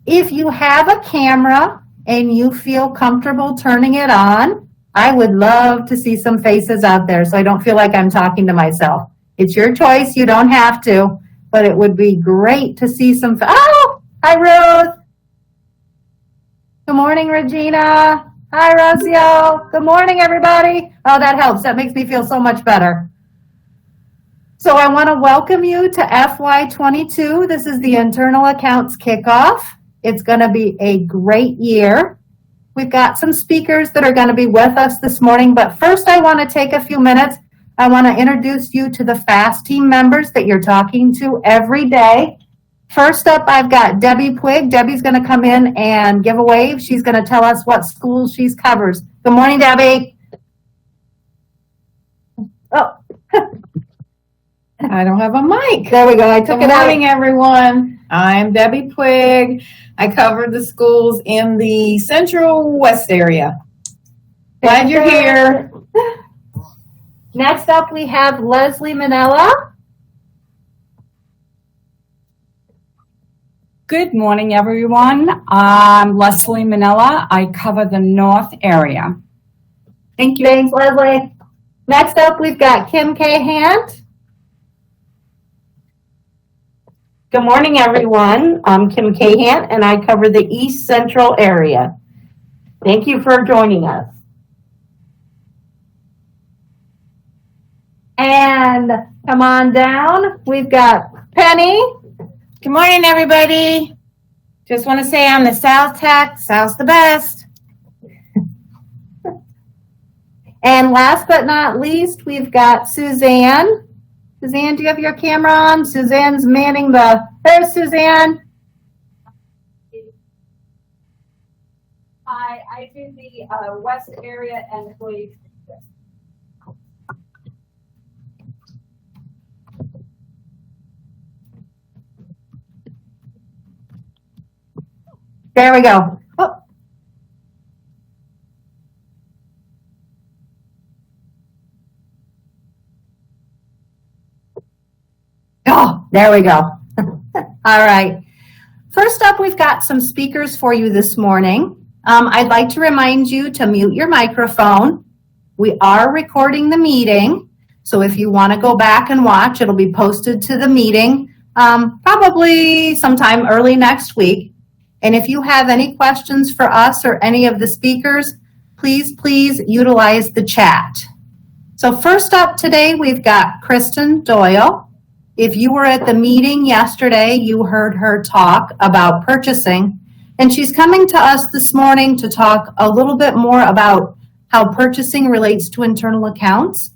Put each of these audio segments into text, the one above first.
If you have a camera and you feel comfortable turning it on, I would love to see some faces out there so I don't feel like I'm talking to myself. It's your choice. You don't have to, but it would be great to see some. Oh, hi, Ruth. Good morning, Regina. Hi, Rocio. Good morning, everybody. Oh, that helps. That makes me feel so much better. So I want to welcome you to FY22. This is the Internal Accounts Kickoff. It's going to be a great year. We've got some speakers that are going to be with us this morning, but first I want to take a few minutes. I want to introduce you to the FAST team members that you're talking to every day. First up, I've got Debbie Puig. Debbie's going to come in and give a wave. She's going to tell us what school she covers. Good morning, Debbie. Oh, I don't have a mic. There we go. I took it out. Good morning, everyone. I'm Debbie Puig. I cover the schools in the Central West area. Glad you're here. Next up, we have Leslie Manella. Good morning, everyone. I'm Leslie Manella. I cover the North area. Thank you. Thanks, Leslie. Next up, we've got Kim Kahant. Good morning, everyone. I'm Kim Kahant, and I cover the East Central area. Thank you for joining us. And come on down. We've got Penny. Good morning, everybody. Just want to say I'm the South Tech. South's the best. And last but not least, we've got Suzanne. Suzanne, do you have your camera on? Suzanne's manning the, there's Suzanne. Hi, I do the West area and Please. There we go. Oh. Oh, there we go. All right. First up, we've got some speakers for you this morning. I'd like to remind you to mute your microphone. We are recording the meeting, so if you want to go back and watch, it'll be posted to the meeting probably sometime early next week. And if you have any questions for us or any of the speakers, please utilize the chat. So first up today, we've got Kristin Doyle. If you were at the meeting yesterday, you heard her talk about purchasing, and she's coming to us this morning to talk a little bit more about how purchasing relates to internal accounts.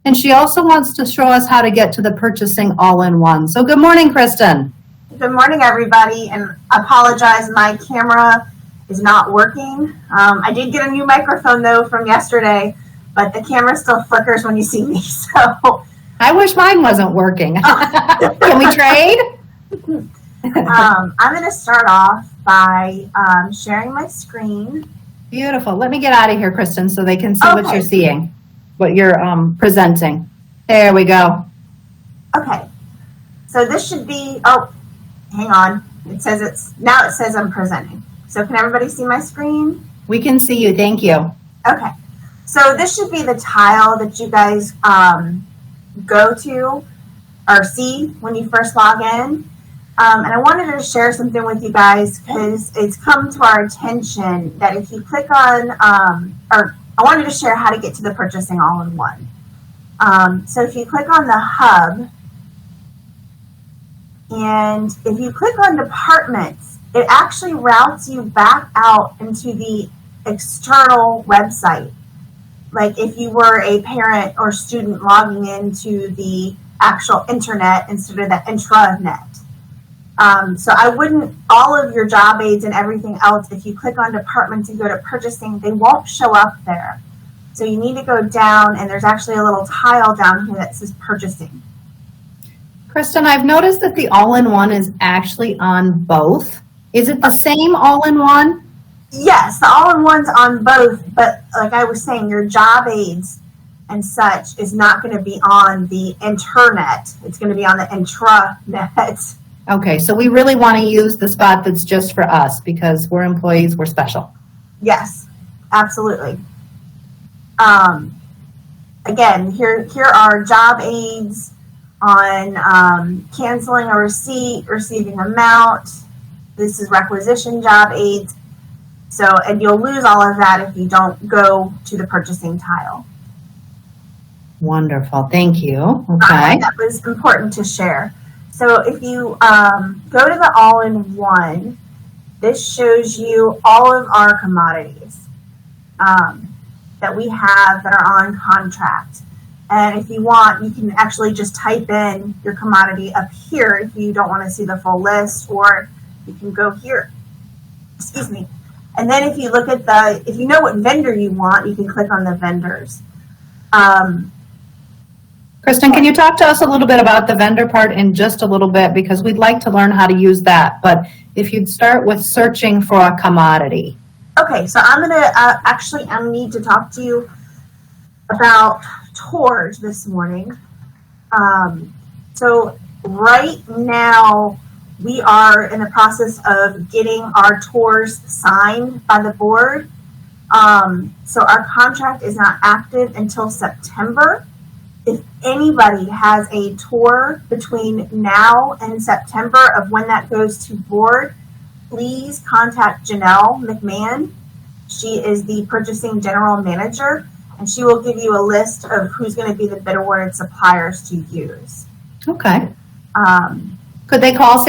And she also wants to show us how to get to the purchasing all-in-one. So good morning, Kristin. Good morning, everybody, and I apologize, my camera is not working. I did get a new microphone, though, from yesterday, but the camera still flickers when you see me, so. I wish mine wasn't working. Can we trade? I'm going to start off by sharing my screen. Beautiful. Let me get out of here, Kristin, so they can see what you're seeing, what you're presenting. There we go. Okay. So this should be, oh, hang on. It says now it says I'm presenting. So can everybody see my screen? We can see you. Thank you. Okay. So this should be the tile that you guys go to or see when you first log in. And I wanted to share something with you guys because it's come to our attention that if you click on, or I wanted to share how to get to the purchasing all-in-one. So if you click on the hub, and if you click on departments, it actually routes you back out into the external website. Like if you were a parent or student logging into the actual internet instead of the intranet. So I wouldn't, all of your job aids and everything else, if you click on departments and go to purchasing, they won't show up there. So you need to go down, and there's actually a little tile down here that says purchasing. Kristin, I've noticed that the all-in-one is actually on both. Is it the same all-in-one? Yes, the all-in-one's on both, but like I was saying, your job aids and such is not going to be on the internet. It's going to be on the intranet. Okay, so we really want to use the spot that's just for us because we're employees, we're special. Yes, absolutely. Again, here are job aids on canceling a receipt, receiving amount. This is requisition job aids. So, and you'll lose all of that if you don't go to the purchasing tile. Wonderful, thank you. Okay. That was important to share. So if you go to the all-in-one, this shows you all of our commodities that we have that are on contract. And if you want, you can actually just type in your commodity up here if you don't want to see the full list, or you can go here. Excuse me. And then if you look at if you know what vendor you want, you can click on the vendors. Kristin, can you talk to us a little bit about the vendor part in just a little bit, because we'd like to learn how to use that. But if you'd start with searching for a commodity. Okay, so I'm going to I need to talk to you about tours this morning. So right now we are in the process of getting our tours signed by the board. So our contract is not active until September. If anybody has a tour between now and September of when that goes to board, please contact Janelle McMahon. She is the purchasing general manager, and she will give you a list of who's going to be the bid awarded suppliers to use. Okay. Could they call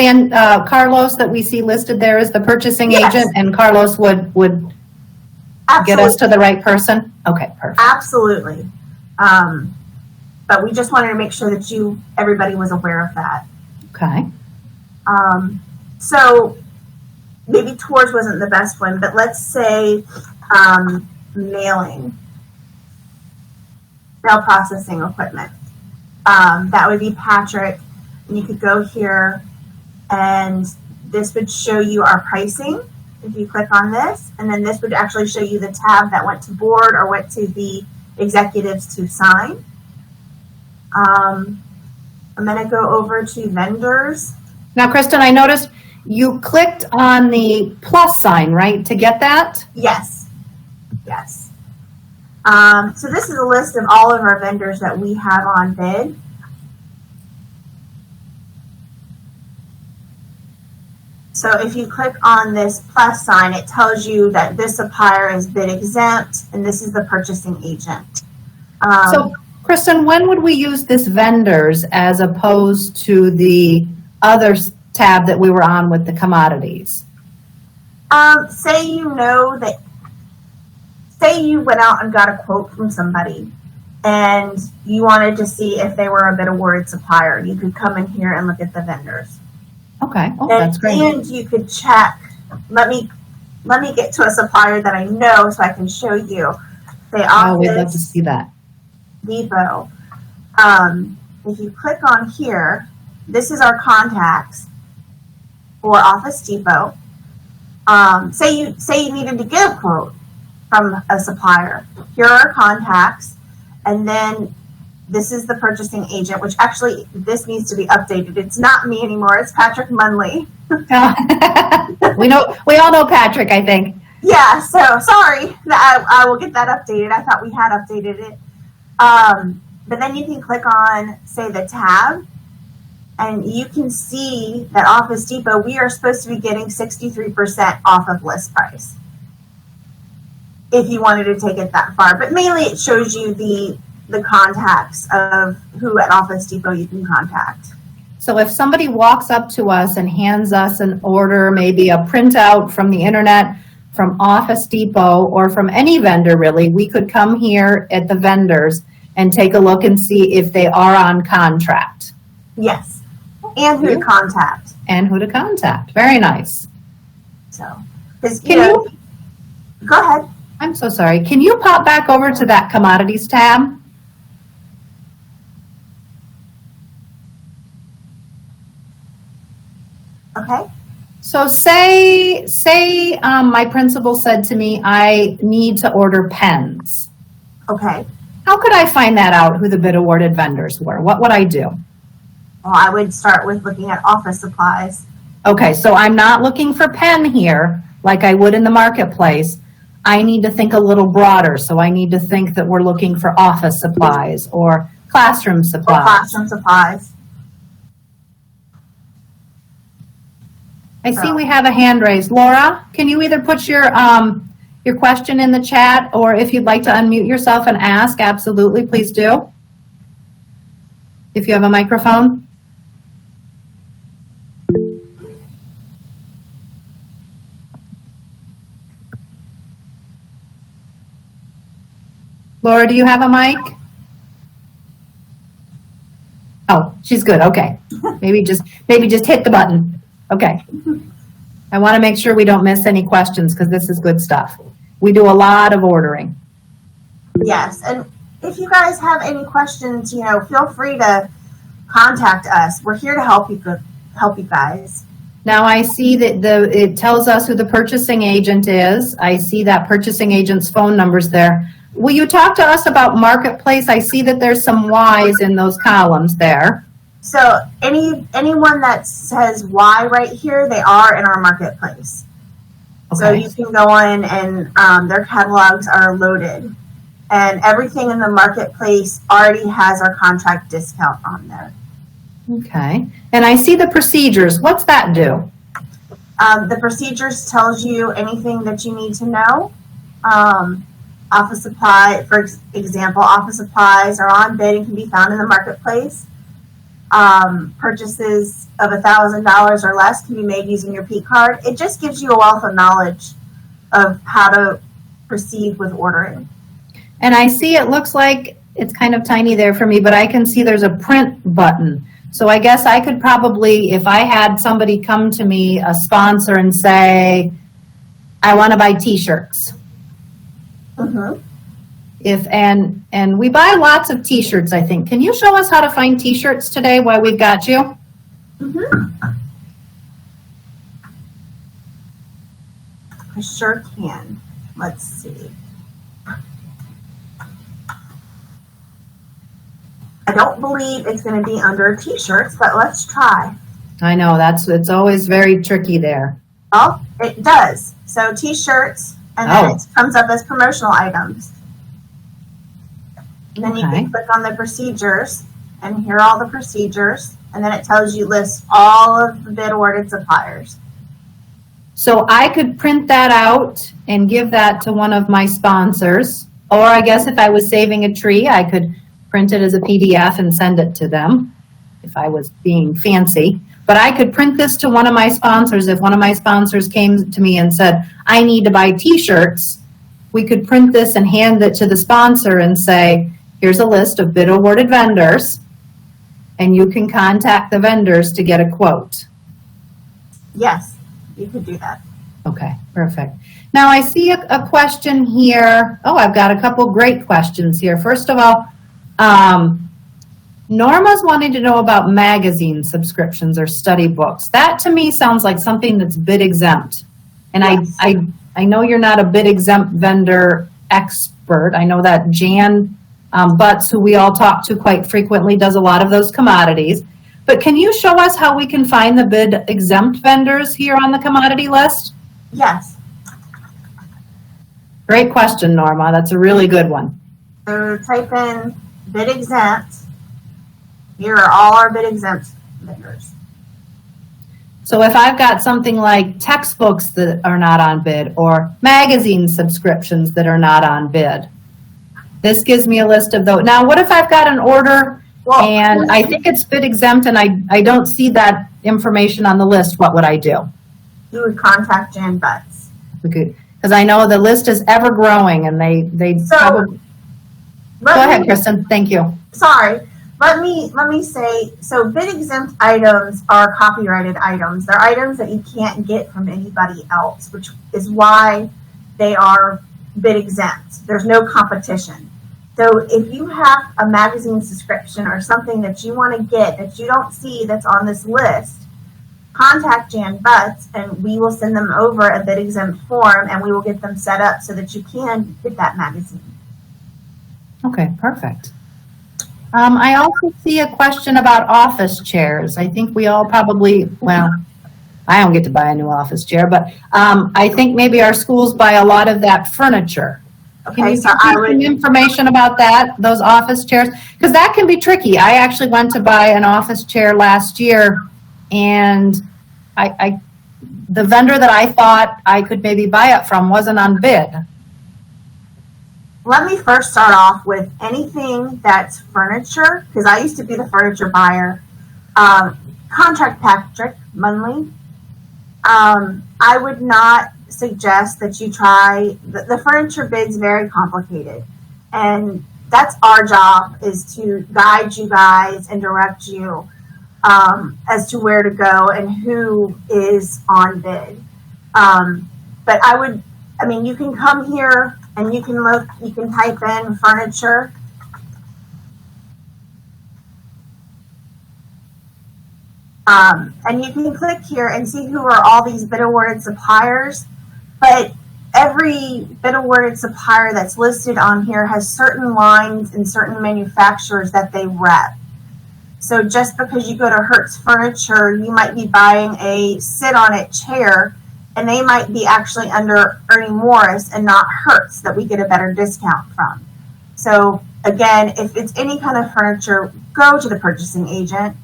Carlos that we see listed there as the purchasing agent, and Carlos would get us to the right person? Okay, perfect. Absolutely. But we just wanted to make sure that everybody was aware of that. Okay. So maybe tours wasn't the best one, but let's say mail processing equipment. That would be Patrick. And you could go here, and this would show you our pricing if you click on this, and then this would actually show you the tab that went to board or went to the executives to sign. I'm going to go over to vendors. Now, Kristin, I noticed you clicked on the plus sign, right, to get that? Yes. Yes. So this is a list of all of our vendors that we have on bid. So if you click on this plus sign, it tells you that this supplier is bid exempt, and this is the purchasing agent. So, Kristin, when would we use this vendors as opposed to the other tab that we were on with the commodities? Say you went out and got a quote from somebody, and you wanted to see if they were a bid awarded supplier. You could come in here and look at the vendors. Okay, that's great. And you could check. Let me get to a supplier that I know so I can show you. We'd love to see that. Depot. If you click on here, this is our contacts for Office Depot. Say you needed to get a quote from a supplier. Here are our contacts, and then this is the purchasing agent, which actually this needs to be updated. It's not me anymore. It's Patrick Munley. We all know Patrick, I think. Yeah. So sorry. I will get that updated. I thought we had updated it. But then you can click on, say, the tab, and you can see that Office Depot, we are supposed to be getting 63% off of list price if you wanted to take it that far. But mainly it shows you the contacts of who at Office Depot you can contact. So if somebody walks up to us and hands us an order, maybe a printout from the internet, from Office Depot, or from any vendor really, we could come here at the vendors and take a look and see if they are on contract. Yes, and who to contact. Very nice. So, go ahead. I'm so sorry. Can you pop back over to that commodities tab? Okay. So say my principal said to me, I need to order pens. Okay. How could I find that out, who the bid awarded vendors were? What would I do? Well, I would start with looking at office supplies. Okay, so I'm not looking for pen here like I would in the marketplace. I need to think a little broader. So I need to think that we're looking for office supplies or classroom Or supplies. classroom supplies. I see we have a hand raised. Laura, can you either put your question in the chat, or if you'd like to unmute yourself and ask, absolutely, please do. If you have a microphone. Laura, do you have a mic? Oh, she's good. Okay. Maybe just hit the button. Okay. I want to make sure we don't miss any questions because this is good stuff. We do a lot of ordering. Yes, and if you guys have any questions, feel free to contact us. We're here to help you guys. Now I see that it tells us who the purchasing agent is. I see that purchasing agent's phone number's there. Will you talk to us about marketplace? I see that there's some Y's in those columns there. So anyone that says Y right here, they are in our marketplace. Okay. So you can go in and their catalogs are loaded. And everything in the marketplace already has our contract discount on there. Okay. And I see the procedures. What's that do? The procedures tells you anything that you need to know. Office supply, for example, office supplies are on bid and can be found in the marketplace. Purchases of $1,000 or less can be made using your P card. It just gives you a wealth of knowledge of how to proceed with ordering. And I see it looks like it's kind of tiny there for me, but I can see there's a print button. So I guess I could probably, if I had somebody come to me, a sponsor, and say, I want to buy T-shirts. Mm-hmm. And we buy lots of T-shirts, I think. Can you show us how to find T-shirts today while we've got you? Mm-hmm. I sure can. Let's see. I don't believe it's going to be under T-shirts, but let's try. I know, it's always very tricky there. Oh, it does. So T-shirts, and then it comes up as promotional items. And then you can click on the procedures, and here are all the procedures, and then it tells you lists all of the bid awarded suppliers. So I could print that out and give that to one of my sponsors, or I guess if I was saving a tree, I could print it as a PDF and send it to them if I was being fancy. But I could print this to one of my sponsors. If one of my sponsors came to me and said, I need to buy T-shirts, we could print this and hand it to the sponsor and say, here's a list of bid awarded vendors, and you can contact the vendors to get a quote. Yes, you could do that. Okay, perfect. Now I see a question here. Oh, I've got a couple great questions here. First of all, Norma's wanting to know about magazine subscriptions or study books. That to me sounds like something that's bid exempt. And yes. I know you're not a bid exempt vendor expert. I know that Jan Butts, who we all talk to quite frequently, does a lot of those commodities. But can you show us how we can find the bid exempt vendors here on the commodity list? Yes. Great question, Norma. That's a really good one. So type in bid exempt. Here are all our bid exempt vendors. So if I've got something like textbooks that are not on bid or magazine subscriptions that are not on bid, this gives me a list of those. Now, what if I've got an order and I think it's bid exempt and I don't see that information on the list? What would I do? You would contact Jan Butts. Okay, because I know the list is ever growing and they probably... Go ahead, Kristin. Thank you. Sorry. Let me say, so bid exempt items are copyrighted items. They're items that you can't get from anybody else, which is why they are bid exempt. There's no competition. So if you have a magazine subscription or something that you want to get that you don't see that's on this list, contact Jan Butts and we will send them over a bid exempt form and we will get them set up so that you can get that magazine. Okay, perfect. I also see a question about office chairs. I think we all probably, well, I don't get to buy a new office chair, but I think maybe our schools buy a lot of that furniture. Can Okay, you so give I me some would, information about that, those office chairs? Because that can be tricky. I actually went to buy an office chair last year, and the vendor that I thought I could maybe buy it from wasn't on bid. let me first start off with anything that's furniture, because I used to be the furniture buyer. Contract Patrick Munley. I would not suggest that you try, the furniture bid's very complicated. And that's our job, is to guide you guys and direct you as to where to go and who is on bid. But you can come here and you can look, you can type in furniture. And you can click here and see who are all these bid awarded suppliers. But every bid awarded supplier that's listed on here has certain lines and certain manufacturers that they rep. So just because you go to Hertz Furniture, you might be buying a sit-on-it chair, and they might be actually under Ernie Morris and not Hertz, that we get a better discount from. So again, if it's any kind of furniture, go to the purchasing agent.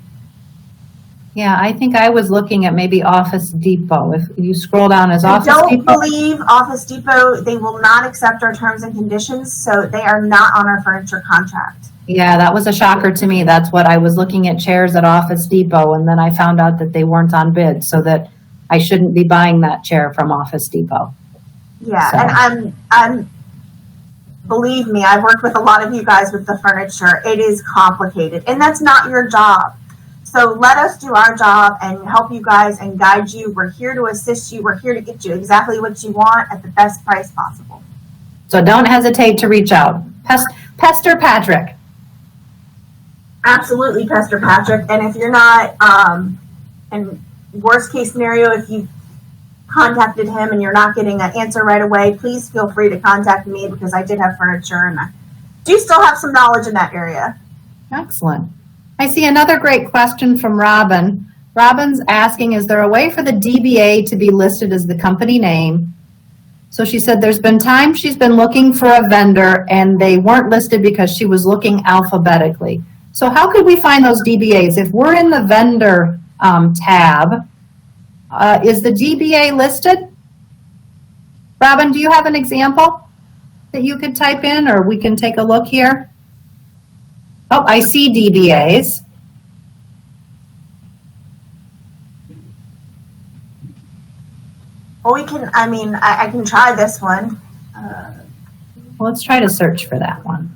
Yeah, I think I was looking at maybe Office Depot. If you scroll down as I Office don't Depot. believe Office Depot, they will not accept our terms and conditions, so they are not on our furniture contract. Yeah, that was a shocker to me. That's what I was looking at, chairs at Office Depot, and then I found out that they weren't on bid, so that I shouldn't be buying that chair from Office Depot. Yeah, So. and I'm believe me, I've worked with a lot of you guys with the furniture. It is complicated, and that's not your job. So let us do our job and help you guys and guide you. We're here to assist you. We're here to get you exactly what you want at the best price possible. So don't hesitate to reach out. Pester Patrick. Absolutely, Pastor Patrick. And if you're not, and worst case scenario, if you contacted him and you're not getting an answer right away, please feel free to contact me, because I did have furniture and I do still have some knowledge in that area. Excellent. I see another great question from Robin. Robin's asking, is there a way for the DBA to be listed as the company name? So she said there's been times she's been looking for a vendor and they weren't listed because she was looking alphabetically. So how could we find those DBAs? If we're in the vendor tab, is the DBA listed? Robin, do you have an example that you could type in, or we can take a look here? Oh, I see DBAs. Well, I can try this one. Well, let's try to search for that one.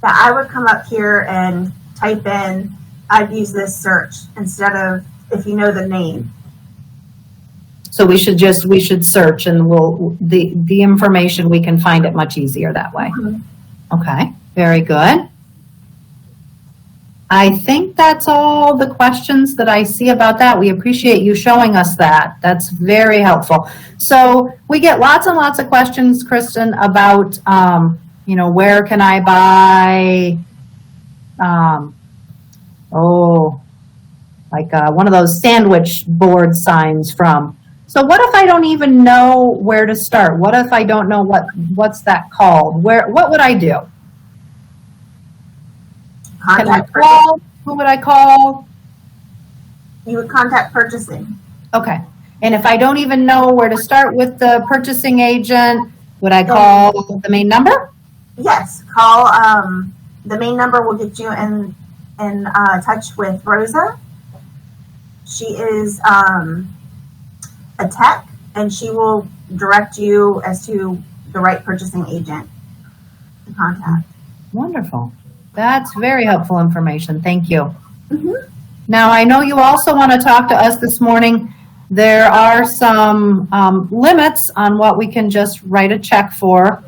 Yeah, I would come up here and type in, I'd use this search instead of if you know the name. So we should search, and the information, we can find it much easier that way. Mm-hmm. Okay, very good. I think that's all the questions that I see about that. We appreciate you showing us that. That's very helpful. So we get lots and lots of questions, Kristin, about, where can I buy, one of those sandwich board signs from. So what if I don't even know where to start? What if I don't know what's that called? What would I do? Can I call? Who would I call? You would contact purchasing. Okay. And if I don't even know where to start with the purchasing agent, would I call the main number? Yes, call the main number will get you in touch with Rosa. She is a tech, and she will direct you as to the right purchasing agent to contact. Wonderful. That's very helpful information. Thank you. Mm-hmm. Now, I know you also want to talk to us this morning. There are some limits on what we can just write a check for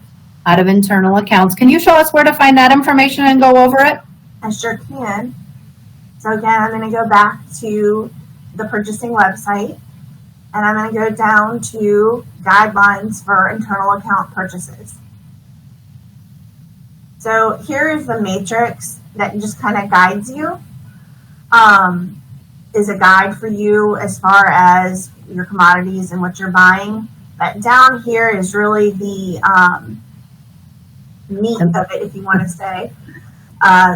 out of internal accounts. Can you show us where to find that information and go over it? I sure can. So again, I'm going to go back to the purchasing website, and I'm going to go down to guidelines for internal account purchases. So here is the matrix that just kind of guides you. Is a guide for you as far as your commodities and what you're buying. But down here is really the meat of it, if you want to say.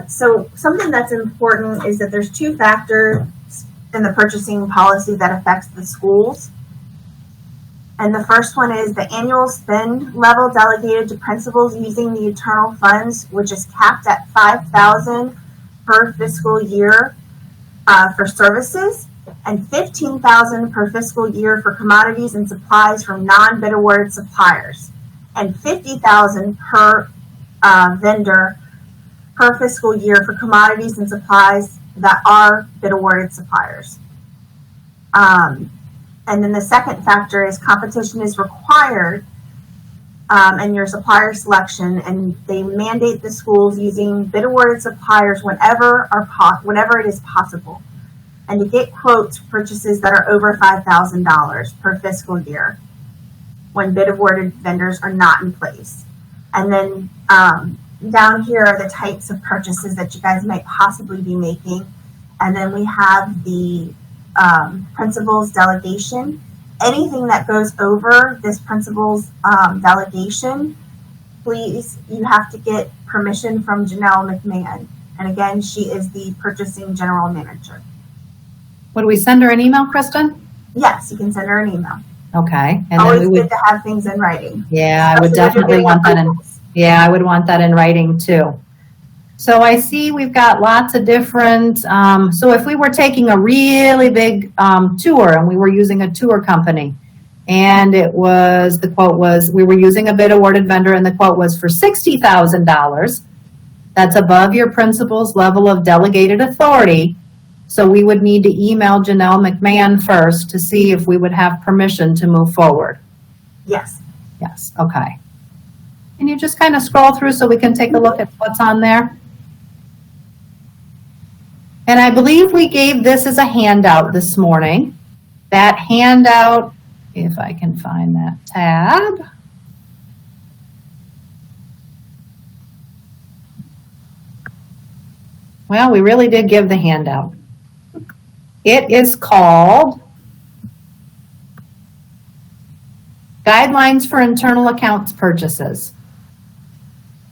So something that's important is that there's two factors in the purchasing policy that affects the schools. And the first one is the annual spend level delegated to principals using the internal funds, which is capped at $5,000 per fiscal year for services, and $15,000 per fiscal year for commodities and supplies from non-bid awarded suppliers, and $50,000 per vendor per fiscal year for commodities and supplies that are bid awarded suppliers. And then the second factor is competition is required in your supplier selection, and they mandate the schools using bid awarded suppliers whenever it is possible, and to get quotes for purchases that are over $5,000 per fiscal year when bid awarded vendors are not in place. And then down here are the types of purchases that you guys might possibly be making. And then we have the principal's delegation. Anything that goes over this principal's delegation, please, you have to get permission from Janelle McMahon. And again, she is the purchasing general manager. Would we send her an email, Kristin? Yes, you can send her an email. Okay. And Always then we would, good to have things in writing. yeah, I would definitely want that in. Yeah, I would want that in writing too. So I see we've got lots of different, so if we were taking a really big tour and we were using a tour company, and the quote was, we were using a bid awarded vendor and the quote was for $60,000, that's above your principal's level of delegated authority. So we would need to email Janelle McMahon first to see if we would have permission to move forward. Yes. Yes, okay. Can you just kind of scroll through so we can take a look at what's on there? And I believe we gave this as a handout this morning. That handout, if I can find that tab. Well, we really did give the handout. It is called Guidelines for Internal Accounts Purchases.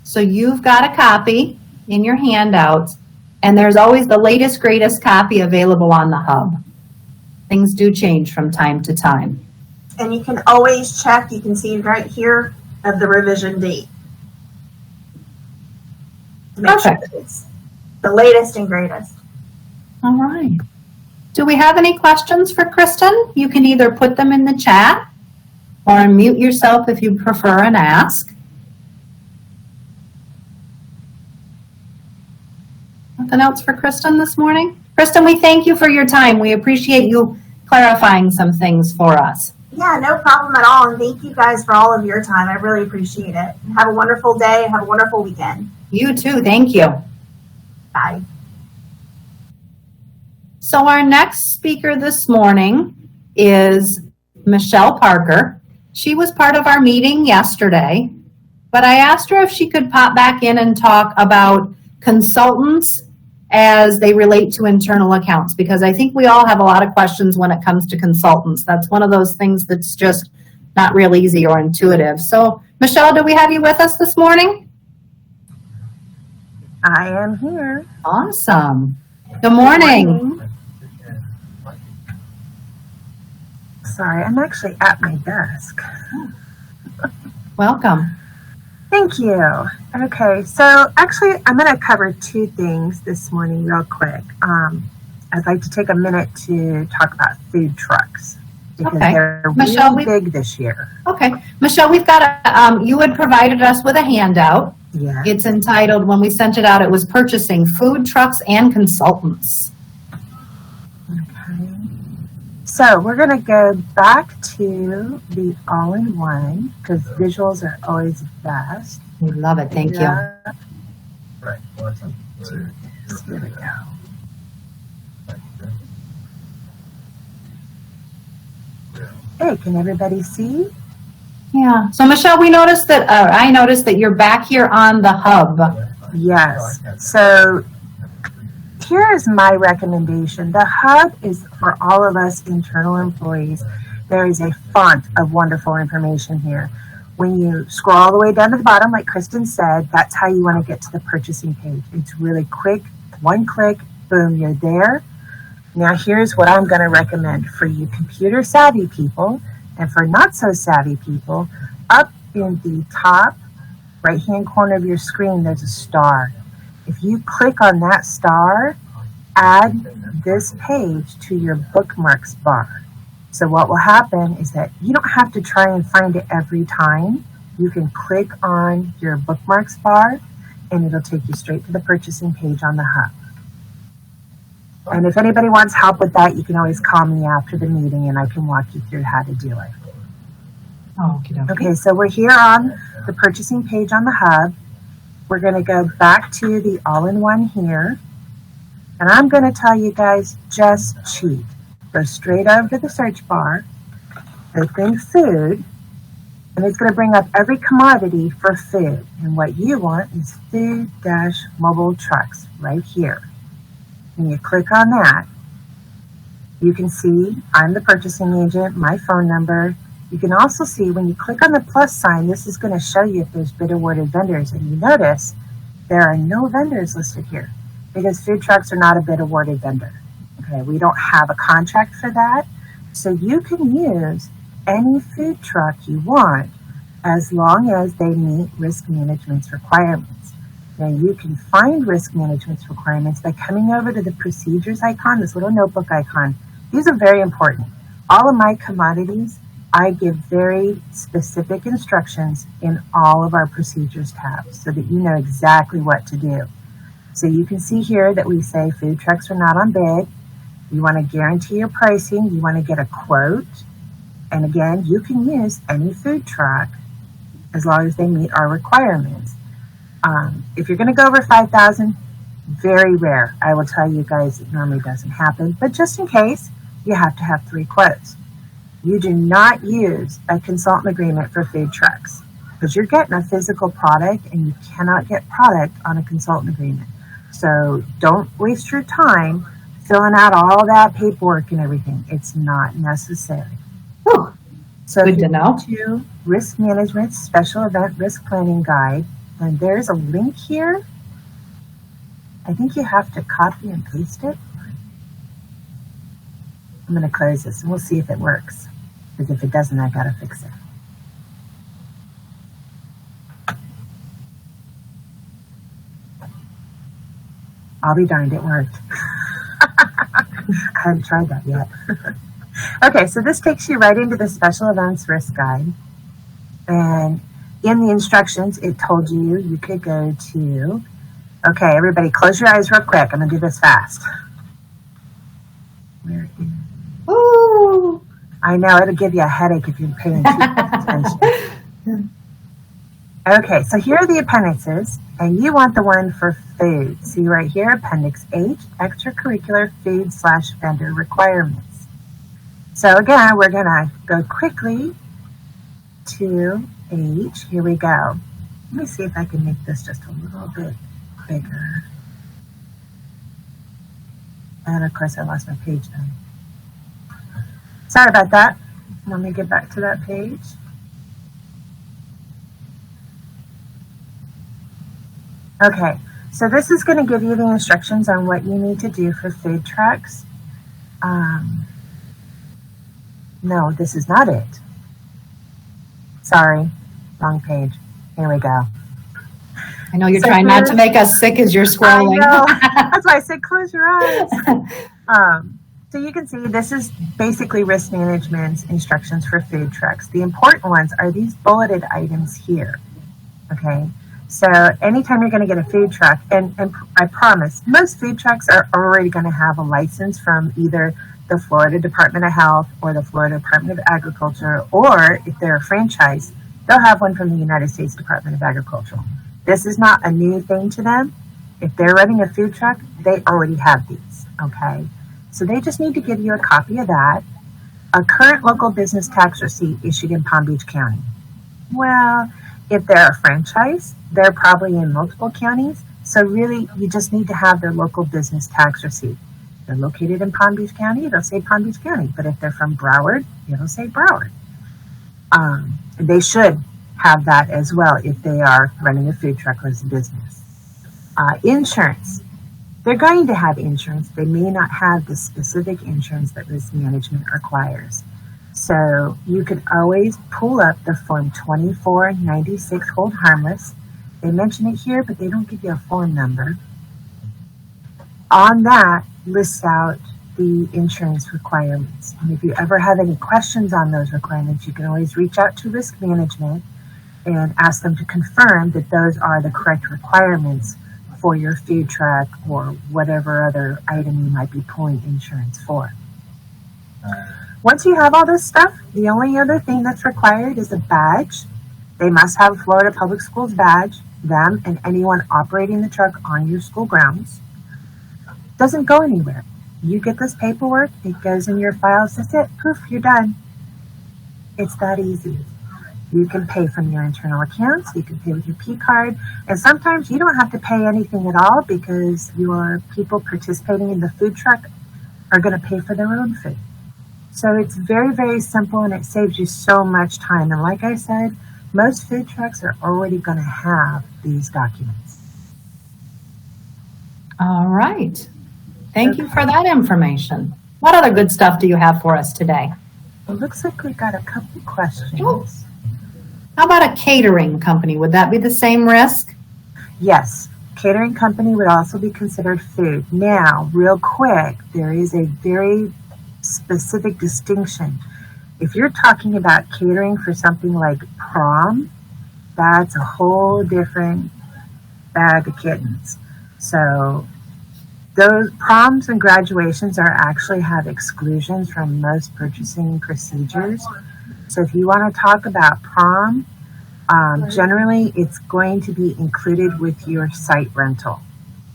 So you've got a copy in your handouts, and there's always the latest, greatest copy available on the hub. Things do change from time to time. And you can always check, you can see right here of the revision date. To make sure that it's the latest and greatest. All right. Do we have any questions for Kristin? You can either put them in the chat or unmute yourself if you prefer and ask. Nothing else for Kristin this morning? Kristin, we thank you for your time. We appreciate you clarifying some things for us. Yeah, no problem at all. And thank you guys for all of your time. I really appreciate it. Have a wonderful day. Have a wonderful weekend. You too. Thank you. Bye. So our next speaker this morning is Michelle Parker. She was part of our meeting yesterday, but I asked her if she could pop back in and talk about consultants as they relate to internal accounts, because I think we all have a lot of questions when it comes to consultants. That's one of those things that's just not real easy or intuitive. So, Michelle, do we have you with us this morning? I am here. Awesome. Good morning. Sorry, I'm actually at my desk. Welcome. Thank you. Okay, so actually I'm going to cover two things this morning real quick. I'd like to take a minute to talk about food trucks because they're Michelle, really big this year. Okay. Michelle, we've got you had provided us with a handout. Yeah. It's entitled, when we sent it out, it was Purchasing Food Trucks and Consultants. Okay. So we're going to go back to the all-in-one because visuals are always best. We love it. Thank you. Right. Awesome. Here we go. Hey, can everybody see? Yeah. So Michelle, I noticed that you're back here on the hub. Yes. So here is my recommendation. The hub is for all of us internal employees. There is a font of wonderful information here. When you scroll all the way down to the bottom, like Kristin said, that's how you want to get to the purchasing page. It's really quick, one click, boom, you're there. Now here's what I'm going to recommend for you computer savvy people, and for not so savvy people. Up in the top right hand corner of your screen, there's a star. If you click on that star, add this page to your bookmarks bar. So what will happen is that you don't have to try and find it every time. You can click on your bookmarks bar and it'll take you straight to the purchasing page on the hub. And if anybody wants help with that, you can always call me after the meeting and I can walk you through how to do it. Okay, so we're here on the purchasing page on the hub. We're going to go back to the all-in-one here. And I'm going to tell you guys, just cheat. Go straight over to the search bar, type in food, and it's going to bring up every commodity for food. And what you want is food-mobile trucks right here. When you click on that, you can see I'm the purchasing agent, my phone number. You can also see when you click on the plus sign, this is going to show you if there's bid awarded vendors. And you notice there are no vendors listed here because food trucks are not a bid awarded vendor. Okay, we don't have a contract for that. So you can use any food truck you want as long as they meet risk management's requirements. Now you can find risk management's requirements by coming over to the procedures icon, this little notebook icon. These are very important. All of my commodities, I give very specific instructions in all of our procedures tabs so that you know exactly what to do. So you can see here that we say food trucks are not on bid. You want to guarantee your pricing. You want to get a quote. And again, you can use any food truck as long as they meet our requirements. If you're going to go over 5,000, very rare. I will tell you guys it normally doesn't happen. But just in case, you have to have 3 quotes. You do not use a consultant agreement for food trucks because you're getting a physical product and you cannot get product on a consultant agreement. So don't waste your time filling out all that paperwork and everything. It's not necessary. Whew. So Good to know. To Risk Management Special Event Risk Planning Guide, and there's a link here. I think you have to copy and paste it. I'm going to close this and we'll see if it works. Because if it doesn't, I got to fix it. I'll be darned, it worked. I haven't tried that yet. Okay, so this takes you right into the Special Events Risk Guide. And in the instructions, it told you could go to, okay, everybody close your eyes real quick. I'm going to do this fast. Where is Ooh. I know, it'll give you a headache if you're paying too much attention. Okay, so here are the appendices, and you want the one for food. See right here, Appendix H, Extracurricular Food/Vendor Requirements. So again, we're going to go quickly to H. Here we go. Let me see if I can make this just a little bit bigger. And of course, I lost my page now. Sorry about that. Let me get back to that page. Okay, so this is going to give you the instructions on what you need to do for food trucks. No, this is not it. Sorry, wrong page. Here we go. I know you're trying not to make us sick as you're scrolling. I know. That's why I said close your eyes. So you can see this is basically risk management's instructions for food trucks. The important ones are these bulleted items here. Okay, so anytime you're going to get a food truck, and I promise, most food trucks are already going to have a license from either the Florida Department of Health or the Florida Department of Agriculture, or if they're a franchise, they'll have one from the United States Department of Agriculture. This is not a new thing to them. If they're running a food truck, they already have these, okay? So they just need to give you a copy of that. A current local business tax receipt issued in Palm Beach County. Well, if they're a franchise, they're probably in multiple counties. So really, you just need to have their local business tax receipt. If they're located in Palm Beach County, it'll say Palm Beach County. But if they're from Broward, it'll say Broward. They should have that as well if they are running a food truck as a business. Insurance. They're going to have insurance. They may not have the specific insurance that risk management requires. So you could always pull up the Form 2496 Hold Harmless. They mention it here, but they don't give you a form number. On that, lists out the insurance requirements. And if you ever have any questions on those requirements, you can always reach out to risk management and ask them to confirm that those are the correct requirements for your food truck or whatever other item you might be pulling insurance for. Once you have all this stuff, the only other thing that's required is a badge. They must have a Florida Public Schools badge, them and anyone operating the truck on your school grounds. Doesn't go anywhere. You get this paperwork, it goes in your files, that's it, poof, you're done. It's that easy. You can pay from your internal accounts, you can pay with your P-card, and sometimes you don't have to pay anything at all because your people participating in the food truck are going to pay for their own food. So it's very, very simple and it saves you so much time. And like I said, most food trucks are already going to have these documents. All right. Thank you for that information. What other good stuff do you have for us today? It looks like we got a couple questions. How about a catering company? Would that be the same risk? Yes, catering company would also be considered food. Now, real quick, there is a very specific distinction. If you're talking about catering for something like prom, that's a whole different bag of kittens. So those proms and graduations actually have exclusions from most purchasing procedures. So if you want to talk about prom, generally it's going to be included with your site rental.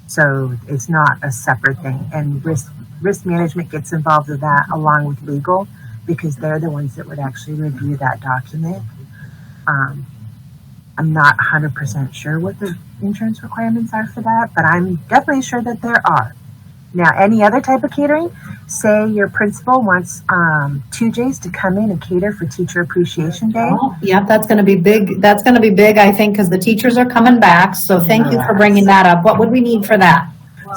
So it's not a separate thing. And risk management gets involved with that along with legal because they're the ones that would actually review that document. I'm not 100% sure what the insurance requirements are for that, but I'm definitely sure that there are. Now, any other type of catering, say your principal wants 2Js to come in and cater for Teacher Appreciation Day. Oh, yep, that's going to be big. That's going to be big, I think, because the teachers are coming back. So thank you for bringing that up. What would we need for that?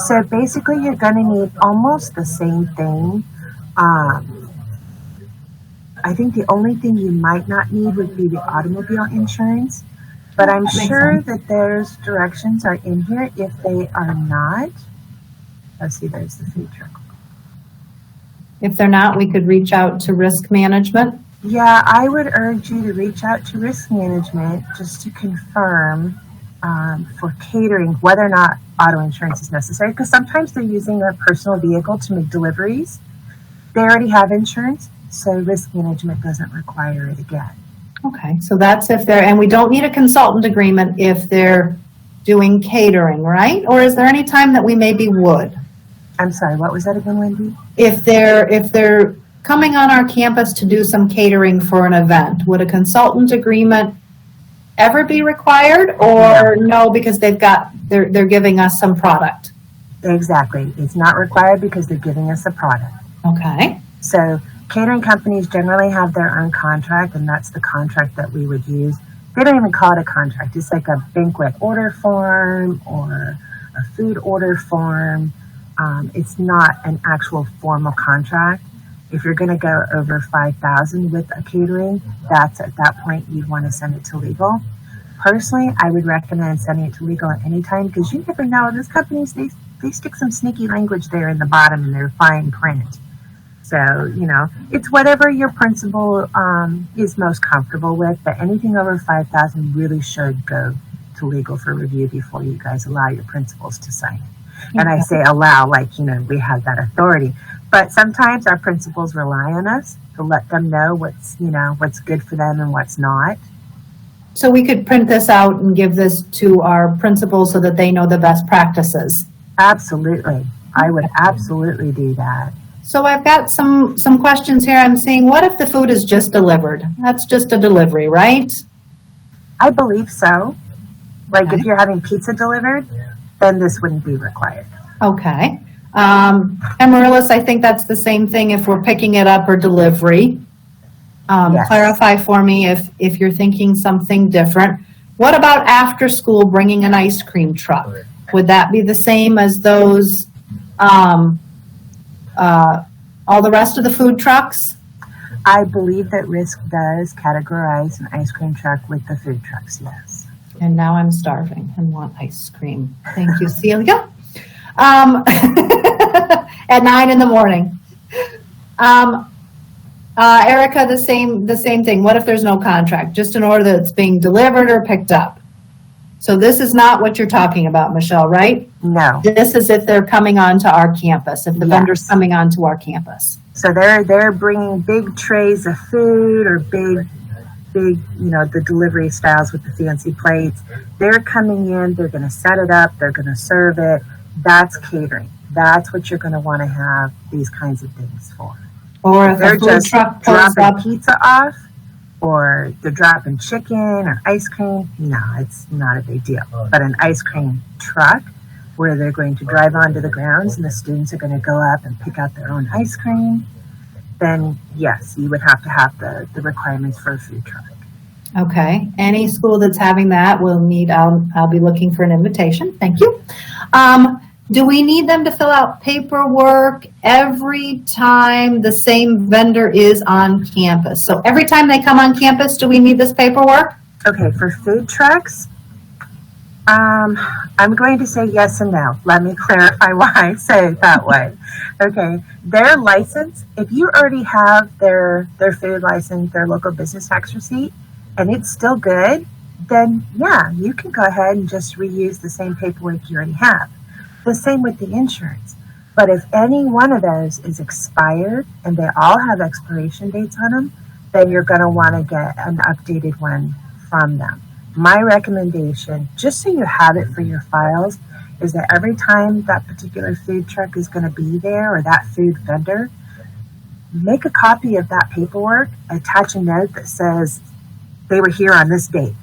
So basically, you're going to need almost the same thing. I think the only thing you might not need would be the automobile insurance. But I'm sure that those directions are in here. If they are not, let's see, there's the food truck. If they're not, we could reach out to risk management. Yeah, I would urge you to reach out to risk management just to confirm for catering whether or not auto insurance is necessary, because sometimes they're using their personal vehicle to make deliveries. They already have insurance, so risk management doesn't require it again. Okay, so that's if they're, and we don't need a consultant agreement if they're doing catering, right? Or is there any time that we maybe would? I'm sorry, what was that again, Wendy? If they're coming on our campus to do some catering for an event, would a consultant agreement ever be required, or no, because they're giving us some product? Exactly. It's not required because they're giving us a product. Okay. So catering companies generally have their own contract, and that's the contract that we would use. They don't even call it a contract. It's like a banquet order form or a food order form. It's not an actual formal contract. If you're going to go over $5,000 with a catering, that's at that point you'd want to send it to legal. Personally, I would recommend sending it to legal at any time because you never know. Those companies, they stick some sneaky language there in the bottom in their fine print. So, it's whatever your principal is most comfortable with, but anything over $5,000 really should go to legal for review before you guys allow your principals to sign it. And I say allow, like, we have that authority. But sometimes our principals rely on us to let them know what's good for them and what's not. So we could print this out and give this to our principals so that they know the best practices. Absolutely. I would absolutely do that. So I've got some questions here. I'm seeing, what if the food is just delivered? That's just a delivery, right? I believe so. Like Okay. if you're having pizza delivered, then this wouldn't be required. Okay. Amaryllis, I think that's the same thing if we're picking it up or delivery. Yes. Clarify for me if you're thinking something different. What about after school bringing an ice cream truck? Would that be the same as those, all the rest of the food trucks? I believe that RISC does categorize an ice cream truck with the food trucks, yes. And now I'm starving and want ice cream. Thank you, Celia. At 9 a.m. Erica, the same thing. What if there's no contract? Just an order that's being delivered or picked up. So this is not what you're talking about, Michelle, right? No. This is if they're coming onto our campus, if the Yes. vendor's coming onto our campus. So they're bringing big trays of food or big, the delivery styles with the fancy plates. They're coming in, they're going to set it up, they're going to serve it. That's catering. That's what you're going to want to have these kinds of things for. Or if They're a food just truck pulls dropping up, pizza off, or they're dropping chicken or ice cream. No, it's not a big deal. But an ice cream truck, where they're going to drive onto the grounds and the students are going to go up and pick out their own ice cream, then yes, you would have to have the requirements for a food truck. okay. Any school that's having that will need, I'll be looking for an invitation. Thank you. Do we need them to fill out paperwork every time the same vendor is on campus? So every time they come on campus, do we need this paperwork? Okay, for food trucks, I'm going to say yes and no. Let me clarify why I say it that way. Okay, their license, if you already have their food license, their local business tax receipt, and it's still good, then yeah, you can go ahead and just reuse the same paperwork you already have. The same with the insurance. But if any one of those is expired and they all have expiration dates on them, then you're going to want to get an updated one from them. My recommendation, just so you have it for your files, is that every time that particular food truck is going to be there or that food vendor, make a copy of that paperwork, attach a note that says they were here on this date.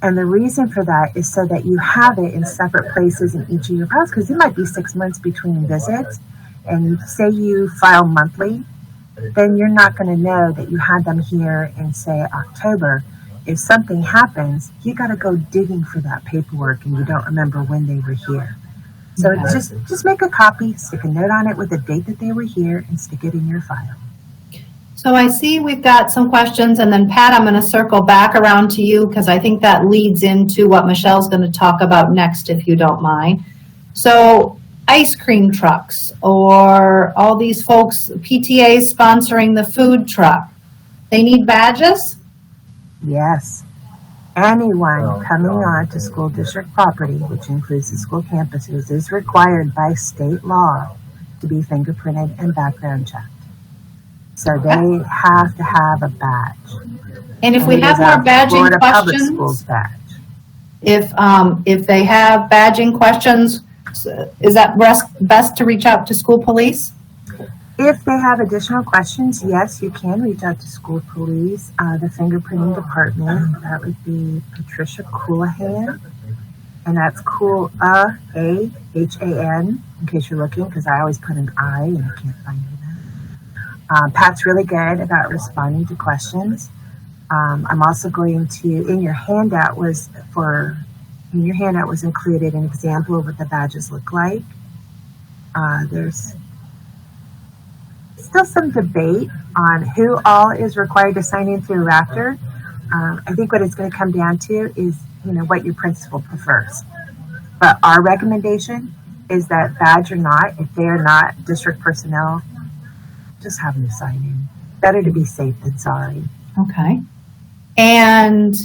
And the reason for that is so that you have it in separate places in each of your files, because it might be 6 months between visits, and say you file monthly, then you're not going to know that you had them here in, say, October. If something happens, you got to go digging for that paperwork, and you don't remember when they were here. So Okay. just make a copy, stick a note on it with the date that they were here, and stick it in your file. So I see we've got some questions, and then Pat, I'm going to circle back around to you because I think that leads into what Michelle's going to talk about next, if you don't mind. So ice cream trucks or all these folks, PTA sponsoring the food truck, they need badges? Yes. Anyone coming on to school district property, which includes the school campuses, is required by state law to be fingerprinted and background checked. So they have to have a badge. And if we it have is more a badging Florida Public questions, Schools badge. if they have badging questions, is that best to reach out to school police? If they have additional questions, yes, you can reach out to school police, the fingerprinting department. That would be Patricia Coolahan. And that's Coolahan, in case you're looking, because I always put an I and I can't find it. Pat's really good about responding to questions. I'm also going to, in your handout was included an example of what the badges look like. There's still some debate on who all is required to sign in through Raptor. I think what it's going to come down to is, what your principal prefers. But our recommendation is that badge or not, if they are not district personnel, just have them sign in. Better to be safe than sorry. Okay. And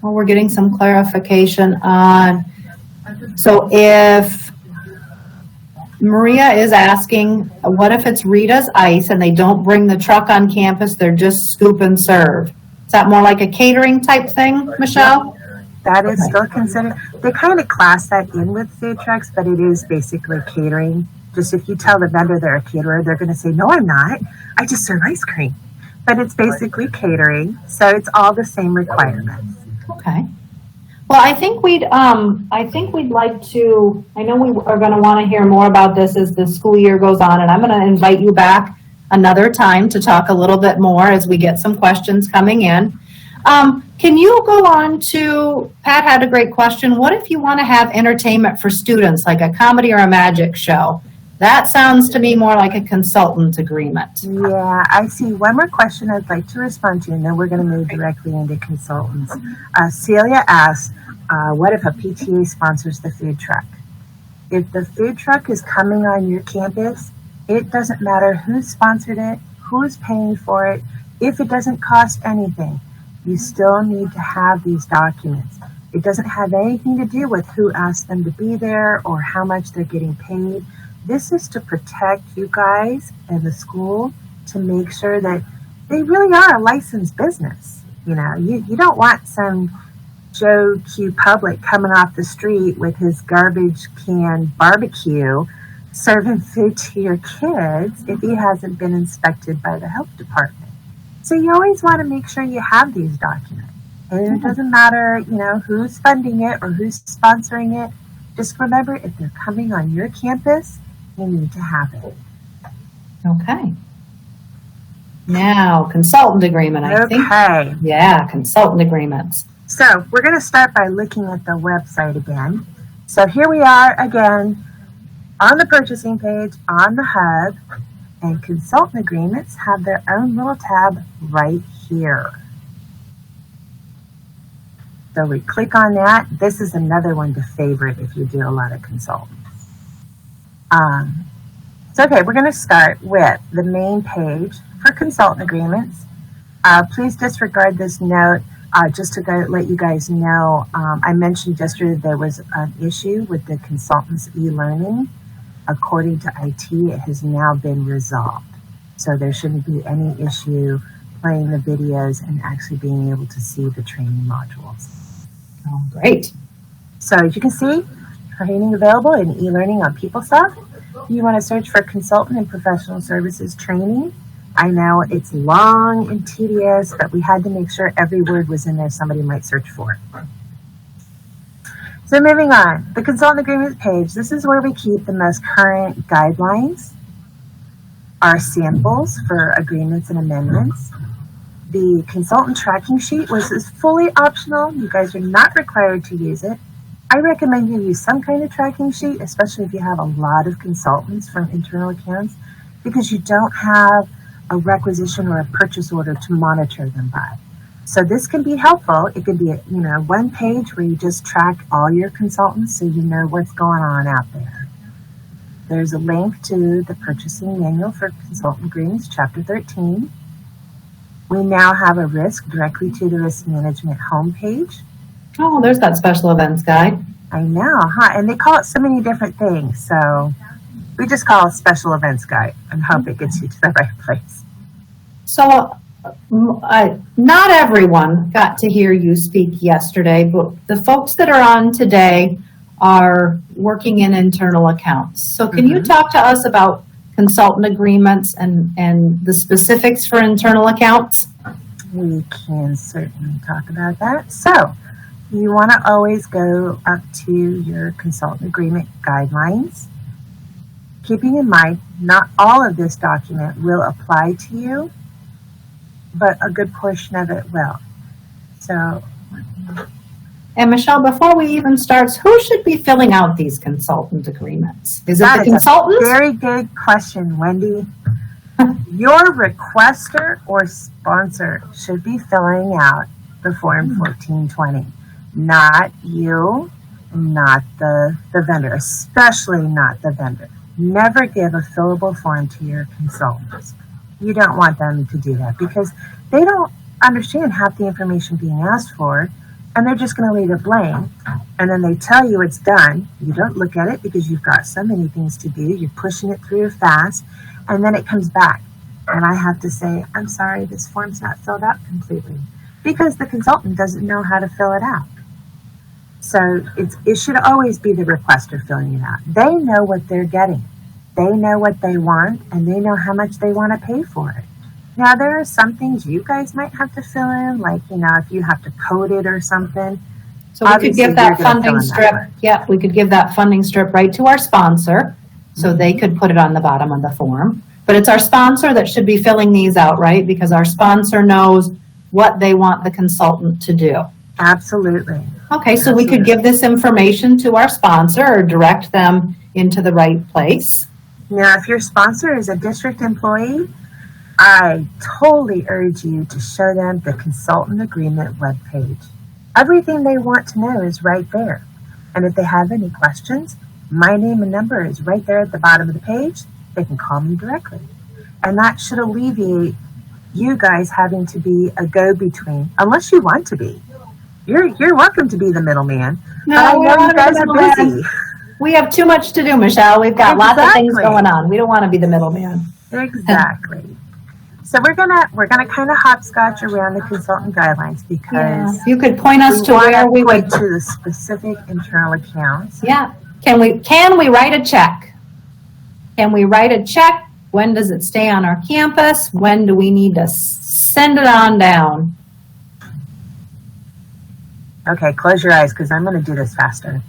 we're getting some clarification on, so if Maria is asking, what if it's Rita's Ice and they don't bring the truck on campus, they're just scoop and serve? Is that more like a catering type thing, Michelle? That is still considered, they kind of class that in with food trucks, but it is basically catering Just if you tell the vendor they're a caterer, they're going to say, no, I'm not. I just serve ice cream. But it's basically catering, so it's all the same requirements. Okay. Well, I think we'd like to, I know we are going to want to hear more about this as the school year goes on, and I'm going to invite you back another time to talk a little bit more as we get some questions coming in. Can you go on to, Pat had a great question. What if you want to have entertainment for students, like a comedy or a magic show? That sounds to me more like a consultant agreement. Yeah, I see one more question I'd like to respond to, and then we're going to move directly into consultants. Celia asks, what if a PTA sponsors the food truck? If the food truck is coming on your campus, it doesn't matter who sponsored it, who's paying for it. If it doesn't cost anything, you still need to have these documents. It doesn't have anything to do with who asked them to be there or how much they're getting paid. This is to protect you guys and the school, to make sure that they really are a licensed business. You know, you don't want some Joe Q Public coming off the street with his garbage can barbecue serving food to your kids if he hasn't been inspected by the health department. So you always want to make sure you have these documents. And it doesn't matter, you know, who's funding it or who's sponsoring it. Just remember, if they're coming on your campus, you need to have it. Okay. Now, consultant agreement, I think. Okay. Yeah, consultant agreements. So we're going to start by looking at the website again. So here we are again on the purchasing page on the hub, and consultant agreements have their own little tab right here. So we click on that. This is another one to favorite if you do a lot of consultants. So okay, we're going to start with the main page for consultant agreements. Please disregard this note. Just to let you guys know, I mentioned yesterday there was an issue with the consultants e-learning. According to IT, it has now been resolved. So there shouldn't be any issue playing the videos and actually being able to see the training modules. Oh, great. So as you can see, training available in e-learning on PeopleSoft. You want to search for consultant and professional services training. I know it's long and tedious, but we had to make sure every word was in there somebody might search for. So moving on, the consultant agreement page. This is where we keep the most current guidelines, our samples for agreements and amendments. The consultant tracking sheet is fully optional. You guys are not required to use it. I recommend you use some kind of tracking sheet, especially if you have a lot of consultants from internal accounts, because you don't have a requisition or a purchase order to monitor them by. So this can be helpful. It could be, one page where you just track all your consultants so you know what's going on out there. There's a link to the purchasing manual for consultant agreements, chapter 13. We now have a risk directly to the risk management homepage. Oh, there's that special events guide. I know, huh? And they call it so many different things. So we just call it special events guide and hope it gets you to the right place. So not everyone got to hear you speak yesterday, but the folks that are on today are working in internal accounts. So can you talk to us about consultant agreements and the specifics for internal accounts? We can certainly talk about that. So you want to always go up to your consultant agreement guidelines, keeping in mind not all of this document will apply to you, but a good portion of it will. So, and Michelle, before we even start, who should be filling out these consultant agreements? Is it the consultants? Very good question, Wendy. Your requester or sponsor should be filling out the Form 1420. Not you, not the vendor, especially not the vendor. Never give a fillable form to your consultants. You don't want them to do that because they don't understand half the information being asked for, and they're just going to leave it blank. And then they tell you it's done. You don't look at it because you've got so many things to do. You're pushing it through fast, and then it comes back. And I have to say, I'm sorry, this form's not filled out completely because the consultant doesn't know how to fill it out. So it should always be the requester filling it out. They know what they're getting. They know what they want and they know how much they want to pay for it. Now, there are some things you guys might have to fill in, like, if you have to code it or something. So we could Obviously, give that you're gonna funding fill in that strip, part. yeah, we could give that funding strip right to our sponsor, so they could put it on the bottom of the form. But it's our sponsor that should be filling these out, right? Because our sponsor knows what they want the consultant to do. Absolutely. Okay, so we could give this information to our sponsor or direct them into the right place. Now, if your sponsor is a district employee, I totally urge you to show them the consultant agreement webpage. Everything they want to know is right there. And if they have any questions, my name and number is right there at the bottom of the page. They can call me directly. And that should alleviate you guys having to be a go-between, unless you want to be. You're welcome to be the middleman. No, but I we know don't you wanna be guys the are middleman. busy. We have too much to do, Michelle. We've got lots of things Exactly. going on. We don't want to be the middleman. Exactly. So we're gonna kind of hopscotch around the consultant guidelines because You could point us to where we would, point to the specific internal accounts. yeah. Can we write a check? Can we write a check? When does it stay on our campus? When do we need to send it on down? Okay, close your eyes because I'm going to do this faster.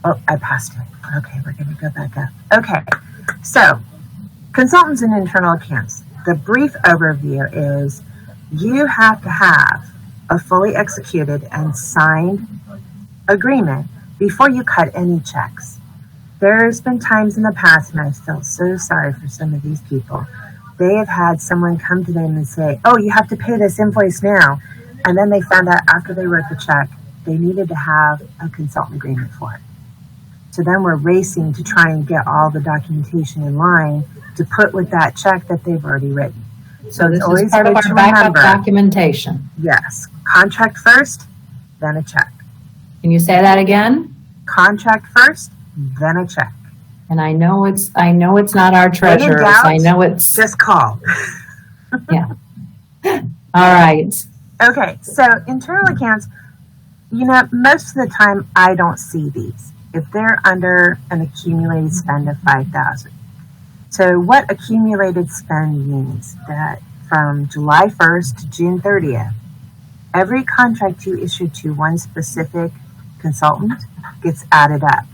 Oh, I passed it. Okay, we're going to go back up. Okay, so consultants and internal accounts. The brief overview is you have to have a fully executed and signed agreement before you cut any checks. There's been times in the past, and I felt so sorry for some of these people. They have had someone come to them and say, oh, you have to pay this invoice now. And then they found out after they wrote the check, they needed to have a consultant agreement for it. So then we're racing to try and get all the documentation in line to put with that check that they've already written. So this it's always is part of good our to backup remember. documentation. Yes, contract first, then a check. Can you say that again? Contract first, then a check. And I know it's not our treasurer, doubt, so I know it's, Just call. all right. Okay, so internal accounts, most of the time I don't see these if they're under an accumulated spend of $5,000. So what accumulated spend means that from July 1st to June 30th, every contract you issue to one specific consultant gets added up.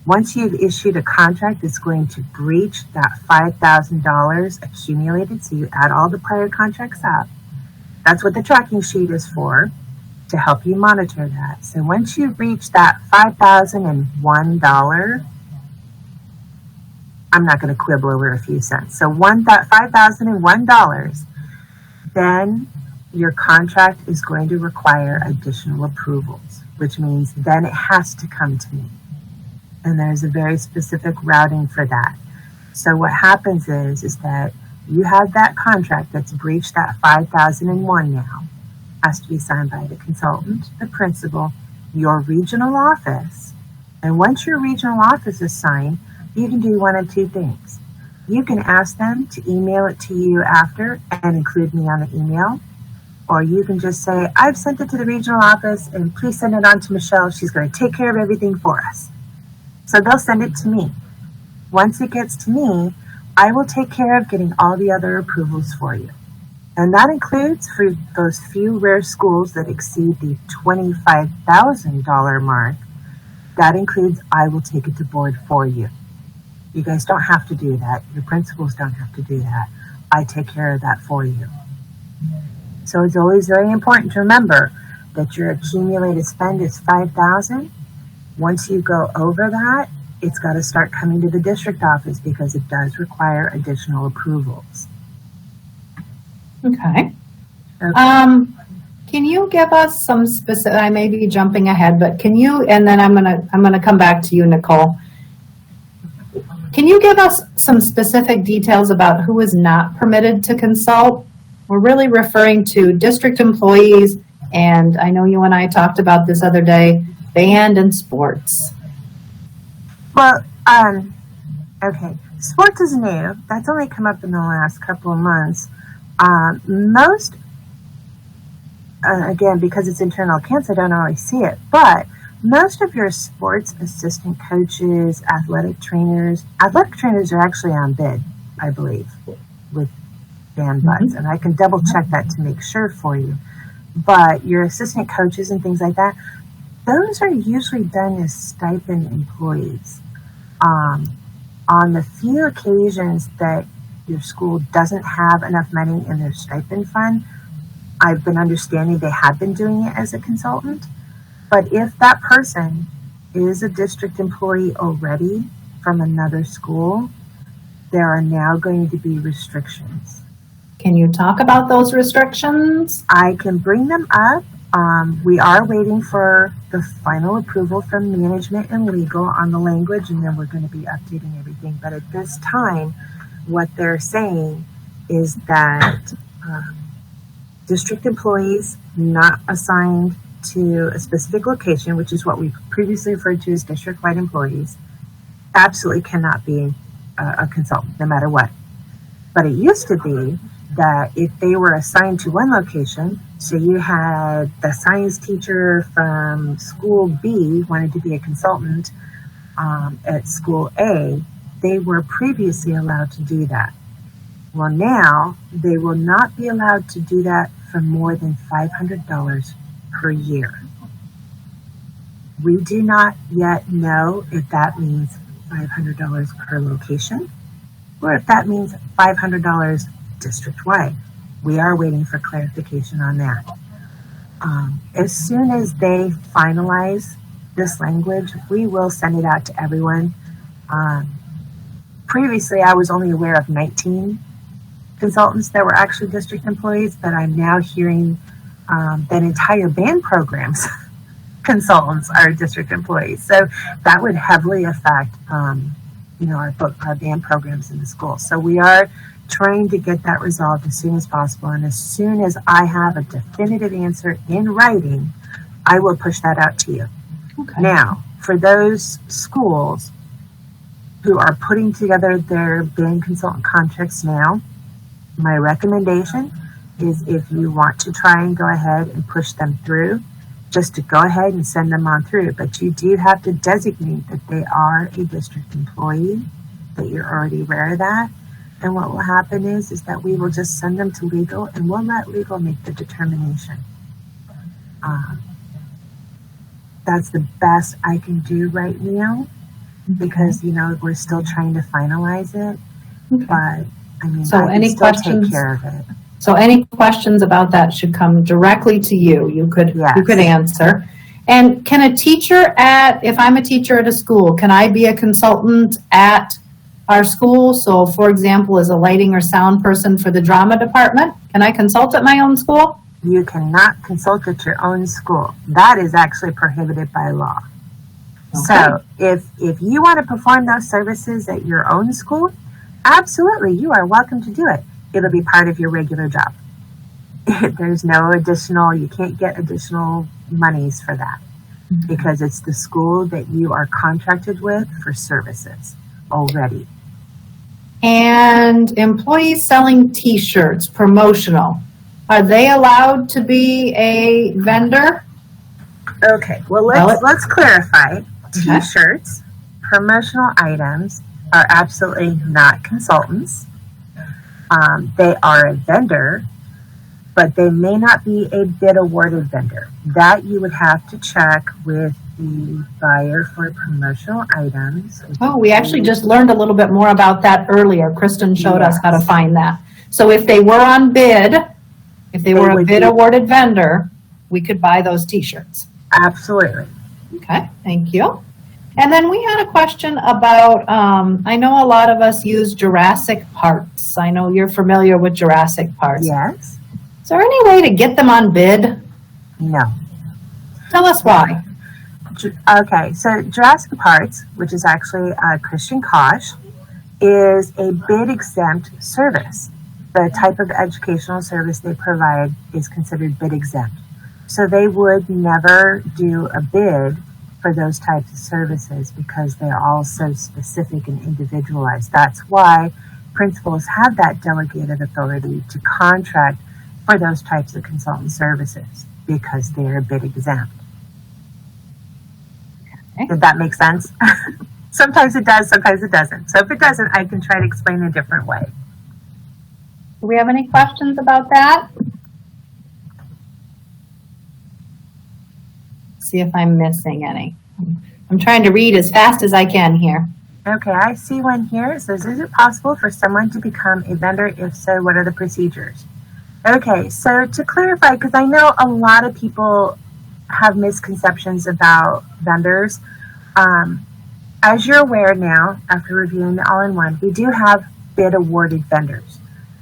Once you've issued a contract that's going to breach that $5,000 accumulated, so you add all the prior contracts up, that's what the tracking sheet is for, to help you monitor that. So once you reach that $5,001, I'm not going to quibble over a few cents. So $5,001, then your contract is going to require additional approvals, which means then it has to come to me. And there's a very specific routing for that. So what happens is that you have that contract that's breached that 5,001 now, has to be signed by the consultant, the principal, your regional office. And once your regional office is signed, you can do one of two things. You can ask them to email it to you after and include me on the email. Or you can just say, I've sent it to the regional office and please send it on to Michelle. She's going to take care of everything for us. So they'll send it to me. Once it gets to me, I will take care of getting all the other approvals for you. And that includes for those few rare schools that exceed the $25,000 mark. That includes I will take it to board for you. You guys don't have to do that. Your principals don't have to do that. I take care of that for you. So it's always very important to remember that your accumulated spend is $5,000. Once you go over that, it's got to start coming to the district office because it does require additional approvals. Okay. Okay. Can you give us some specific, I may be jumping ahead, but can you, and then I'm gonna come back to you, Nicole. Can you give us some specific details about who is not permitted to consult? We're really referring to district employees, and I know you and I talked about this other day, band and sports. Well, okay. Sports is new. That's only come up in the last couple of months. Again, because it's internal accounts, I don't always see it. But most of your sports assistant coaches, athletic trainers are actually on bid, I believe, with band buds. And I can double check that to make sure for you. But your assistant coaches and things like that, those are usually done as stipend employees. On the few occasions that your school doesn't have enough money in their stipend fund, I've been understanding they have been doing it as a consultant. But if that person is a district employee already from another school, there are now going to be restrictions. Can you talk about those restrictions? I can bring them up. We are waiting for the final approval from management and legal on the language, and then we're going to be updating everything. But at this time, what they're saying is that district employees not assigned to a specific location, which is what we previously referred to as district-wide employees, absolutely cannot be a consultant, no matter what. But it used to be that if they were assigned to one location, so you had the science teacher from school B wanted to be a consultant at school A, they were previously allowed to do that. Well, now they will not be allowed to do that for more than $500 per year. We do not yet know if that means $500 per location or if that means $500 district-wide. We are waiting for clarification on that. As soon as they finalize this language, we will send it out to everyone. Previously, I was only aware of 19 consultants that were actually district employees, but I'm now hearing that entire band programs consultants are district employees. So that would heavily affect, our band programs in the school. So we are trying to get that resolved as soon as possible. And as soon as I have a definitive answer in writing, I will push that out to you. Okay. Now, for those schools who are putting together their band consultant contracts now, my recommendation is if you want to try and go ahead and push them through, just to go ahead and send them on through. But you do have to designate that they are a district employee, that you're already aware of that. And what will happen is that we will just send them to legal and we'll let legal make the determination. That's the best I can do right now because, we're still trying to finalize it. But, So I any can still questions? take care of it. So any questions about that should come directly to you. You could answer. And can a teacher if I'm a teacher at a school, can I be a consultant at our school? So for example, as a lighting or sound person for the drama department, can I consult at my own school? You cannot consult at your own school. That is actually prohibited by law. Okay. So if you want to perform those services at your own school, absolutely, you are welcome to do it. It'll be part of your regular job. There's no you can't get additional monies for that because it's the school that you are contracted with for services already. And employees selling T-shirts, promotional, are they allowed to be a vendor? Okay, well let's clarify. T-shirts, promotional items are absolutely not consultants. They are a vendor, but they may not be a bid awarded vendor. That you would have to check with the buyer for promotional items. Oh, we actually just learned a little bit more about that earlier. Kristin showed us how to find that. So if they were on bid, if they were a bid awarded vendor, we could buy those T-shirts. Absolutely. Okay, thank you. And then we had a question about, I know a lot of us use Jurassic parts. I know you're familiar with Jurassic parts. Yes. Is there any way to get them on bid? No. Tell us why. Okay, so Jurassic Parts, which is actually Christian Kosh, is a bid exempt service. The type of educational service they provide is considered bid exempt. So they would never do a bid for those types of services because they're all so specific and individualized. That's why principals have that delegated authority to contract for those types of consultant services because they're bid exempt. Did that make sense? Sometimes it does, sometimes it doesn't. So if it doesn't, I can try to explain a different way. Do we have any questions about that? See if I'm missing any. I'm trying to read as fast as I can here. Okay, I see one here. It says, is it possible for someone to become a vendor? If so, what are the procedures? Okay, so to clarify, because I know a lot of people have misconceptions about vendors. As you're aware now, after reviewing the all-in-one, we do have bid awarded vendors.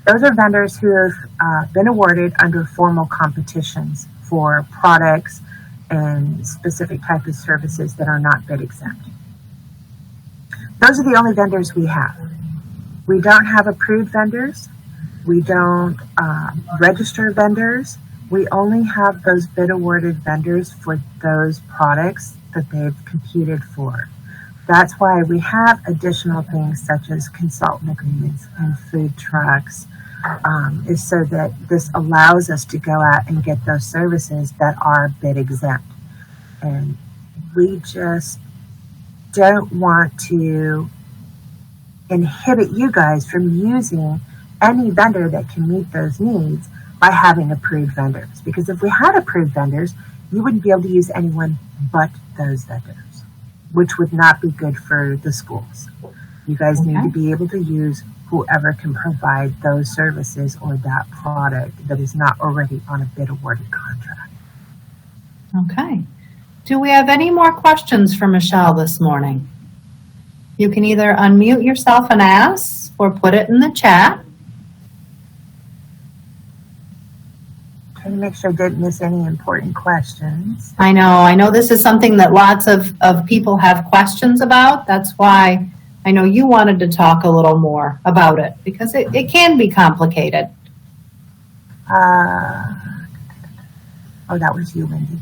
Those are vendors who have been awarded under formal competitions for products and specific type of services that are not bid exempt. Those are the only vendors we have. We don't have approved vendors. We don't register vendors. We only have those bid awarded vendors for those products that they've competed for. That's why we have additional things such as consultant agreements and food trucks, is so that this allows us to go out and get those services that are bid exempt. And we just don't want to inhibit you guys from using any vendor that can meet those needs by having approved vendors. Because if we had approved vendors, you wouldn't be able to use anyone but those vendors, which would not be good for the schools. You guys need to be able to use whoever can provide those services or that product that is not already on a bid awarded contract. Okay. Do we have any more questions for Michelle this morning? You can either unmute yourself and ask or put it in the chat. Trying to make sure I didn't miss any important questions. I know this is something that lots of people have questions about. That's why I know you wanted to talk a little more about it, because it can be complicated. Oh, that was you, Wendy.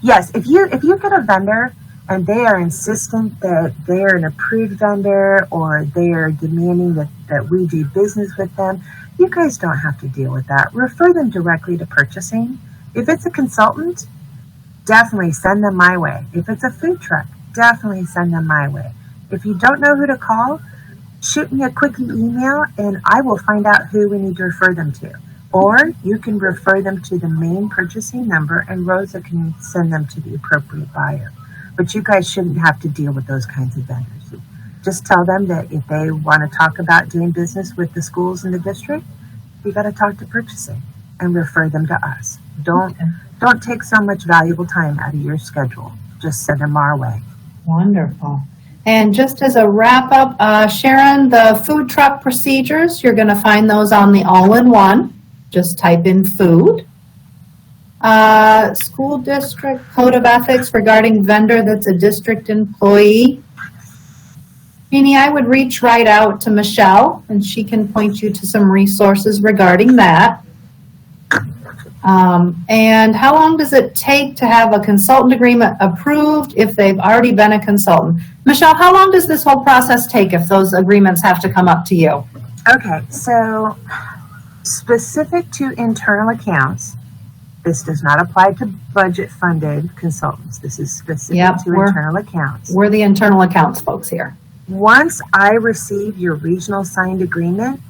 Yes, if you get a vendor and they are insistent that they are an approved vendor or they are demanding that we do business with them, you guys don't have to deal with that. Refer them directly to purchasing. If it's a consultant, definitely send them my way. If it's a food truck, definitely send them my way. If you don't know who to call, shoot me a quick email and I will find out who we need to refer them to. Or you can refer them to the main purchasing number and Rosa can send them to the appropriate buyer. But you guys shouldn't have to deal with those kinds of vendors. Just tell them that if they want to talk about doing business with the schools in the district, you got to talk to purchasing and refer them to us. Don't take so much valuable time out of your schedule. Just send them our way. Wonderful. And just as a wrap up, Sharon, the food truck procedures, you're going to find those on the all-in-one. Just type in food. School district code of ethics regarding vendor that's a district employee. Jeannie, I would reach right out to Michelle and she can point you to some resources regarding that. And how long does it take to have a consultant agreement approved if they've already been a consultant? Michelle, how long does this whole process take if those agreements have to come up to you? Okay, so specific to internal accounts, this does not apply to budget funded consultants. This is specific to internal accounts. We're the internal accounts folks here. Once I receive your regional signed agreement,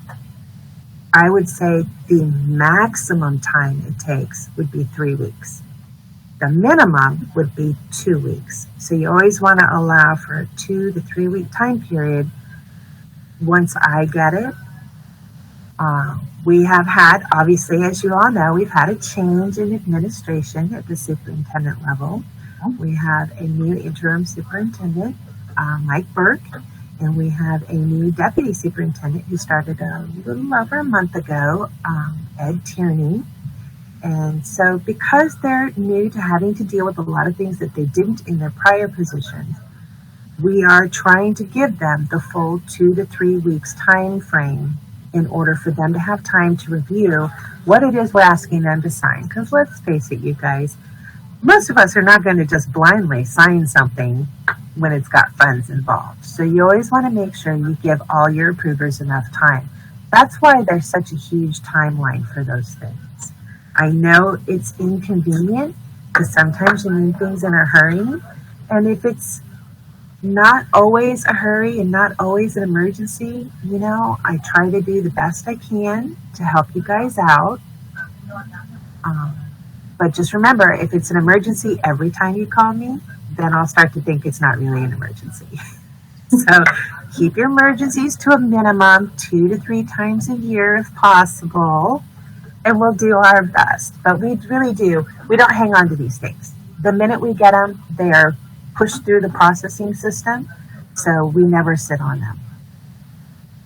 I would say the maximum time it takes would be 3 weeks. The minimum would be 2 weeks. So you always want to allow for a 2 to 3 week time period. Once I get it, we have had, obviously, as you all know, we've had a change in administration at the superintendent level. We have a new interim superintendent, Mike Burke, and we have a new deputy superintendent who started a little over a month ago, Ed Tierney. And so because they're new to having to deal with a lot of things that they didn't in their prior positions, we are trying to give them the full 2 to 3 weeks time frame in order for them to have time to review what it is we're asking them to sign. Because let's face it, you guys, most of us are not going to just blindly sign something when it's got funds involved. So you always want to make sure you give all your approvers enough time. That's why there's such a huge timeline for those things. I know it's inconvenient because sometimes you need things in a hurry, And if it's not always a hurry and not always an emergency, you know, I try to do the best I can to help you guys out. But just remember, if it's an emergency every time you call me, then I'll start to think it's not really an emergency. So keep your emergencies to a minimum 2 to 3 times a year if possible, and we'll do our best. But we really do. We don't hang on to these things. The minute we get them, they are pushed through the processing system, so we never sit on them.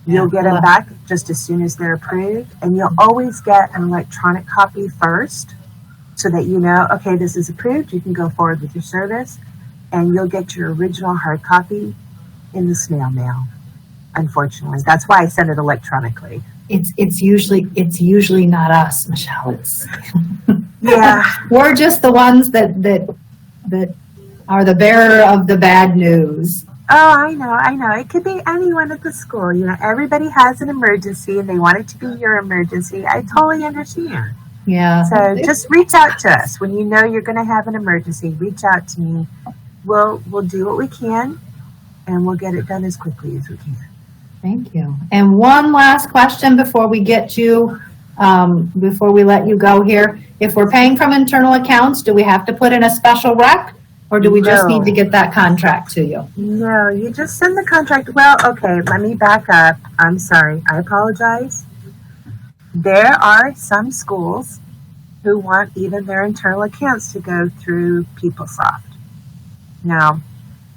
You'll get them back just as soon as they're approved, and you'll always get an electronic copy first so that you know, okay, this is approved, you can go forward with your service, and you'll get your original hard copy in the snail mail, unfortunately. That's why I send it electronically. It's usually not us, Michelle. It's Yeah. we're just the ones that are the bearer of the bad news. Oh, I know. It could be anyone at the school. You know, everybody has an emergency and they want it to be your emergency. I totally understand. Yeah. So just reach out to us when you know you're going to have an emergency. Reach out to me. We'll do what we can, and we'll get it done as quickly as we can. Thank you. And one last question before we get you, before we let you go here. If we're paying from internal accounts, do we have to put in a special rec, or do we just need to get that contract to you? No, you just send the contract. Well, okay, let me back up. I'm sorry. I apologize. There are some schools who want even their internal accounts to go through PeopleSoft. Now,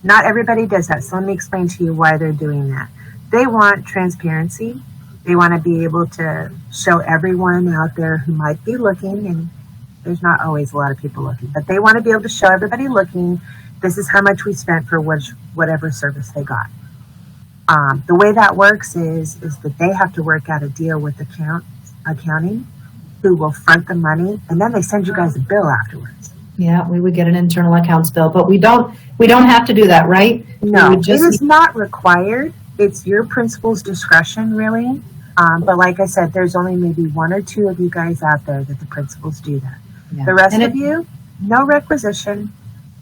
not everybody does that, so let me explain to you why they're doing that. They want transparency. They want to be able to show everyone out there who might be looking, and there's not always a lot of people looking, but they want to be able to show everybody looking, this is how much we spent for whatever service they got. The way that works is that they have to work out a deal with accounting, who will front the money, and then they send you guys a bill afterwards. Yeah, we would get an internal accounts bill, but we don't have to do that, right? No, it is not required. It's your principal's discretion, really. But like I said, there's only maybe 1 or 2 of you guys out there that the principals do that. Yeah. The rest of you, no requisition.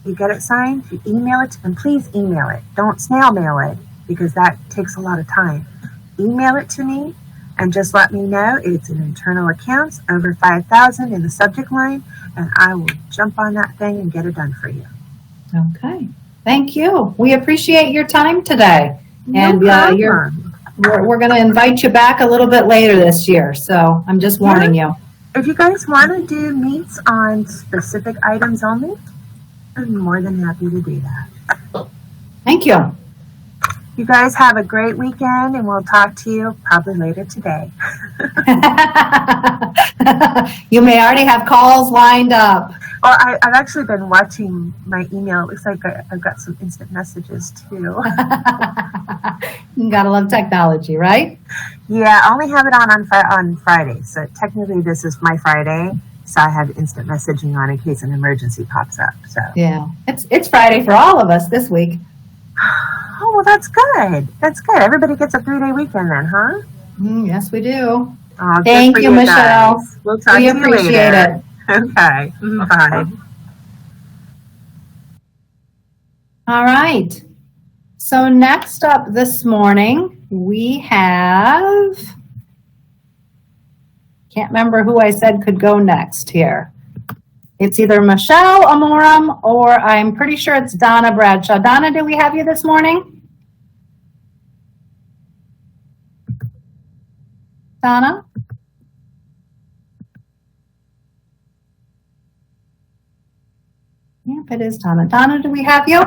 You get it signed, you email it, and please email it. Don't snail mail it, because that takes a lot of time. Email it to me, and just let me know it's an internal accounts over 5,000 in the subject line, and I will jump on that thing and get it done for you. Okay. Thank you. We appreciate your time today. No problem. We're going to invite you back a little bit later this year, so I'm just warning you. If you guys want to do meets on specific items only, I'm more than happy to do that. Thank you. You guys have a great weekend, and we'll talk to you probably later today. You may already have calls lined up. Well, I've actually been watching my email. It looks like I've got some instant messages too. You gotta love technology, right? Yeah, I only have it on Friday. So technically this is my Friday. So I have instant messaging on in case an emergency pops up. So Yeah. It's Friday for all of us this week. Oh, well, that's good. That's good. Everybody gets a 3-day weekend then, huh? Yes, we do. Oh, good Thank for you, Michelle. guys. We'll talk We to you appreciate later. it. Okay. Bye. All right. So next up this morning, we have, can't remember who I said could go next here. It's either Michelle Amorum or I'm pretty sure it's Donna Bradshaw. Donna, do we have you this morning? Donna? Yep, it is Donna. Donna, do we have you?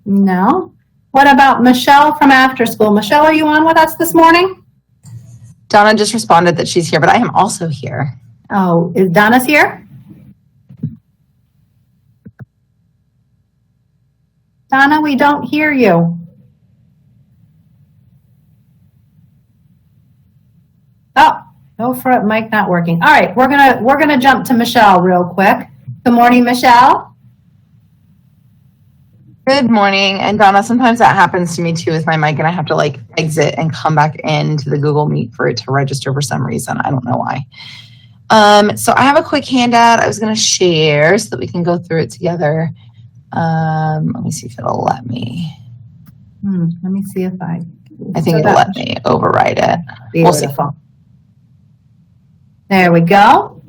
No. What about Michelle from After School? Michelle, are you on with us this morning? Donna just responded that she's here, but I am also here. Oh, is Donna's here? Donna, we don't hear you. Oh, no for it, mic not working. All right, we're gonna jump to Michelle real quick. Good morning, Michelle. Good morning. And Donna, sometimes that happens to me too with my mic, and I have to like exit and come back into the Google Meet for it to register for some reason. I don't know why. So I have a quick handout I was going to share so that we can go through it together. Let me see if it'll let me. Let me see if I think it'll let me override it. We'll see. Beautiful. There we go.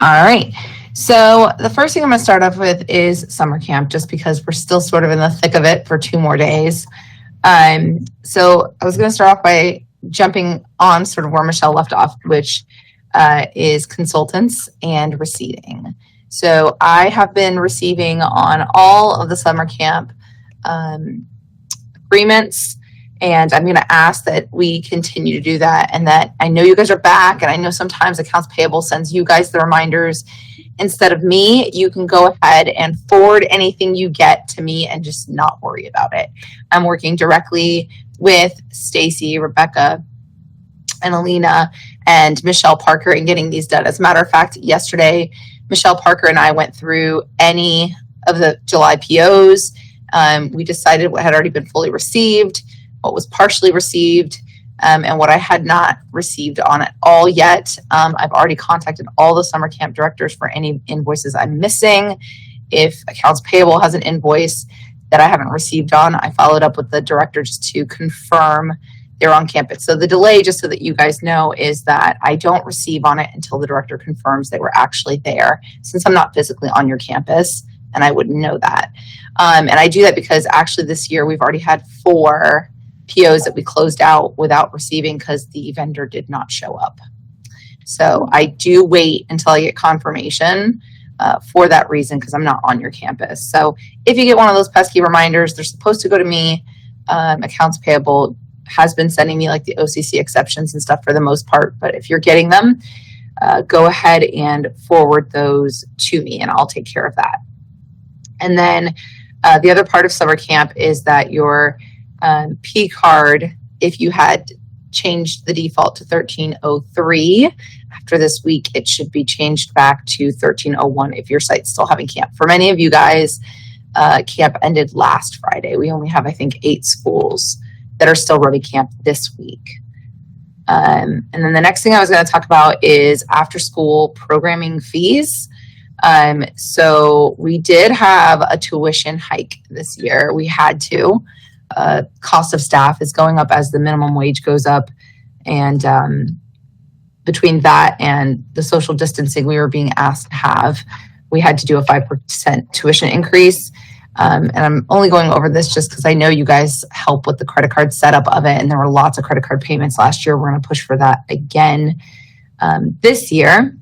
All right. So the first thing I'm going to start off with is summer camp, just because we're still sort of in the thick of it for 2 more days. So I was going to start off by jumping on sort of where Michelle left off, which is consultants and receiving. So I have been receiving on all of the summer camp agreements, and I'm going to ask that we continue to do that, and that I know you guys are back, and I know sometimes accounts payable sends you guys the reminders instead of me. You can go ahead and forward anything you get to me and just not worry about it. I'm working directly with Stacy, Rebecca, and Alina and Michelle Parker in getting these done. As a matter of fact, yesterday, Michelle Parker and I went through any of the July POs. We decided what had already been fully received, what was partially received, and what I had not received on it all yet. I've already contacted all the summer camp directors for any invoices I'm missing. If accounts payable has an invoice that I haven't received on, I followed up with the director just to confirm they're on campus. So the delay, just so that you guys know, is that I don't receive on it until the director confirms they were actually there, since I'm not physically on your campus, and I wouldn't know that. And I do that because actually this year we've already had 4 POs that we closed out without receiving because the vendor did not show up. So I do wait until I get confirmation for that reason, because I'm not on your campus. So if you get one of those pesky reminders, they're supposed to go to me. Accounts payable has been sending me like the OCC exceptions and stuff for the most part, but if you're getting them, go ahead and forward those to me and I'll take care of that. And then the other part of summer camp is that your P card, if you had changed the default to 1303, after this week, it should be changed back to 1301 if your site's still having camp. For many of you guys, camp ended last Friday. We only have, I think, 8 schools that are still running camp this week. And then the next thing I was going to talk about is after school programming fees. So we did have a tuition hike this year. We had to. Cost of staff is going up as the minimum wage goes up. And between that and the social distancing we were being asked to have, we had to do a 5% tuition increase. And I'm only going over this just because I know you guys help with the credit card setup of it. And there were lots of credit card payments last year. We're going to push for that again this year.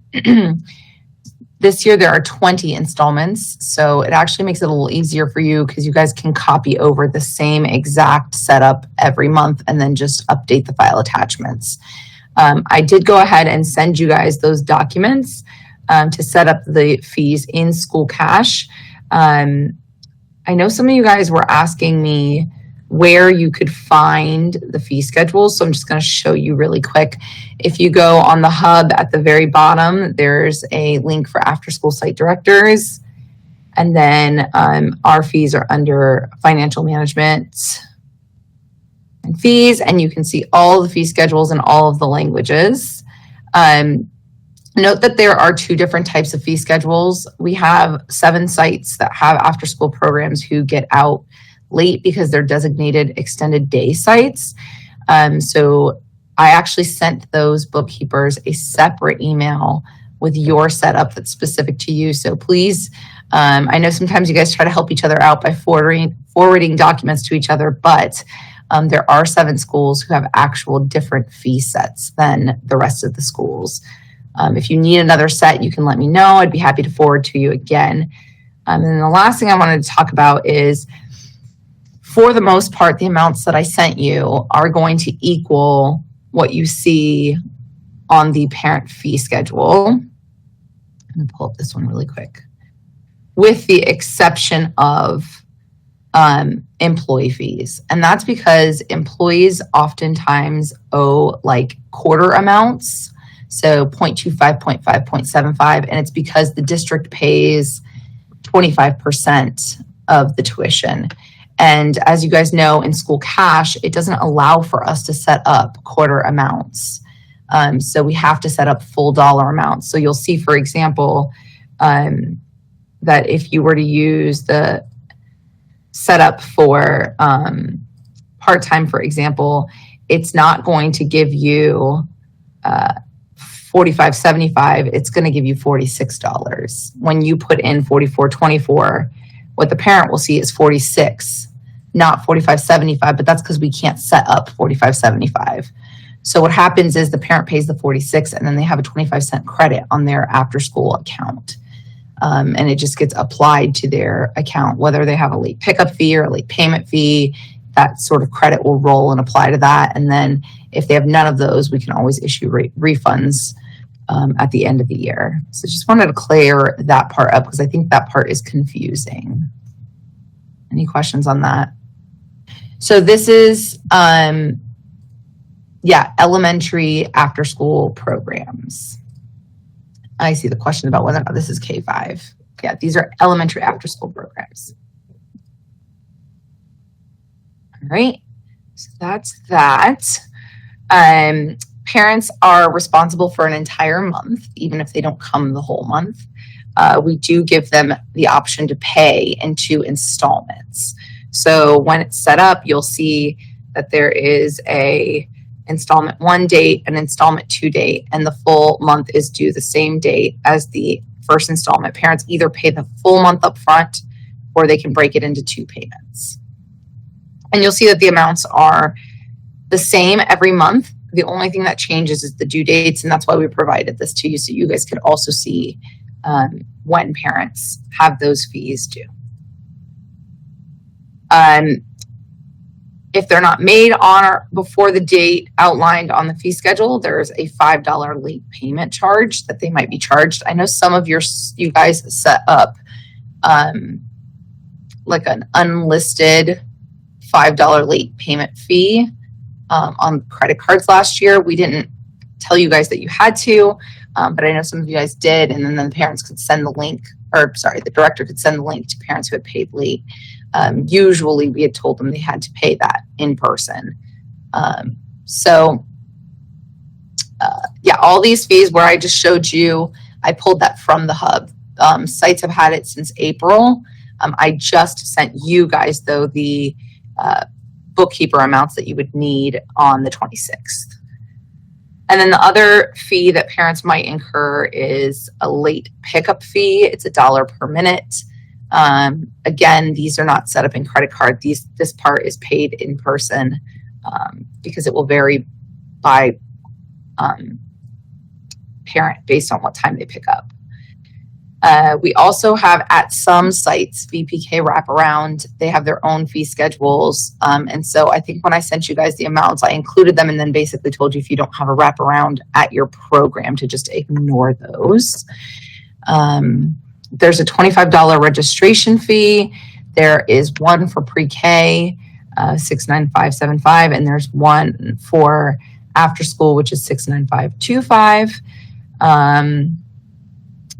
This year, there are 20 installments. So it actually makes it a little easier for you because you guys can copy over the same exact setup every month and then just update the file attachments. I did go ahead and send you guys those documents to set up the fees in School Cash. I know some of you guys were asking me where you could find the fee schedules. So I'm just going to show you really quick. If you go on the hub at the very bottom, there's a link for after school site directors. And then our fees are under financial management and fees. And you can see all the fee schedules in all of the languages. Note that there are 2 different types of fee schedules. We have 7 sites that have after school programs who get out late because they're designated extended day sites. So I actually sent those bookkeepers a separate email with your setup that's specific to you. So please, I know sometimes you guys try to help each other out by forwarding documents to each other, but there are 7 schools who have actual different fee sets than the rest of the schools. If you need another set, you can let me know. I'd be happy to forward to you again. And then the last thing I wanted to talk about is, for the most part, the amounts that I sent you are going to equal what you see on the parent fee schedule. Let me pull up this one really quick. With the exception of employee fees. And that's because employees oftentimes owe like quarter amounts. So 0.25, 0.5, 0.75. And it's because the district pays 25% of the tuition. And as you guys know, in School Cash, it doesn't allow for us to set up quarter amounts. So we have to set up full dollar amounts. So you'll see, for example, that if you were to use the setup for part-time, for example, it's not going to give you $45.75. It's going to give you $46. When you put in $44.24, what the parent will see is $46, not $45.75, but that's because we can't set up $45.75. So what happens is the parent pays the $46 and then they have a 25-cent credit on their after-school account. And it just gets applied to their account, whether they have a late pickup fee or a late payment fee, that sort of credit will roll and apply to that. And then if they have none of those, we can always issue refunds at the end of the year. So just wanted to clear that part up because I think that part is confusing. Any questions on that? So this is, elementary after school programs. I see the question about whether or not this is K-5. Yeah, these are elementary after school programs. All right, so that's that. Parents are responsible for an entire month, even if they don't come the whole month. We do give them the option to pay in 2 installments. So when it's set up, you'll see that there is a installment 1 date, an installment 2 date, and the full month is due the same date as the first installment. Parents either pay the full month up front or they can break it into 2 payments. And you'll see that the amounts are the same every month. The only thing that changes is the due dates, and that's why we provided this to you so you guys could also see when parents have those fees due. If they're not made on or before the date outlined on the fee schedule, there's a $5 late payment charge that they might be charged. I know some of you guys set up like an unlisted $5 late payment fee on credit cards last year. We didn't tell you guys that you had to, but I know some of you guys did, and then the parents could send the link, the director could send the link to parents who had paid late. Usually we had told them they had to pay that in person. All these fees where I just showed you, I pulled that from the hub. Sites have had it since April. I just sent you guys, though, the bookkeeper amounts that you would need on the 26th. And then the other fee that parents might incur is a late pickup fee. It's $1 per minute. Again, these are not set up in credit card. This part is paid in person because it will vary by parent based on what time they pick up. We also have at some sites VPK wraparound. They have their own fee schedules. And so I think when I sent you guys the amounts, I included them and then basically told you if you don't have a wraparound at your program to just ignore those. There's a $25 registration fee. There is one for pre-K, $695.75, and there's one for after school, which is $695.25.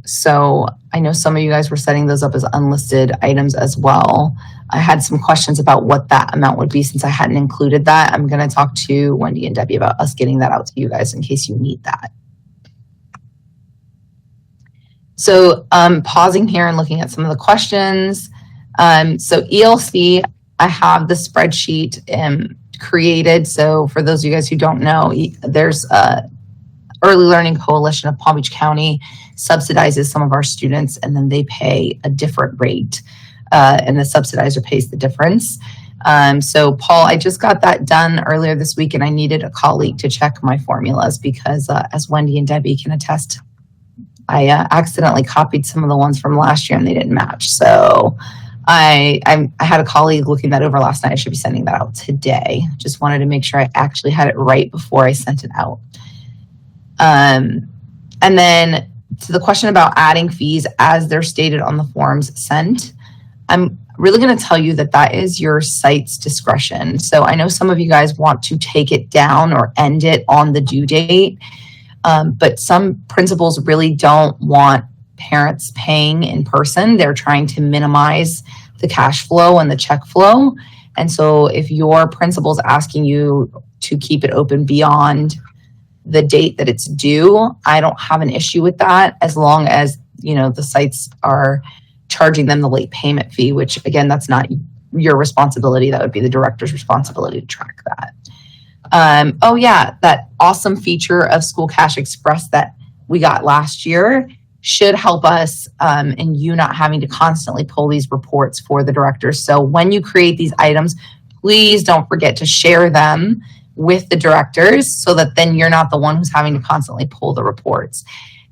So I know some of you guys were setting those up as unlisted items as well. I had some questions about what that amount would be since I hadn't included that. I'm going to talk to Wendy and Debbie about us getting that out to you guys in case you need that. So pausing here and looking at some of the questions. So ELC, I have the spreadsheet created. So for those of you guys who don't know, there's Early Learning Coalition of Palm Beach County subsidizes some of our students, and then they pay a different rate, and the subsidizer pays the difference. So Paul, I just got that done earlier this week, and I needed a colleague to check my formulas because as Wendy and Debbie can attest, I accidentally copied some of the ones from last year and they didn't match. So I had a colleague looking that over last night. I should be sending that out today. Just wanted to make sure I actually had it right before I sent it out. And then to the question about adding fees as they're stated on the forms sent, I'm really going to tell you that that is your site's discretion. So I know some of you guys want to take it down or end it on the due date, but some principals really don't want parents paying in person. They're trying to minimize the cash flow and the check flow. And so if your principal's asking you to keep it open beyond the date that it's due, I don't have an issue with that as long as, the sites are charging them the late payment fee, which again, that's not your responsibility. That would be the director's responsibility to track that. That awesome feature of School Cash Express that we got last year should help us in you not having to constantly pull these reports for the directors. So when you create these items, please don't forget to share them with the directors so that then you're not the one who's having to constantly pull the reports.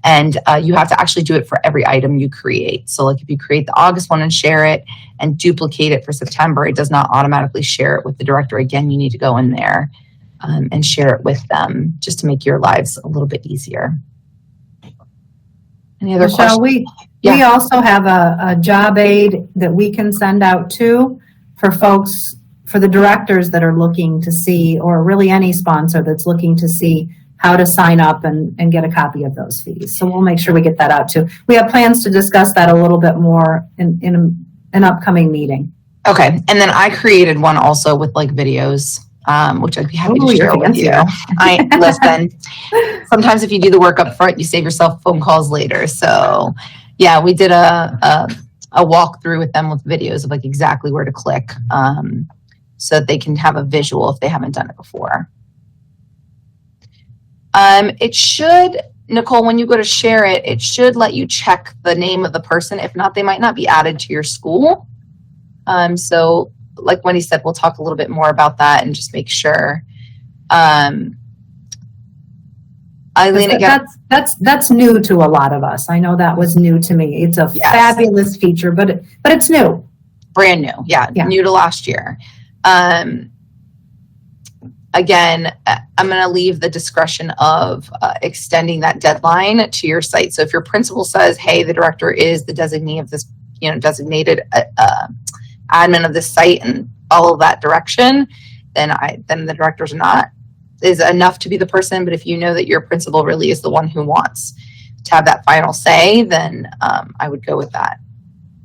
And you have to actually do it for every item you create. So like if you create the August one and share it and duplicate it for September, it does not automatically share it with the director. Again, you need to go in there and share it with them just to make your lives a little bit easier. Any other questions? We also have a job aid that we can send out to for folks, for the directors that are looking to see, or really any sponsor that's looking to see how to sign up and get a copy of those fees. So we'll make sure we get that out too. We have plans to discuss that a little bit more in an upcoming meeting. Okay. And then I created one also with like videos, which I'd be happy to share with you. Listen, sometimes if you do the work up front, you save yourself phone calls later. So yeah, we did a walkthrough with them with videos of like exactly where to click so that they can have a visual if they haven't done it before. It should, Nicole, when you go to share it, it should let you check the name of the person. If not, they might not be added to your school. So like Wendy said, we'll talk a little bit more about that and just make sure. Eileen, again, that's new to a lot of us. I know that was new to me. It's a fabulous feature, but it's new. Brand new. Yeah. New to last year. Again, I'm going to leave the discretion of extending that deadline to your site. So if your principal says, hey, the director is the designee of this, designated admin of this site and follow that direction, then the director's is enough to be the person. But if you know that your principal really is the one who wants to have that final say, then I would go with that.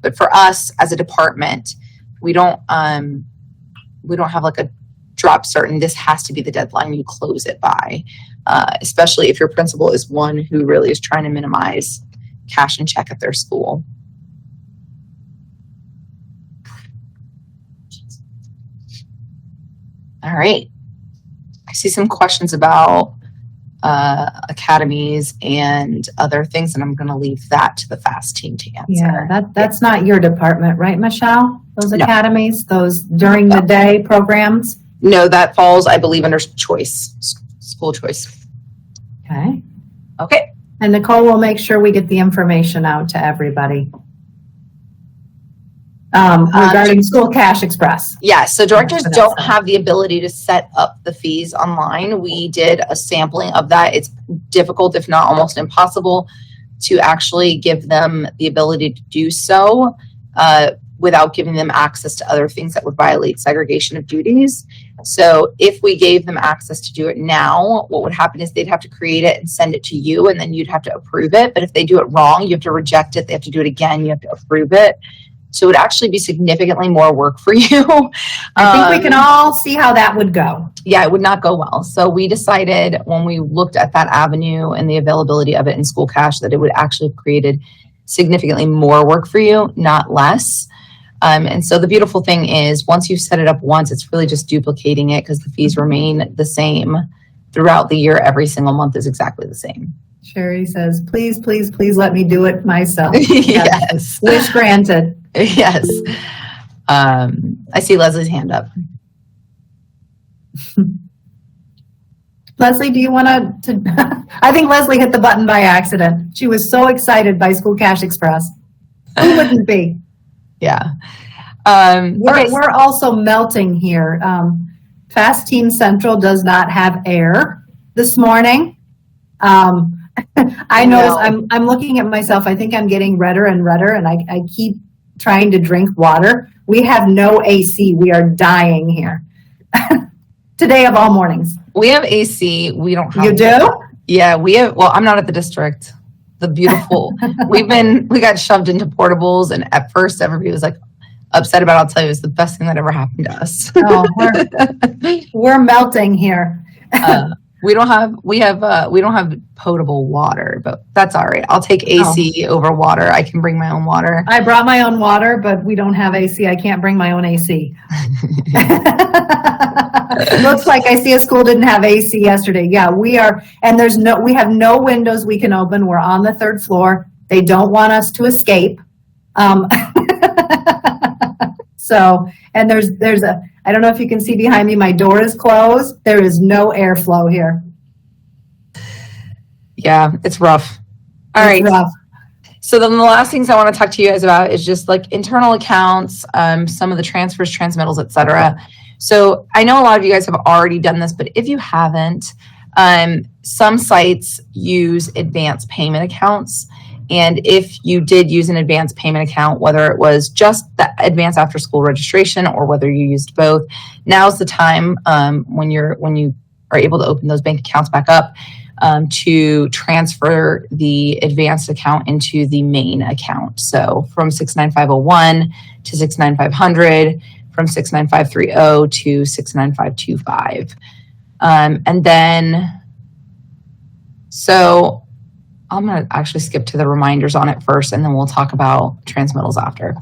But for us as a department, we don't have like a drop certain, this has to be the deadline you close it by, especially if your principal is one who really is trying to minimize cash and check at their school. All right. I see some questions about academies and other things, and I'm going to leave that to the FAST team to answer. Yeah, that's not your department, right, Michelle? Those academies, those during the day programs? No, that falls, I believe, under choice, school choice. Okay. And Nicole will make sure we get the information out to everybody regarding School Cash Express. Yeah, so directors don't have the ability to set up the fees online. We did a sampling of that. It's difficult, if not almost impossible, to actually give them the ability to do so without giving them access to other things that would violate segregation of duties. So if we gave them access to do it now, what would happen is they'd have to create it and send it to you, and then you'd have to approve it. But if they do it wrong, you have to reject it. They have to do it again. You have to approve it. So it would actually be significantly more work for you. I think we can all see how that would go. Yeah, it would not go well. So we decided when we looked at that avenue and the availability of it in School Cash that it would actually have created significantly more work for you, not less. And so the beautiful thing is once you've set it up once, it's really just duplicating it because the fees remain the same throughout the year. Every single month is exactly the same. Sherry says, please, please, please let me do it myself. Yes. Wish granted. Yes. I see Leslie's hand up. Leslie, do you want to? I think Leslie hit the button by accident. She was so excited by School Cash Express. Who wouldn't be? Yeah. We're also melting here. Fast Teen Central does not have air this morning. I notice I'm looking at myself. I think I'm getting redder and redder, and I keep trying to drink water. We have no AC. We are dying here. Today of all mornings. We have AC. We don't have. You do? Yeah, we have. Well, I'm not at the district. The beautiful. we got shoved into portables, and at first everybody was like upset about it. I'll tell you, it was the best thing that ever happened to us. Oh, we're melting here. We don't have potable water, but that's all right. I'll take AC over water. I can bring my own water. I brought my own water, but we don't have AC. I can't bring my own AC. Looks like I see a school didn't have AC yesterday. Yeah, we are, and we have no windows we can open. We're on the 3rd floor. They don't want us to escape. So, and I don't know if you can see behind me, my door is closed. There is no airflow here. Yeah, it's rough. All right. Rough. So then the last things I want to talk to you guys about is just like internal accounts, some of the transfers, transmittals, etc. So I know a lot of you guys have already done this, but if you haven't, some sites use advance payment accounts. And if you did use an advance payment account, whether it was just the advance after school registration or whether you used both, now's the time when you are able to open those bank accounts back up to transfer the advanced account into the main account. So from 69501 to 69500, from 69530 to 69525. And then, so I'm going to actually skip to the reminders on it first, and then we'll talk about transmittals after.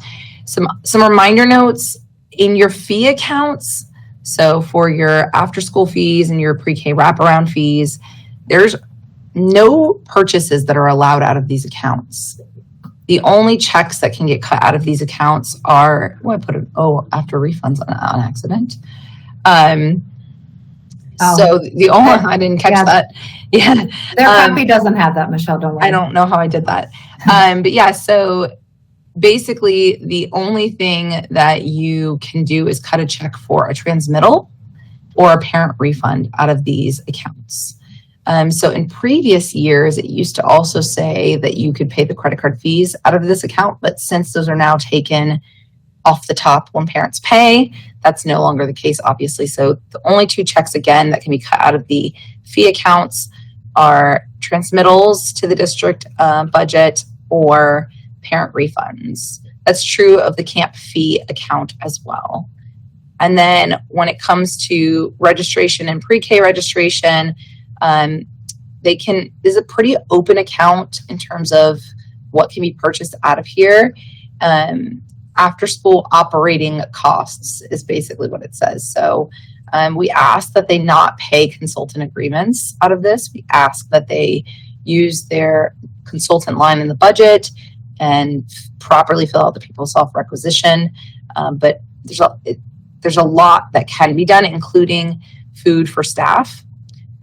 Some reminder notes in your fee accounts. So for your after school fees and your pre-K wraparound fees, there's no purchases that are allowed out of these accounts. The only checks that can get cut out of these accounts are, after refunds on accident. So the only, I didn't catch that. Yeah. Their copy doesn't have that, Michelle, don't worry. I don't know how I did that. But yeah, so basically the only thing that you can do is cut a check for a transmittal or a parent refund out of these accounts. So in previous years, it used to also say that you could pay the credit card fees out of this account, but since those are now taken off the top when parents pay, that's no longer the case, obviously. So the only 2 checks, again, that can be cut out of the fee accounts are transmittals to the district budget or parent refunds. That's true of the camp fee account as well. And then when it comes to registration and pre-K registration, is a pretty open account in terms of what can be purchased out of here. After school operating costs is basically what it says. So we ask that they not pay consultant agreements out of this. We ask that they use their consultant line in the budget and properly fill out the people's self-requisition. But there's a lot that can be done, including food for staff.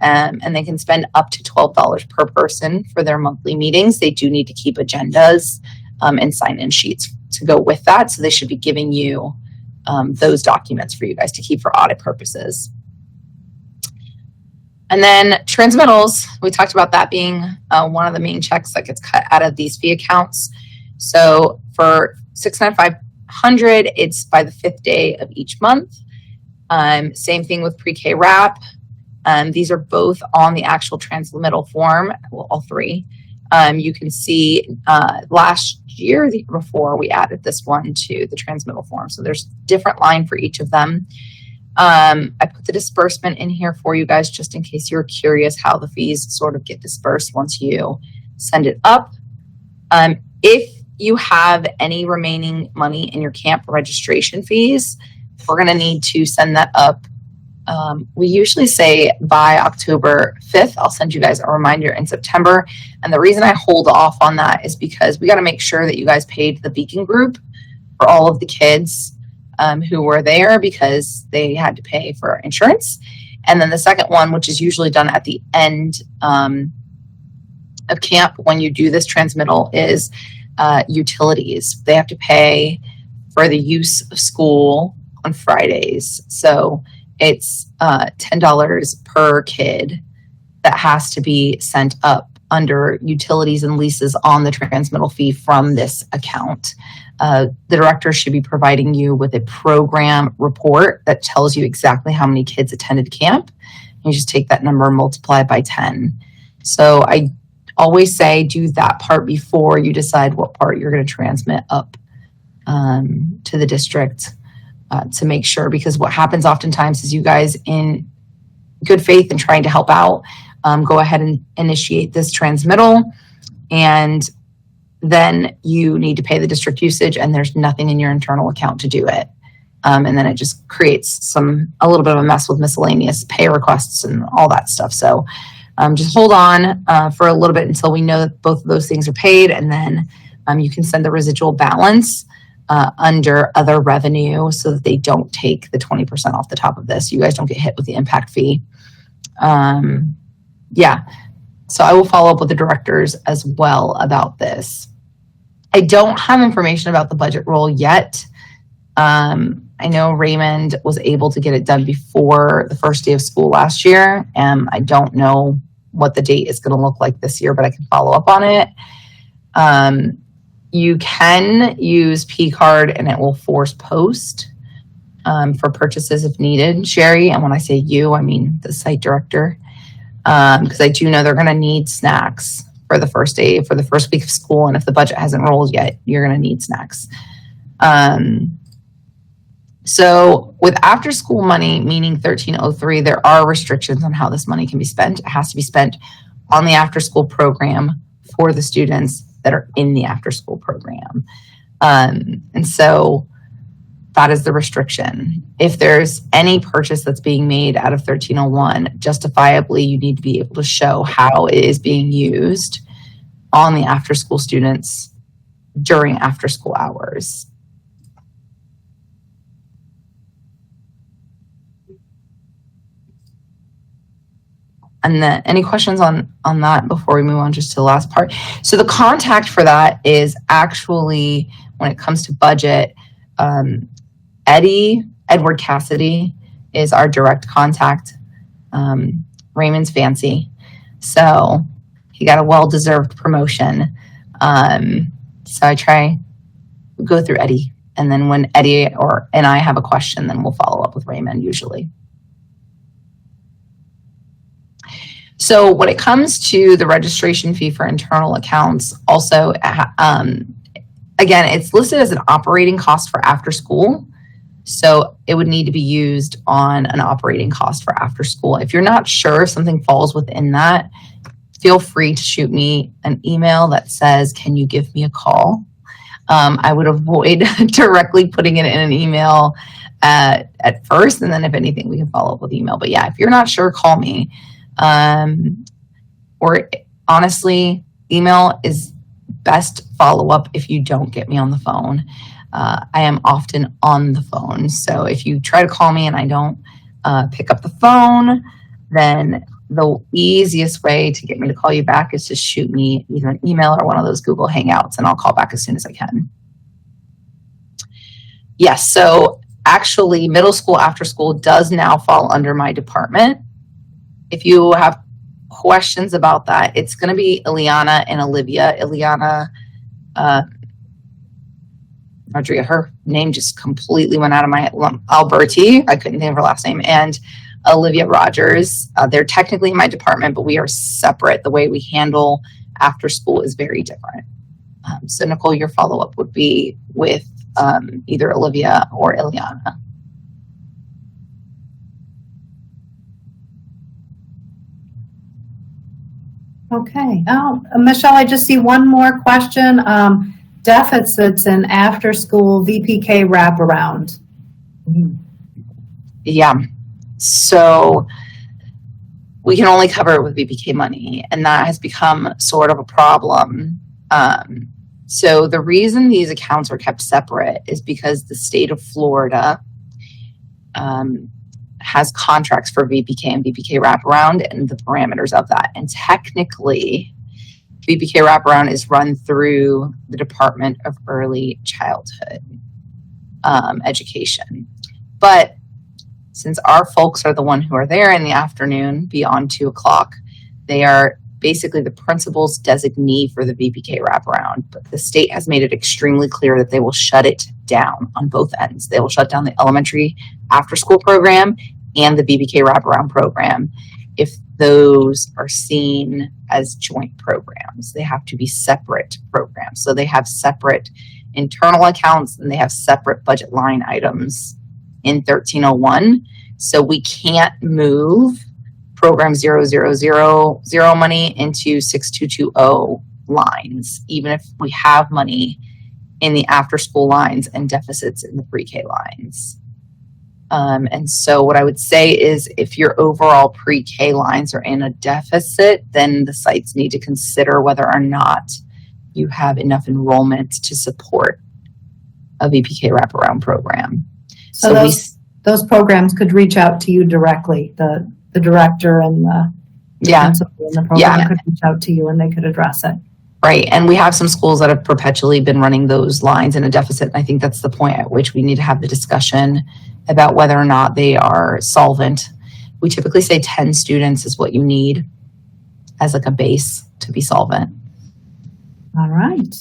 And they can spend up to $12 per person for their monthly meetings. They do need to keep agendas and sign-in sheets to go with that. So they should be giving you those documents for you guys to keep for audit purposes. And then transmittals, we talked about that being one of the main checks that gets cut out of these fee accounts. So for 69500, it's by the 5th day of each month. Same thing with pre-K wrap. These are both on the actual transmittal form, well, all 3. You can see last year, the year before, we added this one to the transmittal form. So there's a different line for each of them. I put the disbursement in here for you guys just in case you're curious how the fees sort of get dispersed once you send it up. If you have any remaining money in your camp registration fees, we're going to need to send that up. We usually say by October 5th. I'll send you guys a reminder in September. And the reason I hold off on that is because we got to make sure that you guys paid the Beacon Group for all of the kids who were there because they had to pay for insurance. And then the second one, which is usually done at the end of camp when you do this transmittal, is utilities. They have to pay for the use of school on Fridays. So it's $10 per kid that has to be sent up under utilities and leases on the transmittal fee from this account. The director should be providing you with a program report that tells you exactly how many kids attended camp. You just take that number and multiply it by 10. So I always say do that part before you decide what part you're going to transmit up to the district. To make sure, because what happens oftentimes is you guys in good faith and trying to help out, go ahead and initiate this transmittal, and then you need to pay the district usage, and there's nothing in your internal account to do it. And then it just creates a little bit of a mess with miscellaneous pay requests and all that stuff. So just hold on for a little bit until we know that both of those things are paid, and then you can send the residual balance under other revenue so that they don't take the 20% off the top of this. You guys don't get hit with the impact fee. Yeah. So I will follow up with the directors as well about this. I don't have information about the budget roll yet. I know Raymond was able to get it done before the first day of school last year, and I don't know what the date is going to look like this year, but I can follow up on it. You can use P-card and it will force post for purchases if needed, Sherry. And when I say you, I mean the site director, because I do know they're going to need snacks for the first day, for the first week of school. And if the budget hasn't rolled yet, you're going to need snacks. So with after school money, meaning 1303, there are restrictions on how this money can be spent. It has to be spent on the after school program for the students that are in the after school program. And so that is the restriction. If there's any purchase that's being made out of 1301, justifiably, you need to be able to show how it is being used on the after school students during after school hours. And then any questions on that before we move on just to the last part? So the contact for that is actually, when it comes to budget, Edward Cassidy is our direct contact. Raymond's fancy. So he got a well-deserved promotion. So I try go through Eddie. And then when Eddie and I have a question, then we'll follow up with Raymond usually. So when it comes to the registration fee for internal accounts, also, again, it's listed as an operating cost for after school. So it would need to be used on an operating cost for after school. If you're not sure if something falls within that, feel free to shoot me an email that says, can you give me a call? I would avoid directly putting it in an email at first. And then if anything, we can follow up with email. But yeah, if you're not sure, call me. Or honestly, email is best follow-up if you don't get me on the phone. I am often on the phone. So if you try to call me and I don't pick up the phone, then the easiest way to get me to call you back is to shoot me either an email or one of those Google Hangouts, and I'll call back as soon as I can. Yes, so actually middle school after school does now fall under my department. If you have questions about that, it's going to be Ileana and Olivia. Ileana, Rodriguez, her name just completely went out of my Alberti. I couldn't think of her last name. And Olivia Rogers. They're technically in my department, but we are separate. The way we handle after school is very different. So Nicole, your follow-up would be with either Olivia or Ileana. Okay. Michelle, I just see one more question. Deficits in after-school VPK wraparound. Yeah. So we can only cover it with VPK money, and that has become sort of a problem. So the reason these accounts are kept separate is because the state of Florida has contracts for VPK and VPK wraparound and the parameters of that. And technically, VPK wraparound is run through the Department of Early Childhood Education. But since our folks are the one who are there in the afternoon beyond 2 o'clock, they are basically the principal's designee for the VPK wraparound. But the state has made it extremely clear that they will shut it down on both ends. They will shut down the elementary after school program and the VPK wraparound program if those are seen as joint programs. They have to be separate programs. So they have separate internal accounts and they have separate budget line items in 1301. So we can't move program 0000 money into 6220 lines, even if we have money in the after school lines and deficits in the pre-K lines. And so what I would say is if your overall pre-K lines are in a deficit, then the sites need to consider whether or not you have enough enrollment to support a VPK wraparound program. So those programs could reach out to you directly, the director and the principal in the program could reach out to you and they could address it. Right. And we have some schools that have perpetually been running those lines in a deficit. And I think that's the point at which we need to have the discussion about whether or not they are solvent. We typically say 10 students is what you need as like a base to be solvent. All right.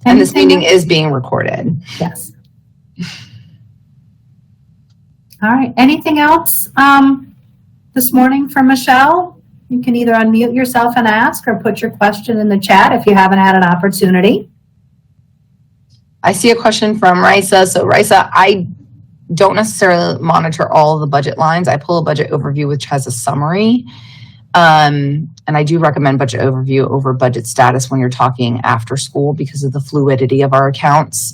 And this meeting is being recorded. Yes. All right. Anything else this morning from Michelle? You can either unmute yourself and ask or put your question in the chat if you haven't had an opportunity. I see a question from Risa. So Risa, I don't necessarily monitor all of the budget lines. I pull a budget overview, which has a summary. And I do recommend budget overview over budget status when you're talking after school because of the fluidity of our accounts.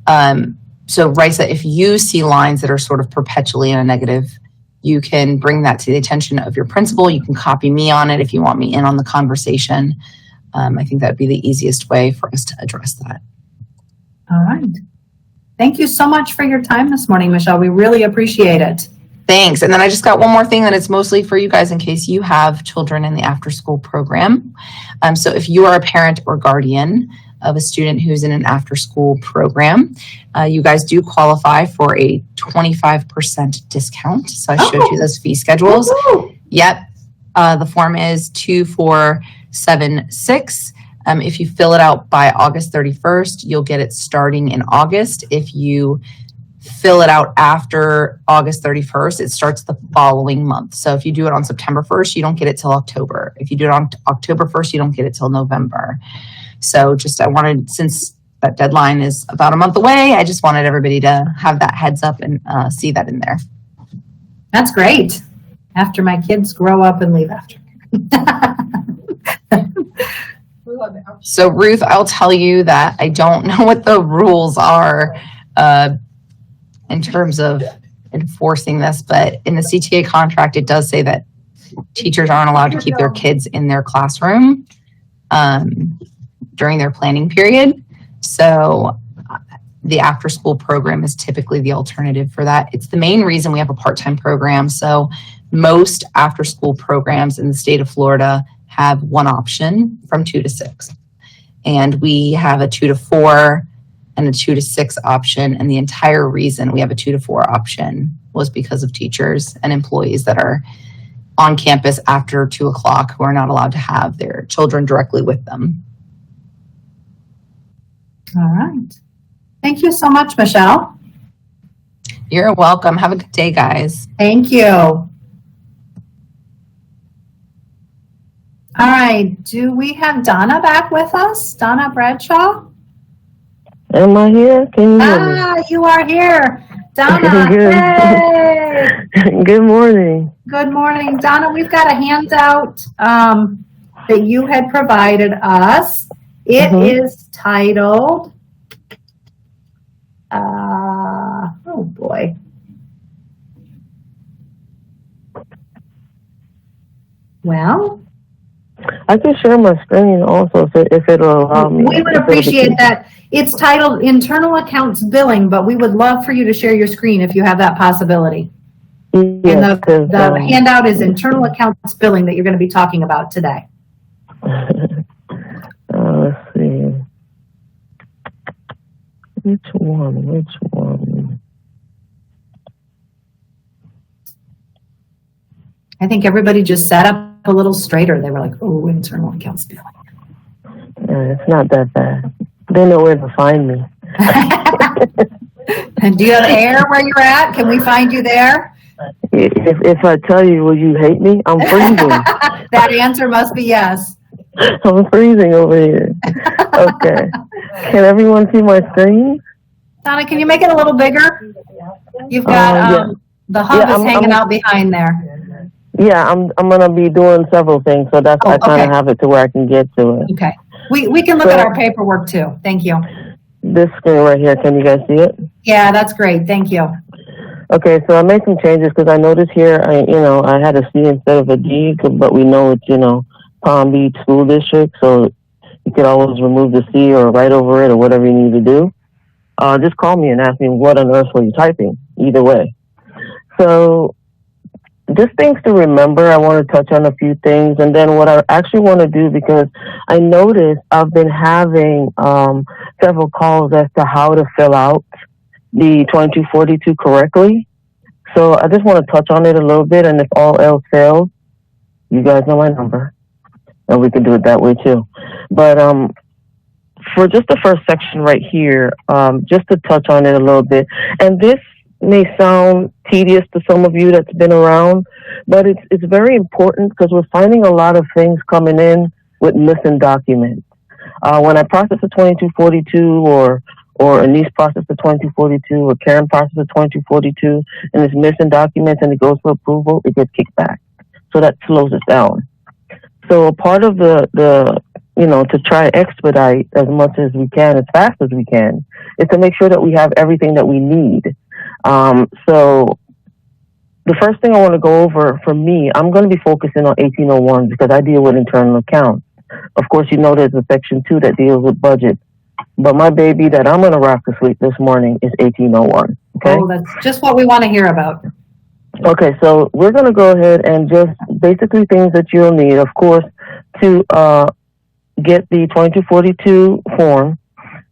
So Risa, if you see lines that are sort of perpetually in a negative, you can bring that to the attention of your principal. You can copy me on it if you want me in on the conversation. I think that would be the easiest way for us to address that. All right. Thank you so much for your time this morning, Michelle. We really appreciate it. Thanks. And then I just got one more thing that it's mostly for you guys in case you have children in the after school program. So if you are a parent or guardian of a student who's in an after school program, you guys do qualify for a 25% discount. So I showed you those fee schedules. Yep. The form is 2476. If you fill it out by August 31st, you'll get it starting in August. If you fill it out after August 31st, it starts the following month. So if you do it on September 1st, you don't get it till October. If you do it on October 1st, you don't get it till November. So I wanted, since that deadline is about a month away, I just wanted everybody to have that heads up and see that in there. That's great. After my kids grow up and leave after. So Ruth, I'll tell you that I don't know what the rules are in terms of enforcing this, but in the CTA contract, it does say that teachers aren't allowed to keep their kids in their classroom during their planning period. So the after school program is typically the alternative for that. It's the main reason we have a part-time program. So most after school programs in the state of Florida have one option from 2 to 6. And we have a 2 to 4 and a 2 to 6 option. And the entire reason we have a 2 to 4 option was because of teachers and employees that are on campus after 2 o'clock who are not allowed to have their children directly with them. All right. Thank you so much, Michelle. You're welcome. Have a good day, guys. Thank you. All right. Do we have Donna back with us? Donna Bradshaw? Am I here? Can you hear me? You are here. Donna, Good. hey. Good morning. Good morning. Donna, we've got a handout that you had provided us. It is titled, oh boy. Well, I can share my screen also if it'll allow me. We would appreciate that. It's titled Internal Accounts Billing, but we would love for you to share your screen if you have that possibility. Yes, and the handout is Internal Accounts Billing that you're going to be talking about today. Let's see. Which one? I think everybody just sat up a little straighter. They were like, oh, internal accounts billing. It's not that bad. They know where to find me. And do you have air where you're at? Can we find you there? If I tell you, will you hate me? I'm freezing. That answer must be yes. I'm freezing over here. Okay. Can everyone see my screen? Donna, can you make it a little bigger? You've got the hub is hanging out behind there. Yeah, I'm gonna be doing several things, so that's I kind okay. of have it to where I can get to it. Okay. We can look at our paperwork too. Thank you. This screen right here, can you guys see it? Yeah, that's great. Thank you. Okay, so I made some changes because I noticed here, I had a C instead of a D, but we know it's, Palm Beach School District, so you could always remove the C or write over it or whatever you need to do. Just call me and ask me what on earth were you typing, either way. So just things to remember. I want to touch on a few things, and then what I actually want to do, because I noticed I've been having several calls as to how to fill out the 2242 correctly. So I just want to touch on it a little bit, and if all else fails, you guys know my number, and we can do it that way too. But for just the first section right here, just to touch on it a little bit, and this may sound tedious to some of you that's been around, but it's very important because we're finding a lot of things coming in with missing documents. When I process a 2242 or Anise process a 2242 or Karen process a 2242 and it's missing documents and it goes for approval, it gets kicked back. So that slows us down. So a part of the to try and expedite as much as we can, as fast as we can, is to make sure that we have everything that we need. So the first thing I want to go over for me, I'm going to be focusing on 1801 because I deal with internal accounts. Of course, there's a section 2 that deals with budget. But my baby that I'm going to rock to sleep this morning is 1801. Okay? Oh, that's just what we want to hear about. Okay, so we're going to go ahead and just basically things that you'll need, of course, to get the 2242 form.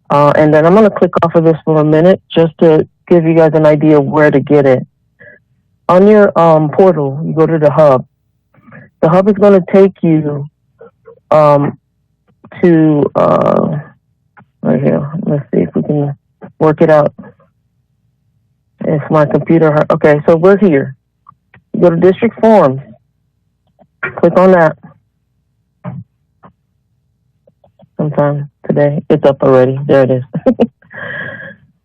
And then I'm going to click off of this for a minute just to give you guys an idea of where to get it. On your portal, you go to the hub. The hub is going to take you to right here. Let's see if we can work it out. It's my computer. Okay, so we're here. You go to District Forms. Click on that. Sometime today. It's up already. There it is.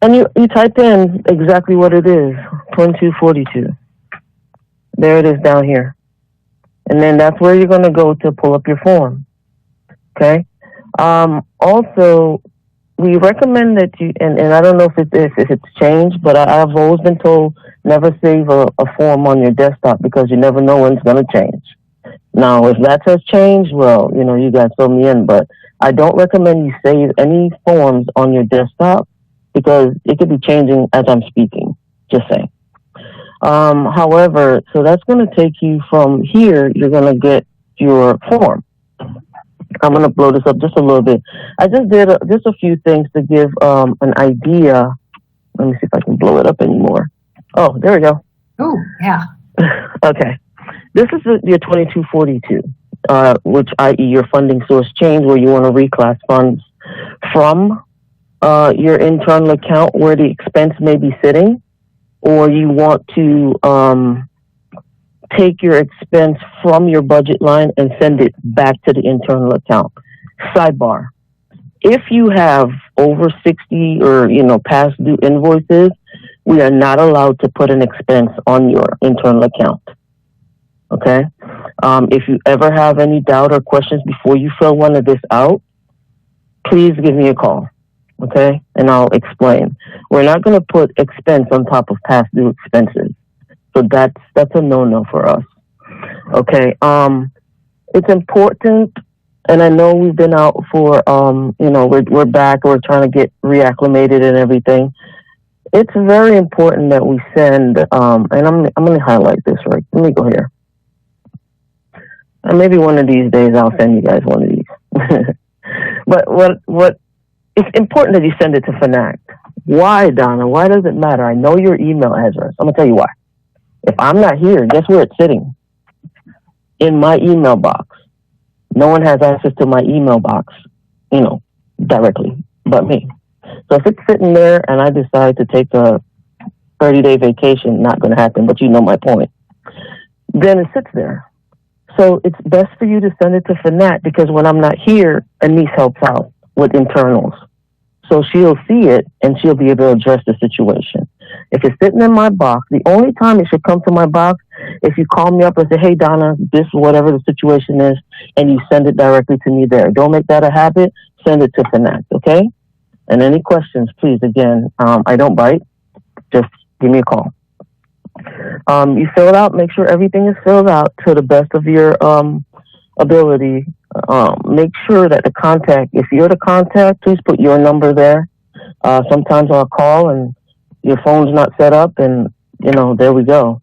And you type in exactly what it is, 2242. There it is down here. And then that's where you're going to go to pull up your form. Okay? Also, we recommend that you, and I don't know if it's changed, but I've always been told never save a form on your desktop because you never know when it's going to change. Now, if that has changed, well, you guys fill me in, but I don't recommend you save any forms on your desktop because it could be changing as I'm speaking, just saying. However, so that's going to take you from here, you're going to get your form. I'm going to blow this up just a little bit. I just did just a few things to give an idea. Let me see if I can blow it up anymore. Oh, there we go. Oh, yeah. Okay. This is your 2242, which i.e. your funding source change where you want to reclass funds from your internal account where the expense may be sitting, or you want to take your expense from your budget line and send it back to the internal account. Sidebar. If you have over 60 or, past due invoices, we are not allowed to put an expense on your internal account. Okay? If you ever have any doubt or questions before you fill one of this out, please give me a call. Okay? And I'll explain. We're not going to put expense on top of past due expenses. So that's a no-no for us. Okay. It's important, and I know we've been out for, we're back, we're trying to get reacclimated and everything. It's very important that we send, and I'm going to highlight this right. Let me go here. And maybe one of these days I'll send you guys one of these. But what it's important that you send it to Finact. Why, Donna? Why does it matter? I know your email address. I'm going to tell you why. If I'm not here, guess where it's sitting? In my email box. No one has access to my email box, directly, but me. So if it's sitting there and I decide to take a 30-day vacation, not going to happen, but you know my point, then it sits there. So it's best for you to send it to Finat because when I'm not here, Anise helps out with internals. So she'll see it and she'll be able to address the situation. If it's sitting in my box, the only time it should come to my box If you call me up and say, hey, Donna, this, whatever the situation is, and you send it directly to me there. Don't make that a habit. Send it to Connect, okay? And any questions, please, again, I don't bite. Just give me a call. You fill it out. Make sure everything is filled out to the best of your ability. Make sure that the contact, if you're the contact, please put your number there. Sometimes I'll call and your phone's not set up, and, you know, there we go.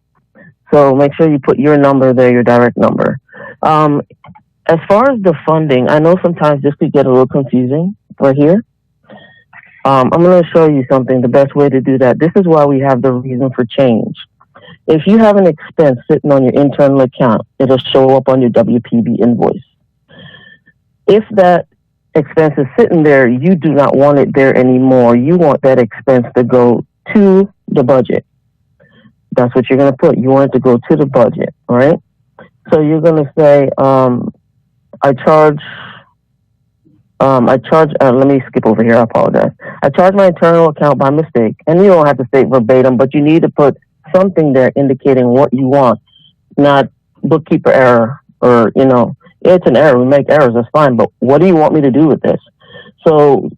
So make sure you put your number there, your direct number. As far as the funding, I know sometimes this could get a little confusing right here. I'm going to show you something, the best way to do that. This is why we have the reason for change. If you have an expense sitting on your internal account, it'll show up on your WPB invoice. If that expense is sitting there, you do not want it there anymore. You want that expense to go to the budget. That's what you're going to put. You want it to go to the budget, all right? So you're going to say, let me skip over here. I apologize. I charge my internal account by mistake, and you don't have to state verbatim, but you need to put something there indicating what you want, not bookkeeper error or, you know, it's an error. We make errors. That's fine. But what do you want me to do with this? So,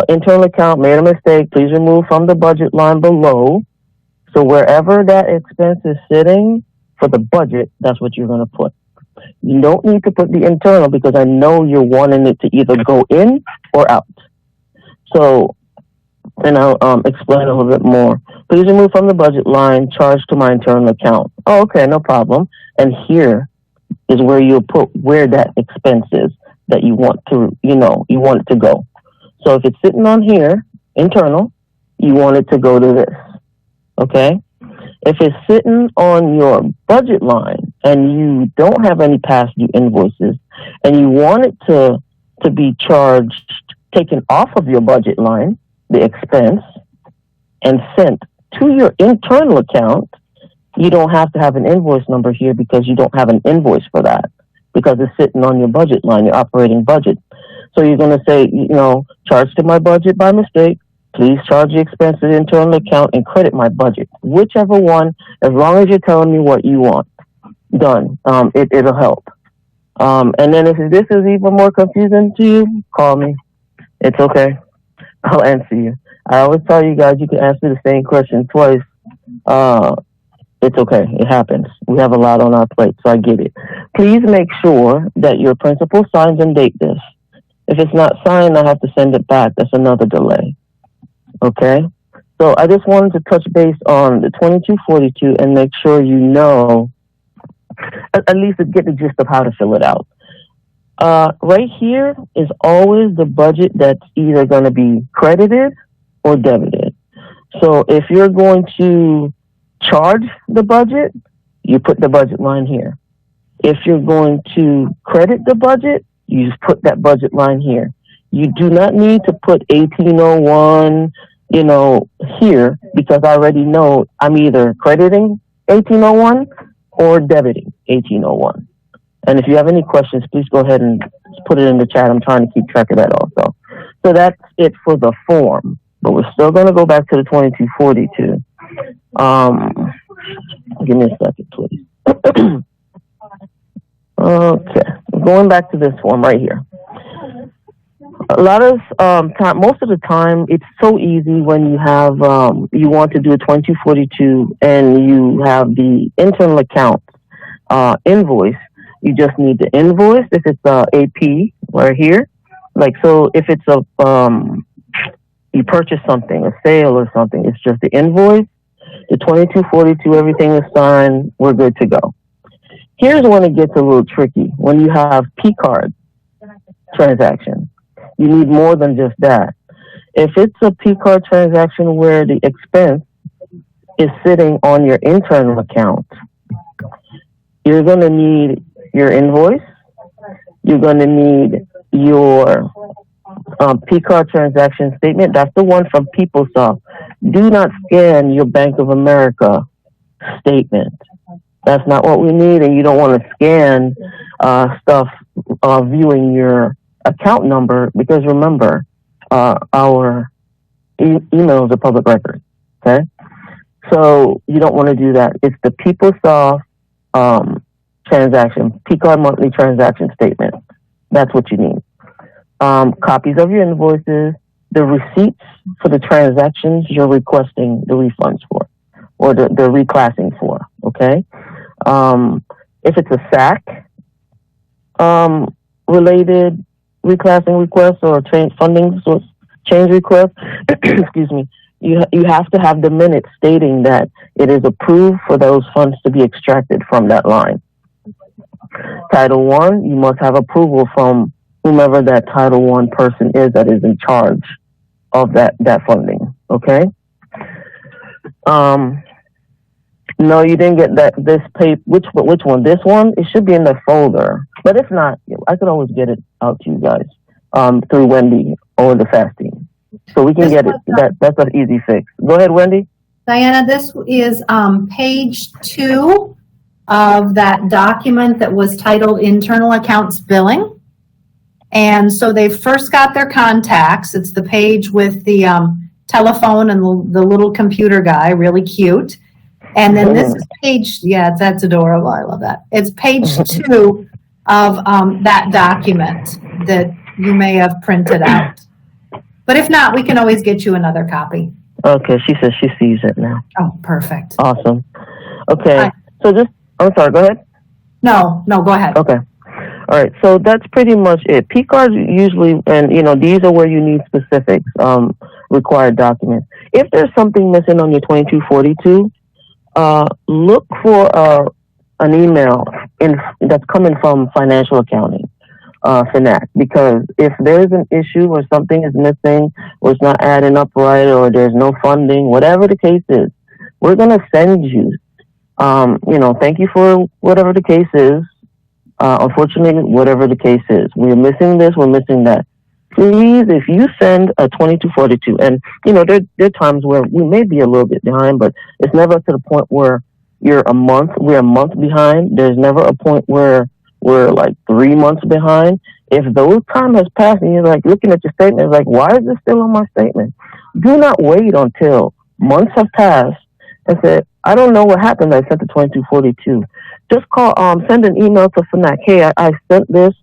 internal account made a mistake. Please remove from the budget line below. So wherever that expense is sitting for the budget, that's what you're going to put. You don't need to put the internal because I know you're wanting it to either go in or out. So, and I'll explain a little bit more. Please remove from the budget line, charge to my internal account. Oh, okay, no problem. And here is where you'll put where that expense is that you want to, you know, you want it to go. So if it's sitting on here, internal, you want it to go to this, okay? If it's sitting on your budget line and you don't have any past due invoices and you want it to be charged, taken off of your budget line, the expense, and sent to your internal account, you don't have to have an invoice number here because you don't have an invoice for that because it's sitting on your budget line, your operating budget. So you're going to say, you know, charge to my budget by mistake. Please charge the expense to the internal account and credit my budget. Whichever one, as long as you're telling me what you want. Done. It'll help. And then if this is even more confusing to you, call me. It's okay. I'll answer you. I always tell you guys you can answer the same question twice. It's okay. It happens. We have a lot on our plate, so I get it. Please make sure that your principal signs and date this. If it's not signed, I have to send it back. That's another delay. Okay? So I just wanted to touch base on the 2242 and make sure you know, at least get the gist of how to fill it out. Right here is always the budget that's either going to be credited or debited. So if you're going to charge the budget, you put the budget line here. If you're going to credit the budget, you just put that budget line here. You do not need to put 1801, you know, here because I already know I'm either crediting 1801 or debiting 1801. And if you have any questions, please go ahead and put it in the chat. I'm trying to keep track of that also. So that's it for the form, but we're still going to go back to the 2242. Give me a second, please. Okay, going back to this form right here. A lot of time, most of the time, it's so easy when you have you want to do a 2242 and you have the internal account invoice. You just need the invoice if it's AP right here. Like so, if it's a you purchase something, a sale or something, it's just the invoice. The 2242, everything is signed. We're good to go. Here's when it gets a little tricky. When you have P-card transaction, you need more than just that. If it's a P-card transaction where the expense is sitting on your internal account, you're going to need your invoice. You're going to need your P-card transaction statement. That's the one from PeopleSoft. Do not scan your Bank of America statement. That's not what we need, and you don't want to scan stuff viewing your account number because remember, our emails are public record. Okay, so you don't want to do that. It's the PeopleSoft transaction, P-card monthly transaction statement. That's what you need. Copies of your invoices, the receipts for the transactions you're requesting the refunds for, or the reclassing for, okay? If it's a SAC related reclassing request or funding source change request, excuse me, you have to have the minutes stating that it is approved for those funds to be extracted from that line. Title I, you must have approval from whomever that Title I person is that is in charge of that funding, okay? No, you didn't get this paper. Which one? This one? It should be in the folder. But if not, I could always get it out to you guys through Wendy or the FAST team. So we can get it. That's an easy fix. Go ahead, Wendy. Diana, this is page 2 of that document that was titled Internal Accounts Billing. And so they first got their contacts. It's the page with the telephone and the little computer guy, really cute. And then this is page, that's adorable. I love that. It's page 2 of that document that you may have printed out. But if not, we can always get you another copy. Okay, she says she sees it now. Oh, perfect. Awesome. Okay, so I'm sorry, go ahead. No, go ahead. Okay. All right, so that's pretty much it. P-cards usually, and these are where you need specifics, required documents. If there's something missing on your 2242, look for an email that's coming from financial accounting, FINAC, because if there's an issue or something is missing or it's not adding up right or there's no funding, whatever the case is, we're going to send you, thank you for whatever the case is. Unfortunately, whatever the case is, we're missing this, we're missing that. Please, if you send a 2242, and there are times where we may be a little bit behind, but it's never to the point where we're a month behind. There's never a point where we're like 3 months behind. If those time has passed and you're like looking at your statement, it's like, why is this still on my statement? Do not wait until months have passed and say, I don't know what happened. I sent the 2242. Just send an email to FNAC. Hey, I sent this.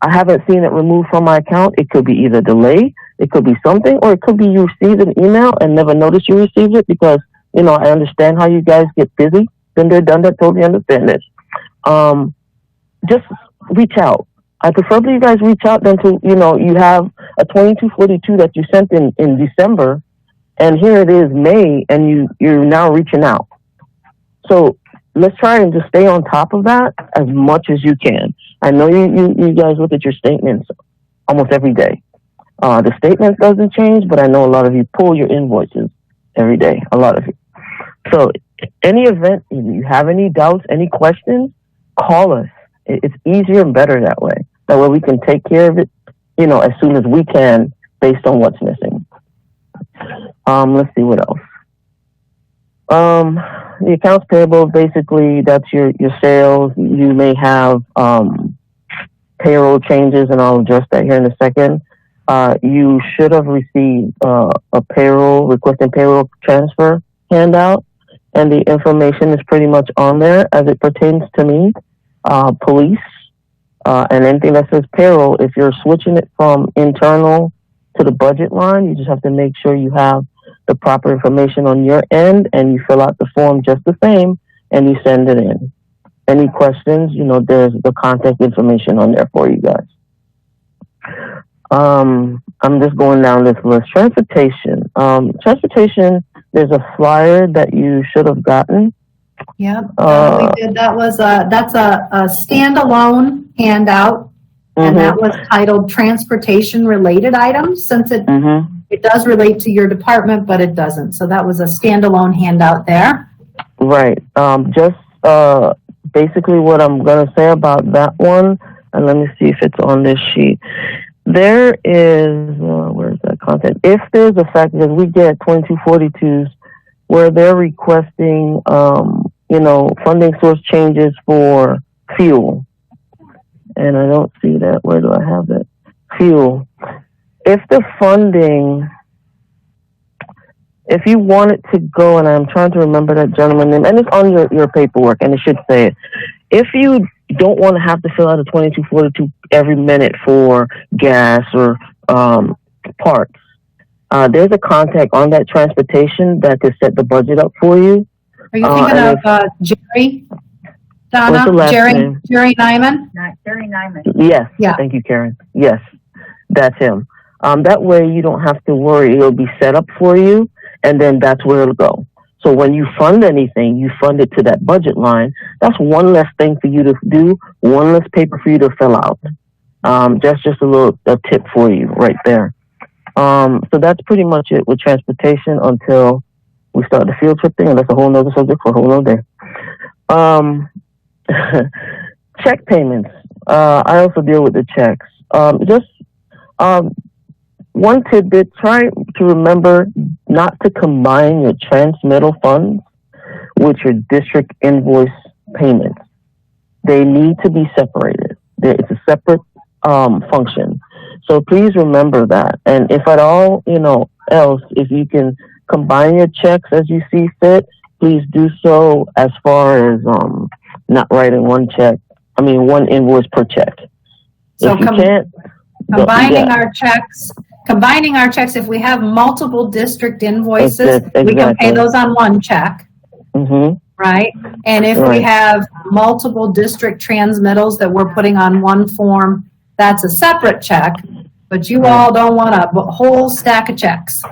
I haven't seen it removed from my account. It could be either delay, it could be something, or it could be you received an email and never noticed you received it because, I understand how you guys get busy. Been there, done that, totally understand this. Just reach out. I preferably you guys reach out than to, you have a 2242 that you sent in December, and here it is May, and you're now reaching out. So let's try and just stay on top of that as much as you can. I know you guys look at your statements almost every day. The statement doesn't change, but I know a lot of you pull your invoices every day, a lot of you. So any event, if you have any doubts, any questions, call us. It's easier and better that way. That way we can take care of it, as soon as we can based on what's missing. Let's see what else. The accounts payable, basically, that's your sales. You may have payroll changes, and I'll address that here in a second. You should have received a requesting payroll transfer handout, and the information is pretty much on there as it pertains to me, police, and anything that says payroll. If you're switching it from internal to the budget line, you just have to make sure you have the proper information on your end, and you fill out the form just the same, and you send it in. Any questions, there's the contact information on there for you guys. I'm just going down this list. Transportation. Transportation, there's a flyer that you should have gotten. Yeah, we did. That's a standalone handout, and that was titled Transportation Related Items, since it does relate to your department, but it doesn't. So that was a standalone handout there. Right. Just basically what I'm going to say about that one, and let me see if it's on this sheet. There is, where's that content? If there's a fact that we get 2242s where they're requesting, funding source changes for fuel. And I don't see that. Where do I have that? Fuel. If the funding if you wanted to go, and I'm trying to remember that gentleman's name, and it's on your paperwork, and it should say it. If you don't want to have to fill out a 2242 every minute for gas or parts, there's a contact on that transportation that could set the budget up for you. Are you thinking of Jerry? What's the Donna? last Jerry name? Nyman? Jerry Nyman. Yes. Yeah. Thank you, Karen. Yes, that's him. That way you don't have to worry. It'll be set up for you, and then that's where it'll go. So when you fund anything, you fund it to that budget line. That's one less thing for you to do, one less paper for you to fill out. Just a tip for you right there. So that's pretty much it with transportation until we start the field trip thing, and that's a whole nother subject for a whole nother day. Check payments. I also deal with the checks. One tidbit, try to remember not to combine your transmittal funds with your district invoice payments. They need to be separated. It's a separate function. So please remember that. And if at all, else, if you can combine your checks as you see fit, please do so as far as not writing one invoice per check. So if you can't, combining our checks, if we have multiple district invoices, Exactly. we can pay those on one check, right? And if we have multiple district transmittals that we're putting on one form, that's a separate check, but you all don't want a whole stack of checks.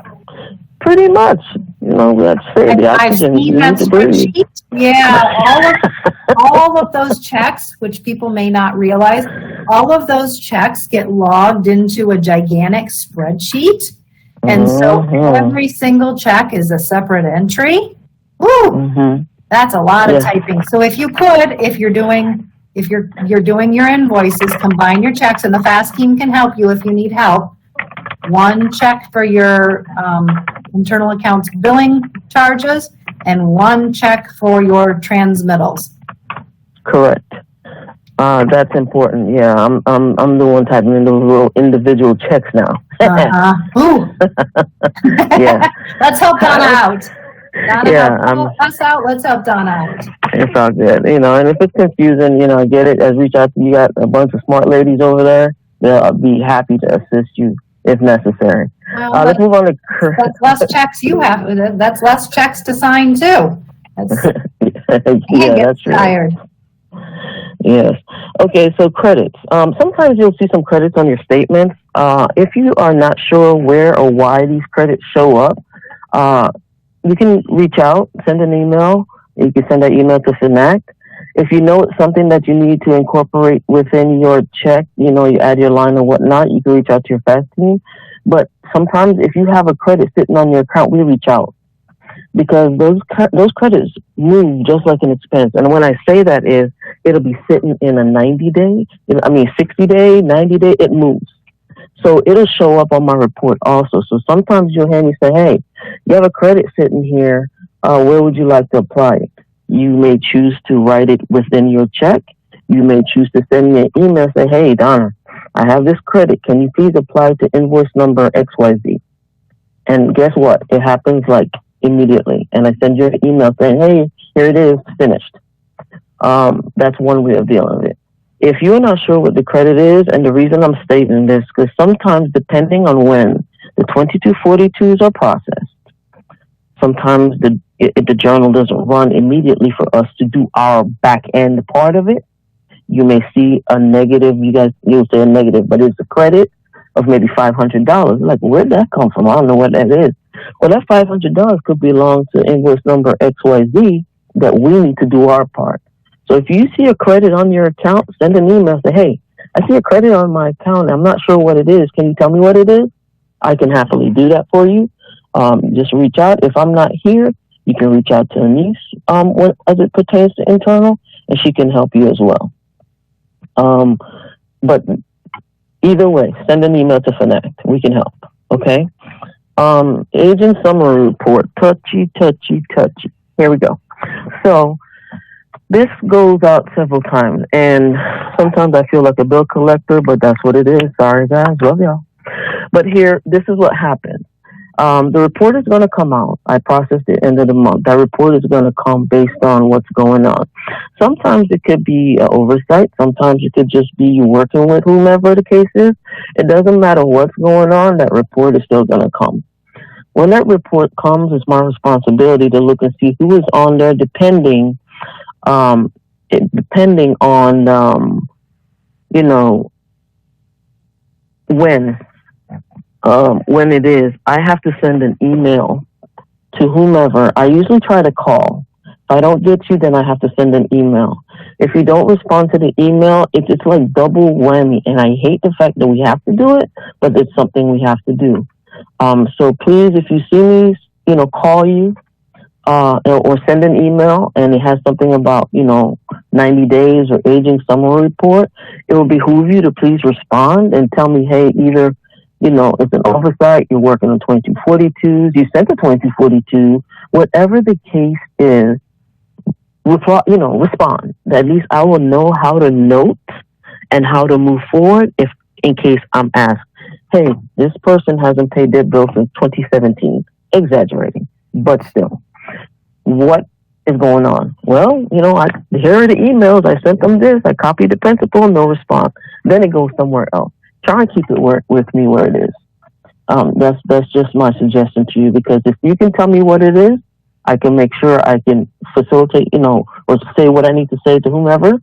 Pretty much. That's fair. I've seen that spreadsheet. Yeah, all of those checks, which people may not realize, all of those checks get logged into a gigantic spreadsheet. And so every single check is a separate entry. Woo! That's a lot of typing. So if you could, if you're doing your invoices, combine your checks, and the FAST team can help you if you need help. One check for your internal accounts billing charges, and one check for your transmittals. Correct. That's important. Yeah, I'm the one typing in those little individual checks now. Ooh. Yeah. Let's help Donna out. Donna, Yeah, help us out. Let's help Donna out. It's all good. And if it's confusing, I get it. As reach out to you, got a bunch of smart ladies over there. They'll be happy to assist you if necessary. Well, let's move on to. That's less checks you have. That's less checks to sign too. Yeah, that's true. Tired. Yes. Okay, so credits. Sometimes you'll see some credits on your statements. If you are not sure where or why these credits show up, you can reach out, send an email. You can send that email to Finact. If you know it's something that you need to incorporate within your check, you add your line or whatnot, you can reach out to your FAST team. But sometimes if you have a credit sitting on your account, we reach out. Because those credits move just like an expense. And when I say that is, it'll be sitting in a 60 day, 90 day, it moves. So it'll show up on my report also. So sometimes you'll hear me say, hey, you have a credit sitting here. Where would you like to apply it? You may choose to write it within your check. You may choose to send me an email, say, hey, Donna, I have this credit. Can you please apply to invoice number XYZ? And guess what? It happens like immediately. And I send you an email saying, hey, here it is, finished. That's one way of dealing with it. If you're not sure what the credit is, and the reason I'm stating this, because sometimes depending on when the 2242s are processed, sometimes the journal doesn't run immediately for us to do our back end part of it. You may see a negative, you'll say a negative, but it's a credit of maybe $500. Like, where'd that come from? I don't know what that is. Well, that $500 could belong to invoice number XYZ that we need to do our part. So if you see a credit on your account, send an email, say, hey, I see a credit on my account. I'm not sure what it is. Can you tell me what it is? I can happily do that for you. Just reach out. If I'm not here, you can reach out to Anise as it pertains to internal, and she can help you as well. But either way, send an email to Finact. We can help. Okay? Agent summary report. Touchy. Here we go. So this goes out several times, and sometimes I feel like a bill collector, but that's what it is. Sorry, guys. Love y'all. But here, this is what happens. The report is going to come out. I processed it end of the month. That report is going to come based on what's going on. Sometimes it could be oversight. Sometimes it could just be you working with whomever the case is. It doesn't matter what's going on. That report is still going to come. When that report comes, it's my responsibility to look and see who is on there, depending on when it is. I have to send an email to whomever. I usually try to call. If I don't get you, then I have to send an email. If you don't respond to the email, it's like double whammy. And I hate the fact that we have to do it, but it's something we have to do. So please, if you see me, call you, or send an email and it has something about, 90 days or aging summary report, it will behoove you to please respond and tell me, hey, either, it's an oversight, you're working on 2242s, you sent a 2242, whatever the case is, respond. At least I will know how to note and how to move forward if in case I'm asked, hey, this person hasn't paid their bill since 2017. Exaggerating, but still. What is going on? Well, here are the emails. I sent them this. I copied the principal, no response. Then it goes somewhere else. Try and keep it with me where it is. That's just my suggestion to you, because if you can tell me what it is, I can make sure I can facilitate, or say what I need to say to whomever,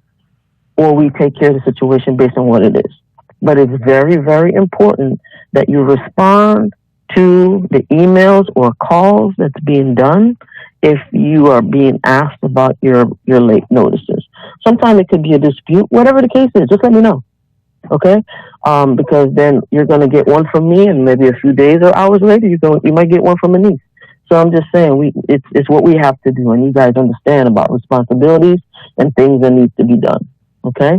or we take care of the situation based on what it is. But it's very, very important that you respond to the emails or calls that's being done if you are being asked about your late notices. Sometimes it could be a dispute, whatever the case is, just let me know. Okay? Because then you're going to get one from me, and maybe a few days or hours later, you might get one from a niece. So I'm just saying, it's what we have to do, and you guys understand about responsibilities and things that need to be done. Okay?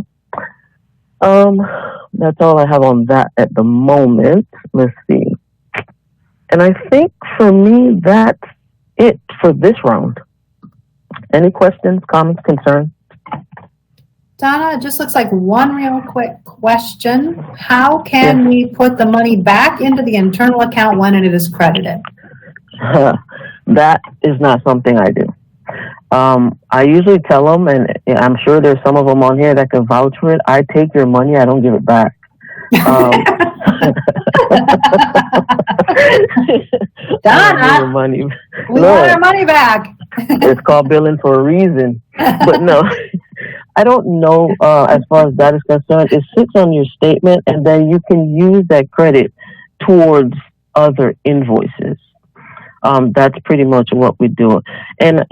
That's all I have on that at the moment. Let's see. And I think for me, that's it for this round. Any questions, comments, concerns? Donna, it just looks like one real quick question. How can we put the money back into the internal account when it is credited? That is not something I do. I usually tell them, and I'm sure there's some of them on here that can vouch for it. I take your money, I don't give it back. Donna, we want our money back. It's called billing for a reason. But no, I don't know as far as that is concerned. It sits on your statement, and then you can use that credit towards other invoices. That's pretty much what we do. And,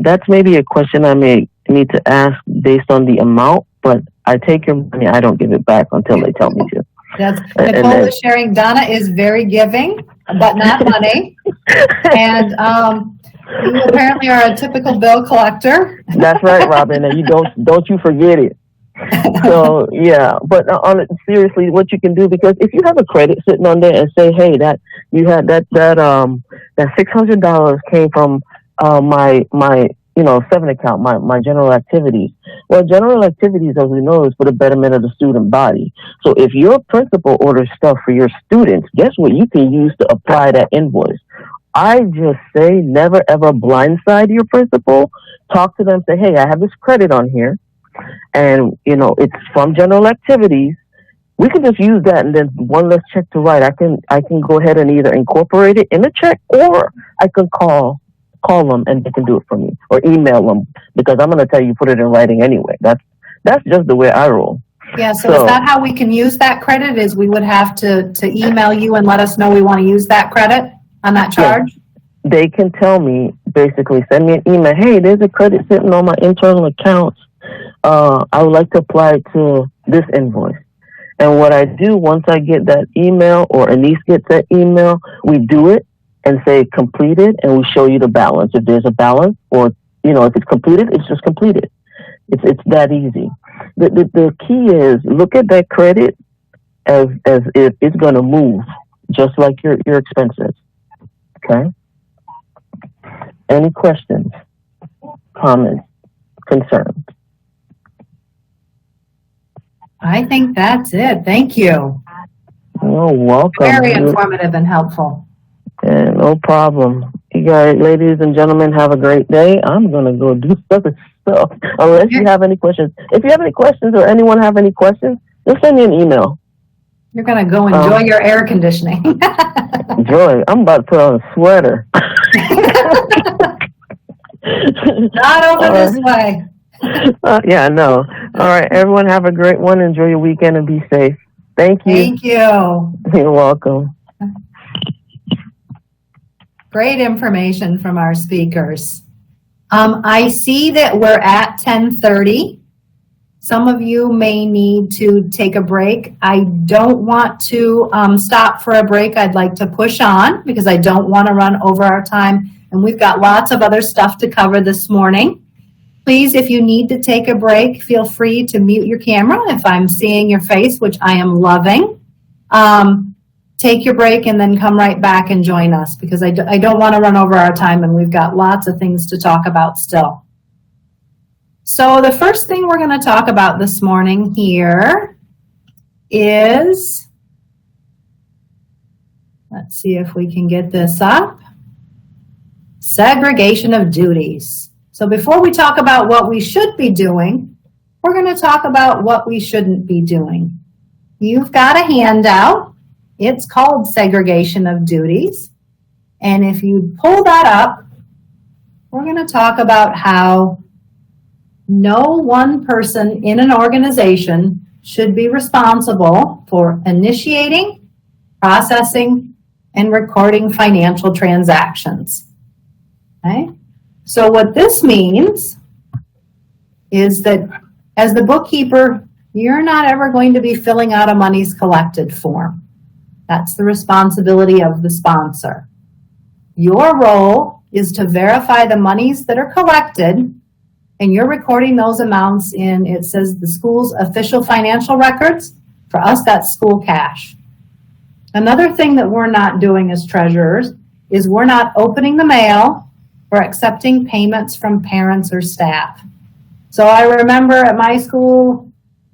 that's maybe a question I may need to ask based on the amount, but I take your money, I don't give it back until they tell me to. That's Nicole is sharing. Donna is very giving, but not money. And you apparently are a typical bill collector. That's right, Robin. And you don't you forget it. So yeah, but seriously, what you can do, because if you have a credit sitting on there and say, hey, that you had that $600 came from my 7 account, my general activities. Well, general activities, as we know, is for the betterment of the student body. So if your principal orders stuff for your students, guess what? You can use to apply that invoice. I just say never ever blindside your principal. Talk to them, say, hey, I have this credit on here, and it's from general activities. We can just use that and then one less check to write. I can go ahead and either incorporate it in the check, or I can call them and they can do it for me, or email them, because I'm going to tell you put it in writing anyway. That's just the way I roll. Yeah, so is that how we can use that credit? Is we would have to email you and let us know we want to use that credit on that charge? Yes. They can tell me, basically send me an email, hey, there's a credit sitting on my internal accounts. I would like to apply it to this invoice. And what I do, once I get that email or Anise gets that email, we do it and say completed, and we show you the balance. If there's a balance, or if it's completed, it's just completed. It's that easy. The key is look at that credit as if it's going to move, just like your expenses. Okay. Any questions, comments, concerns? I think that's it. Thank you. You're welcome. Very informative and helpful. And no problem. You guys, ladies and gentlemen, have a great day. I'm going to go do other stuff unless you have any questions. If you have any questions or anyone have any questions, just send me an email. You're going to go enjoy your air conditioning. Joy, I'm about to put on a sweater. Not over this way. Yeah, I know. All right, everyone have a great one. Enjoy your weekend and be safe. Thank you. Thank you. You're welcome. Great information from our speakers. I see that we're at 10:30. Some of you may need to take a break. I don't want to stop for a break. I'd like to push on because I don't want to run over our time. And we've got lots of other stuff to cover this morning. Please, if you need to take a break, feel free to mute your camera if I'm seeing your face, which I am loving. Take your break and then come right back and join us because I don't want to run over our time and we've got lots of things to talk about still. So the first thing we're going to talk about this morning here is, let's see if we can get this up, segregation of duties. So before we talk about what we should be doing, we're going to talk about what we shouldn't be doing. You've got a handout. It's called segregation of duties. And if you pull that up, we're going to talk about how no one person in an organization should be responsible for initiating, processing, and recording financial transactions. Okay? So what this means is that as the bookkeeper, you're not ever going to be filling out a monies collected form. That's the responsibility of the sponsor. Your role is to verify the monies that are collected, and you're recording those amounts in, it says, the school's official financial records. For us, that's school cash. Another thing that we're not doing as treasurers is we're not opening the mail or accepting payments from parents or staff. So I remember at my school,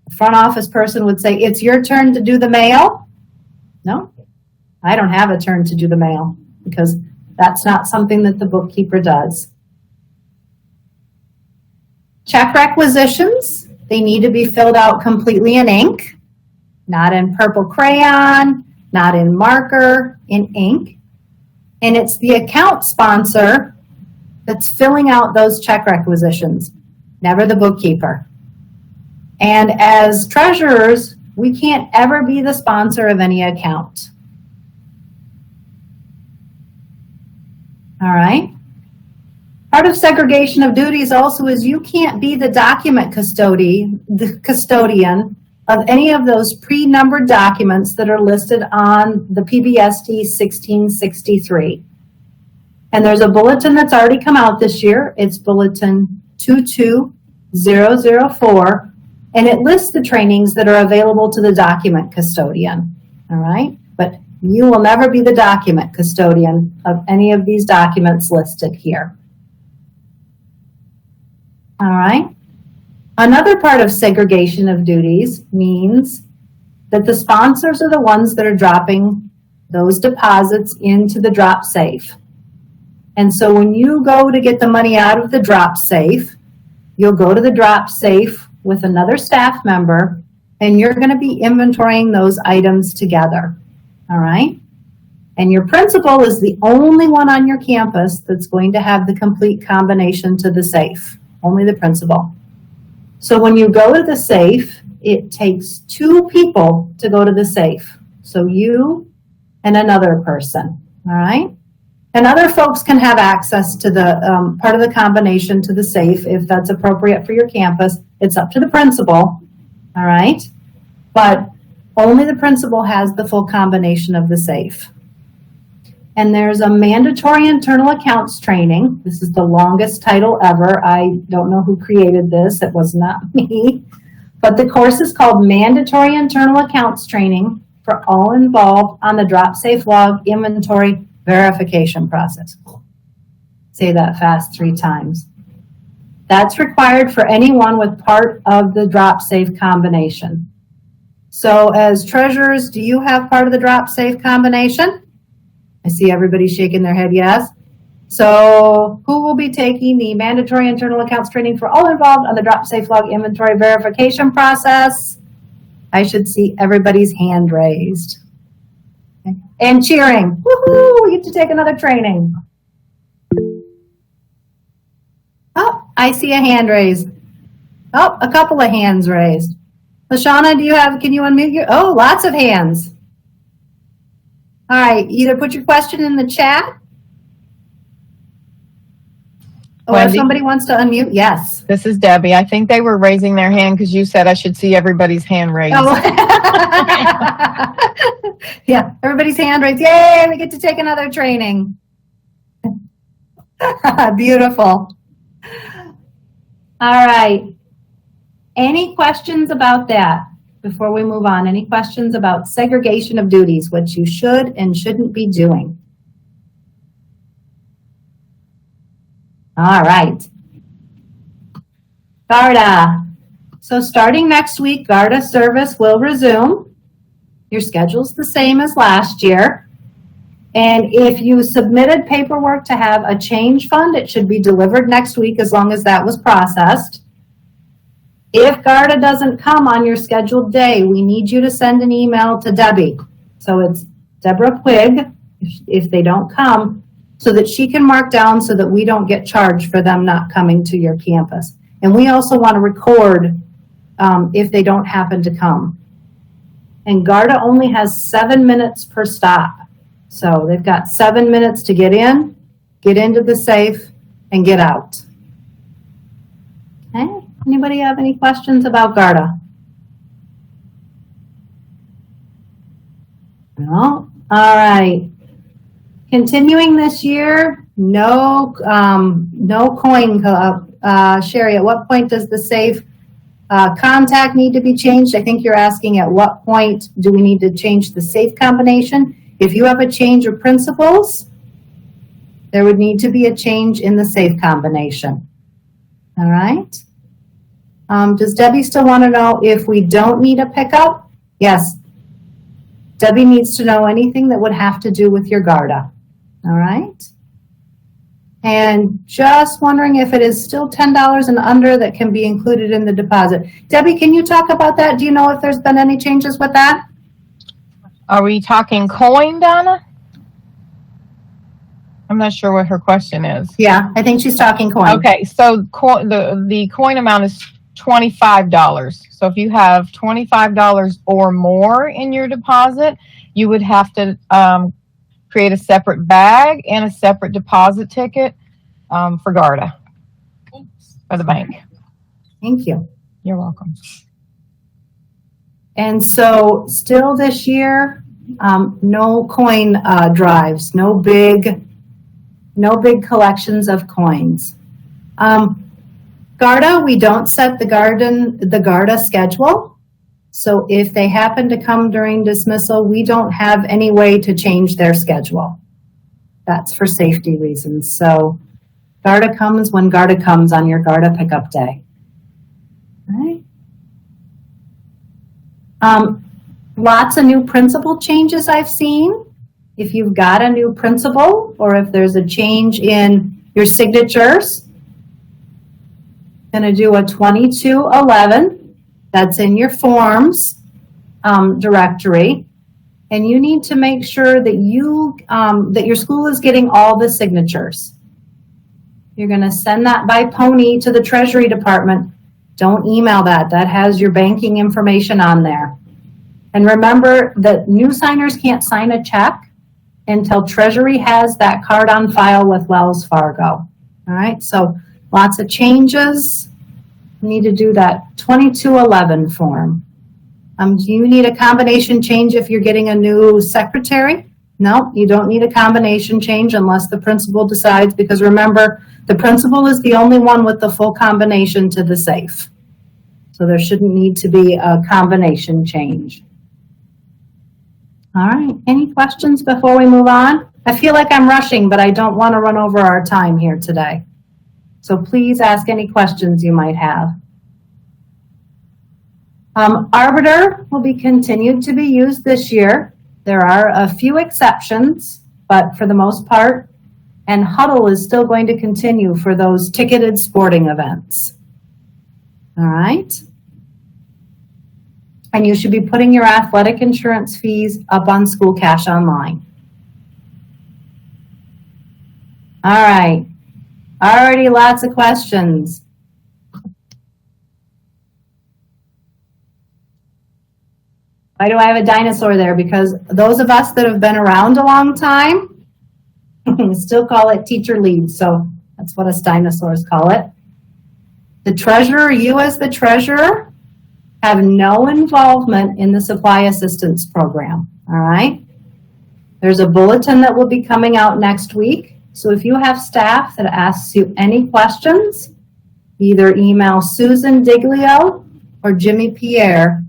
the front office person would say, it's your turn to do the mail. No, I don't have a turn to do the mail because that's not something that the bookkeeper does. Check requisitions, they need to be filled out completely in ink, not in purple crayon, not in marker, in ink. And it's the account sponsor that's filling out those check requisitions, never the bookkeeper. And as treasurers, we can't ever be the sponsor of any account. All right. Part of segregation of duties also is you can't be the document custodian of any of those pre-numbered documents that are listed on the PBSD 1663. And there's a bulletin that's already come out this year. It's Bulletin 22004, and it lists the trainings that are available to the document custodian. All right? But you will never be the document custodian of any of these documents listed here. All right. Another part of segregation of duties means that the sponsors are the ones that are dropping those deposits into the drop safe. And so when you go to get the money out of the drop safe, you'll go to the drop safe with another staff member, and you're going to be inventorying those items together. All right. And your principal is the only one on your campus that's going to have the complete combination to the safe. Only the principal. So when you go to the safe, it takes 2 people to go to the safe. So you and another person, all right? And other folks can have access to the part of the combination to the safe if that's appropriate for your campus. It's up to the principal, all right? But only the principal has the full combination of the safe. And there's a mandatory internal accounts training. This is the longest title ever. I don't know who created this. It was not me. But the course is called Mandatory Internal Accounts Training for all involved on the drop safe log inventory verification process. Say that fast 3 times. That's required for anyone with part of the drop safe combination. So as treasurers, do you have part of the drop safe combination? I see everybody shaking their head yes. So who will be taking the mandatory internal accounts training for all involved on the drop safe log inventory verification process? I should see everybody's hand raised. Okay. And cheering. Woohoo! We get to take another training. Oh, I see a hand raised. Oh, a couple of hands raised. Lashana, can you unmute your, oh, lots of hands. All right, either put your question in the chat. Or if somebody wants to unmute, yes. This is Debbie. I think they were raising their hand because you said I should see everybody's hand raised. Oh. Yeah, everybody's hand raised. Yay, we get to take another training. Beautiful. All right. Any questions about that before we move on? Any questions about segregation of duties, what you should and shouldn't be doing? All right. GARDA. So starting next week, GARDA service will resume. Your schedule's the same as last year. And if you submitted paperwork to have a change fund, it should be delivered next week as long as that was processed. If GARDA doesn't come on your scheduled day, we need you to send an email to Debbie. So it's Deborah Quigg, if they don't come, so that she can mark down so that we don't get charged for them not coming to your campus. And we also want to record if they don't happen to come. And GARDA only has 7 minutes per stop. So they've got 7 minutes to get in, get into the safe, and get out. Okay. Anybody have any questions about GARDA? No? All right. Continuing this year, no coin. Sherry, at what point does the safe contact need to be changed? I think you're asking at what point do we need to change the safe combination? If you have a change of principals, there would need to be a change in the safe combination. All right. Does Debbie still want to know if we don't need a pickup? Yes. Debbie needs to know anything that would have to do with your GARDA. All right. And just wondering if it is still $10 and under that can be included in the deposit. Debbie, can you talk about that? Do you know if there's been any changes with that? Are we talking coin, Donna? I'm not sure what her question is. Yeah, I think she's talking coin. Okay, so the coin amount is $25. So if you have $25 or more in your deposit, you would have to create a separate bag and a separate deposit ticket for GARDA, for the bank. Thank you. You're welcome. And so still this year, no coin drives, no big collections of coins. GARDA, we don't set the GARDA schedule. So if they happen to come during dismissal, we don't have any way to change their schedule. That's for safety reasons. So GARDA comes when GARDA comes on your GARDA pickup day. All right. Lots of new principal changes I've seen. If you've got a new principal or if there's a change in your signatures, going to do a 2211. That's in your forms directory. And you need to make sure that that your school is getting all the signatures. You're going to send that by pony to the Treasury Department. Don't email that. That has your banking information on there. And remember that new signers can't sign a check until Treasury has that card on file with Wells Fargo. All right, so lots of changes. You need to do that 2211 form. Do you need a combination change if you're getting a new secretary? No, you don't need a combination change unless the principal decides, because remember, the principal is the only one with the full combination to the safe. So there shouldn't need to be a combination change. All right, any questions before we move on? I feel like I'm rushing, but I don't want to run over our time here today. So please ask any questions you might have. Arbiter will be continued to be used this year. There are a few exceptions. but for the most part, and huddle is still going to continue for those ticketed sporting events. All right. And you should be putting your athletic insurance fees up on School Cash Online. All right. Already lots of questions. Why do I have a dinosaur there? Because those of us that have been around a long time still call it teacher leave. So that's what us dinosaurs call it. The treasurer, you as the treasurer, have no involvement in the supply assistance program. All right. There's a bulletin that will be coming out next week. So if you have staff that asks you any questions, either email Susan Diglio or Jimmy Pierre,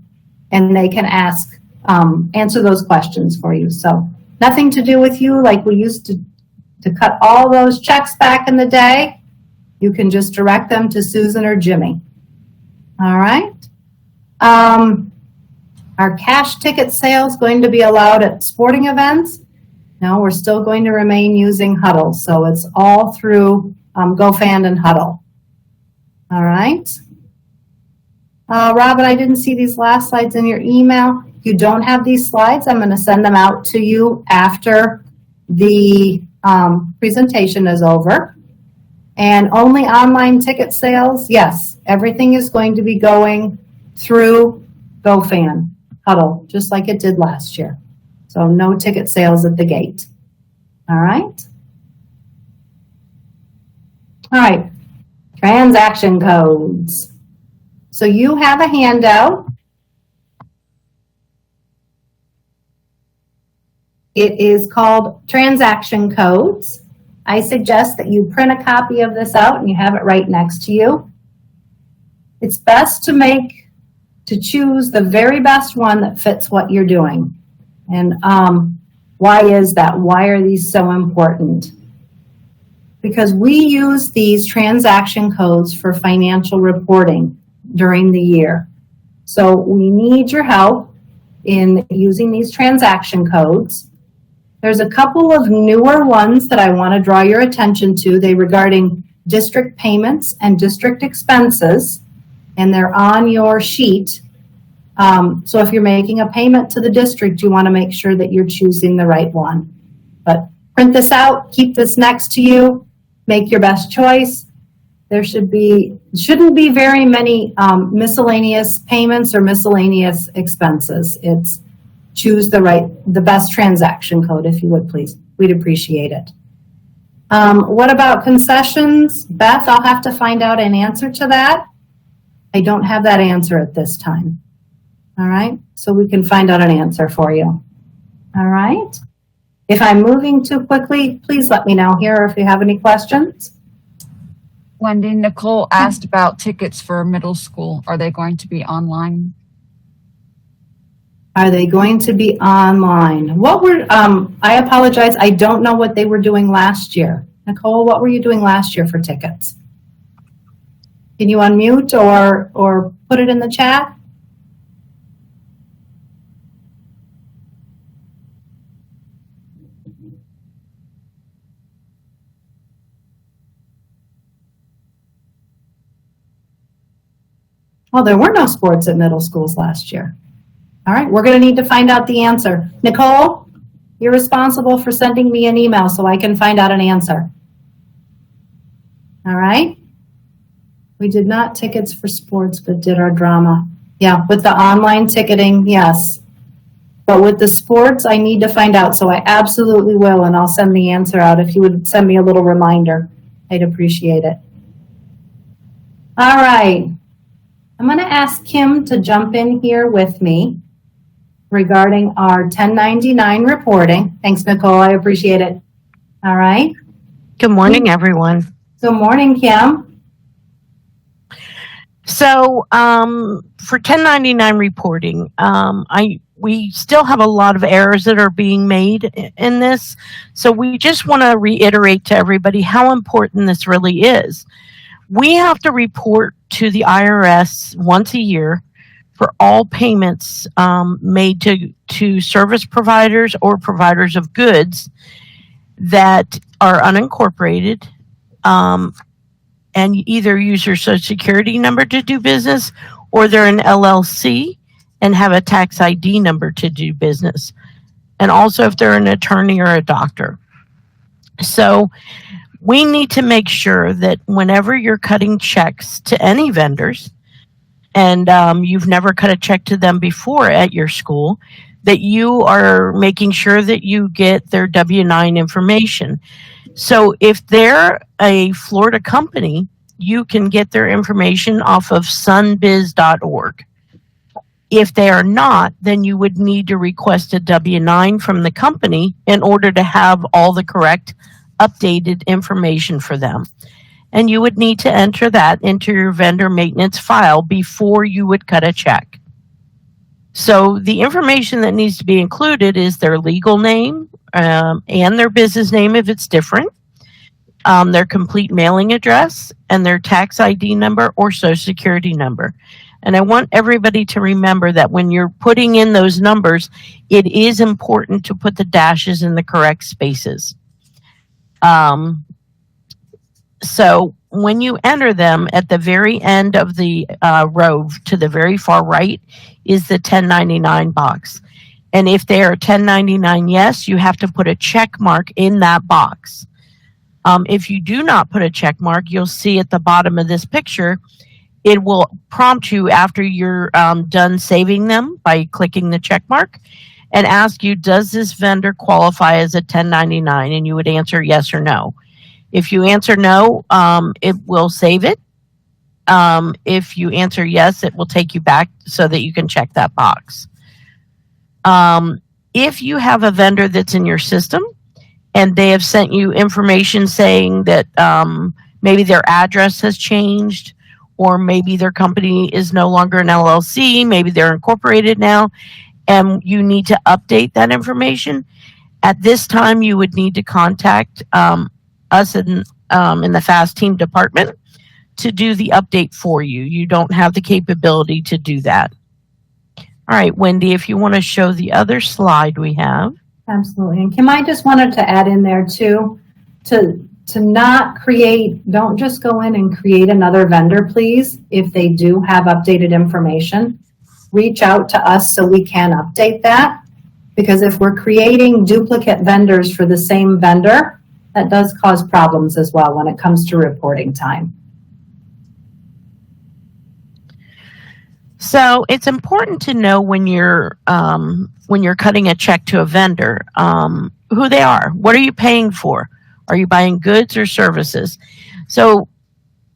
and they can answer those questions for you. So nothing to do with you, like we used to cut all those checks back in the day. You can just direct them to Susan or Jimmy. All right. Are cash ticket sales going to be allowed at sporting events? No, we're still going to remain using Huddle. So it's all through GoFand and Huddle. All right. Robin, I didn't see these last slides in your email. If you don't have these slides, I'm going to send them out to you after the presentation is over. And only online ticket sales, yes, everything is going to be going through GoFan, Huddle, just like it did last year. So no ticket sales at the gate. All right. All right. Transaction codes. So you have a handout. It is called Transaction Codes. I suggest that you print a copy of this out and you have it right next to you. It's best to choose the very best one that fits what you're doing. And why is that? Why are these so important? Because we use these transaction codes for financial reporting during the year. So we need your help in using these transaction codes. There's a couple of newer ones that I want to draw your attention to. They're regarding district payments and district expenses, and they're on your sheet. So if you're making a payment to the district, you want to make sure that you're choosing the right one. But print this out, keep this next to you, make your best choice. There shouldn't be very many miscellaneous payments or miscellaneous expenses. It's choose the best transaction code, if you would please. We'd appreciate it. What about concessions? Beth, I'll have to find out an answer to that. I don't have that answer at this time. All right, so we can find out an answer for you. All right. If I'm moving too quickly, please let me know here if you have any questions. Wendy, Nicole asked about tickets for middle school. Are they going to be online? Are they going to be online? I apologize, I don't know what they were doing last year. Nicole, what were you doing last year for tickets? Can you unmute or put it in the chat? Well, there were no sports at middle schools last year. All right, we're going to need to find out the answer. Nicole, you're responsible for sending me an email so I can find out an answer. All right. We did not tickets for sports, but did our drama. Yeah, with the online ticketing, yes. But with the sports, I need to find out, so I absolutely will, and I'll send the answer out. If you would send me a little reminder, I'd appreciate it. All right. I'm going to ask Kim to jump in here with me regarding our 1099 reporting. Thanks, Nicole. I appreciate it. All right. Good morning, everyone. Good morning, Kim. So for 1099 reporting, we still have a lot of errors that are being made in this. So we just want to reiterate to everybody how important this really is. We have to report to the IRS once a year for all payments made to service providers or providers of goods. that are unincorporated, and either use your social security number to do business, or they're an LLC and have a tax ID number to do business. And also if they're an attorney or a doctor. So we need to make sure that whenever you're cutting checks to any vendors, and you've never cut a check to them before at your school, that you are making sure that you get their W-9 information. So if they're a Florida company, you can get their information off of sunbiz.org. If they are not, then you would need to request a W-9 from the company in order to have all the correct updated information for them. And you would need to enter that into your vendor maintenance file before you would cut a check. So the information that needs to be included is their legal name and their business name if it's different, their complete mailing address, and their tax ID number or social security number. And I want everybody to remember that when you're putting in those numbers, it is important to put the dashes in the correct spaces. So when you enter them, at the very end of the row to the very far right is the 1099 box. And if they are 1099 yes, you have to put a check mark in that box. If you do not put a check mark, you'll see at the bottom of this picture, it will prompt you after you're done saving them by clicking the check mark and ask you, does this vendor qualify as a 1099? And you would answer yes or no. If you answer no, it will save it. If you answer yes, it will take you back so that you can check that box. If you have a vendor that's in your system and they have sent you information saying that maybe their address has changed, or maybe their company is no longer an LLC, maybe they're incorporated now, and you need to update that information, at this time you would need to contact us in the FAST team department to do the update for you. You don't have the capability to do that. All right, Wendy, if you want to show the other slide we have. Absolutely. And Kim, I just wanted to add in there too, to not create, don't just go in and create another vendor, please. If they do have updated information, reach out to us so we can update that. Because if we're creating duplicate vendors for the same vendor, that does cause problems as well when it comes to reporting time. So it's important to know when you're cutting a check to a vendor, who they are. What are you paying for? Are you buying goods or services? So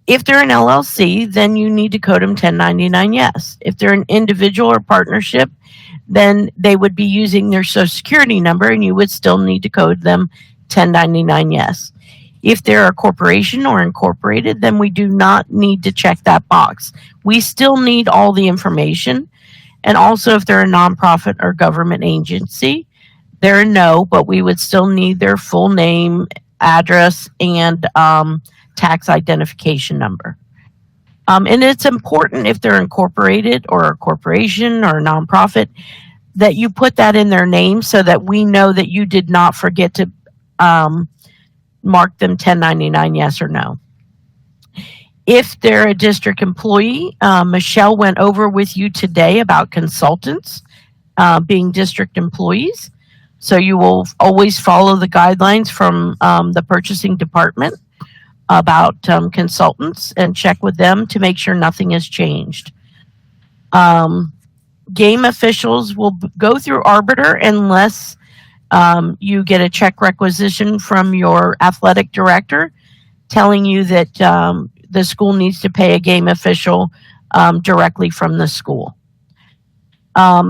if they're an LLC, then you need to code them 1099 yes. If they're an individual or partnership, then they would be using their social security number and you would still need to code them 1099 yes. If they're a corporation or incorporated, then we do not need to check that box. We still need all the information. And also if they're a nonprofit or government agency, they're a no, but we would still need their full name, address, and tax identification number. And it's important if they're incorporated or a corporation or a nonprofit that you put that in their name so that we know that you did not forget to mark them 1099 yes or no. If they're a district employee, Michelle went over with you today about consultants being district employees. So you will always follow the guidelines from the purchasing department about consultants and check with them to make sure nothing has changed. Game officials will go through Arbiter unless you get a check requisition from your athletic director telling you that the school needs to pay a game official directly from the school.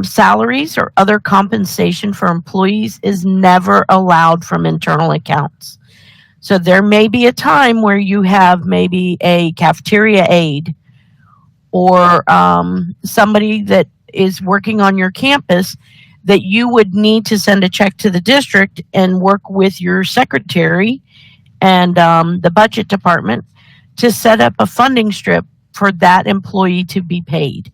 Salaries or other compensation for employees is never allowed from internal accounts. So there may be a time where you have maybe a cafeteria aide or somebody that is working on your campus that you would need to send a check to the district and work with your secretary and the budget department to set up a funding strip for that employee to be paid.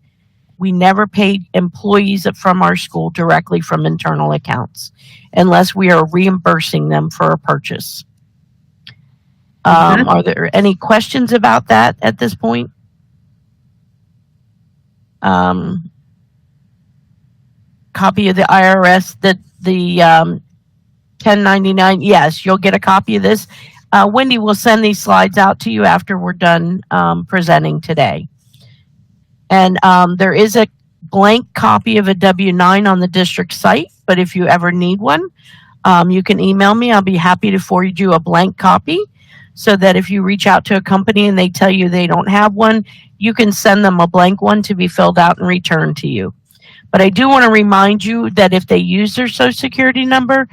we never pay employees from our school directly from internal accounts unless we are reimbursing them for a purchase. Are there any questions about that at this point? Copy of the IRS, the 1099. Yes, you'll get a copy of this. Wendy will send these slides out to you after we're done presenting today. And there is a blank copy of a W-9 on the district site, but if you ever need one, you can email me. I'll be happy to forward you a blank copy so that if you reach out to a company and they tell you they don't have one, you can send them a blank one to be filled out and returned to you. But I do want to remind you that if they use their Social Security number,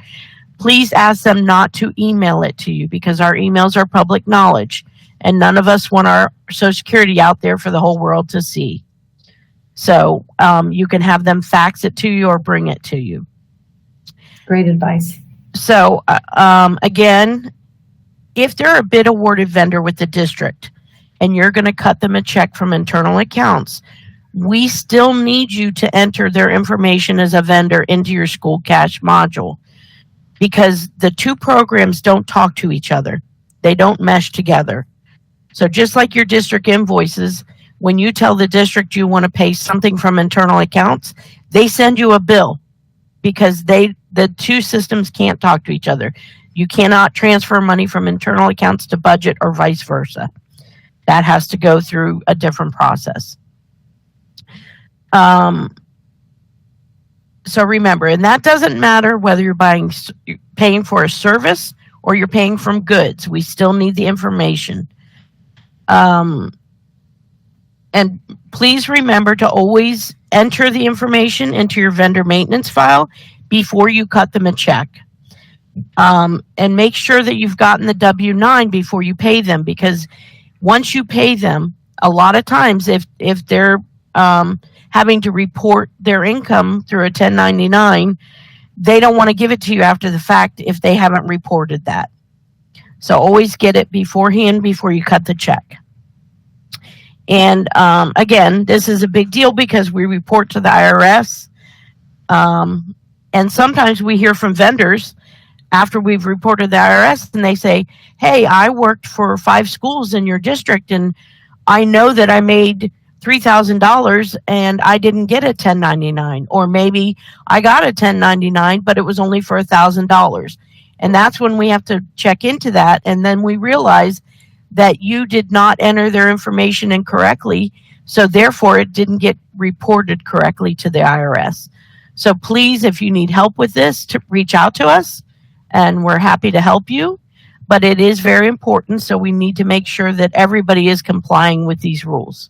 please ask them not to email it to you because our emails are public knowledge and none of us want our Social Security out there for the whole world to see. So you can have them fax it to you or bring it to you. Great advice. So again, if they're a bid awarded vendor with the district and you're going to cut them a check from internal accounts, we still need you to enter their information as a vendor into your school cash module because the two programs don't talk to each other. They don't mesh together. So just like your district invoices, when you tell the district you want to pay something from internal accounts, they send you a bill because the two systems can't talk to each other. You cannot transfer money from internal accounts to budget or vice versa. That has to go through a different process. So remember, and that doesn't matter whether you're paying for a service or you're paying from goods. We still need the information. And please remember to always enter the information into your vendor maintenance file before you cut them a check. And make sure that you've gotten the W-9 before you pay them because once you pay them, a lot of times if they're having to report their income through a 1099, they don't want to give it to you after the fact if they haven't reported that. So always get it beforehand before you cut the check. And again, this is a big deal because we report to the IRS. And sometimes we hear from vendors after we've reported the IRS and they say, hey, I worked for 5 schools in your district and I know that I made $3,000 and I didn't get a 1099, or maybe I got a 1099, but it was only for $1,000. And that's when we have to check into that. And then we realize that you did not enter their information incorrectly. So therefore it didn't get reported correctly to the IRS. So please, if you need help with this, to reach out to us and we're happy to help you. But it is very important. So we need to make sure that everybody is complying with these rules.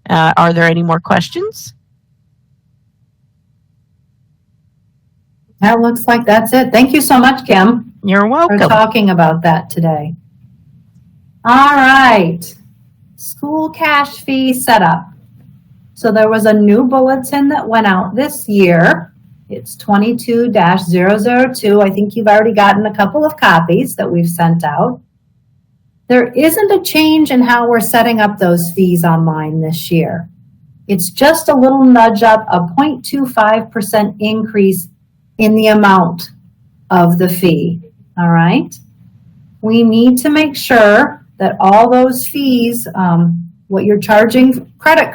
Are there any more questions? That looks like that's it. Thank you so much, Kim. You're welcome. For talking about that today. All right. School cash fee setup. So there was a new bulletin that went out this year. It's 22-002. I think you've already gotten a couple of copies that we've sent out. There isn't a change in how we're setting up those fees online this year. It's just a little nudge up, a 0.25% increase in the amount of the fee, all right? We need to make sure that all those fees, what you're charging for credit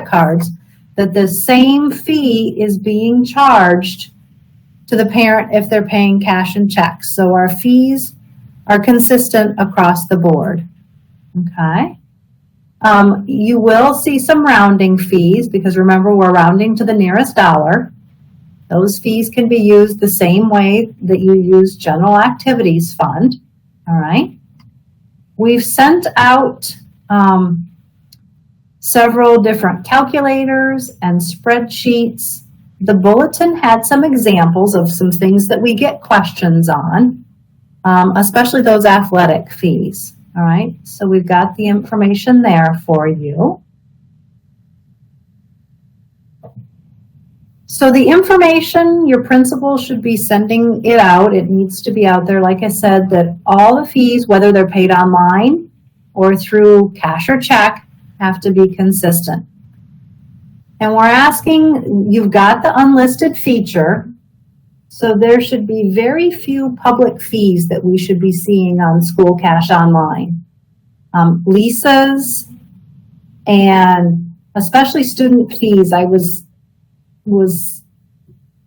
cards, that the same fee is being charged to the parent if they're paying cash and checks. So our fees are consistent across the board, okay? You will see some rounding fees because remember we're rounding to the nearest dollar. Those fees can be used the same way that you use general activities fund, all right? We've sent out several different calculators and spreadsheets. The bulletin had some examples of some things that we get questions on. Especially those athletic fees, all right? So we've got the information there for you. So the information, your principal should be sending it out. It needs to be out there, like I said, that all the fees, whether they're paid online or through cash or check, have to be consistent. And we're asking, you've got the unlisted feature, so there should be very few public fees that we should be seeing on School Cash Online. Leases and especially student fees. I was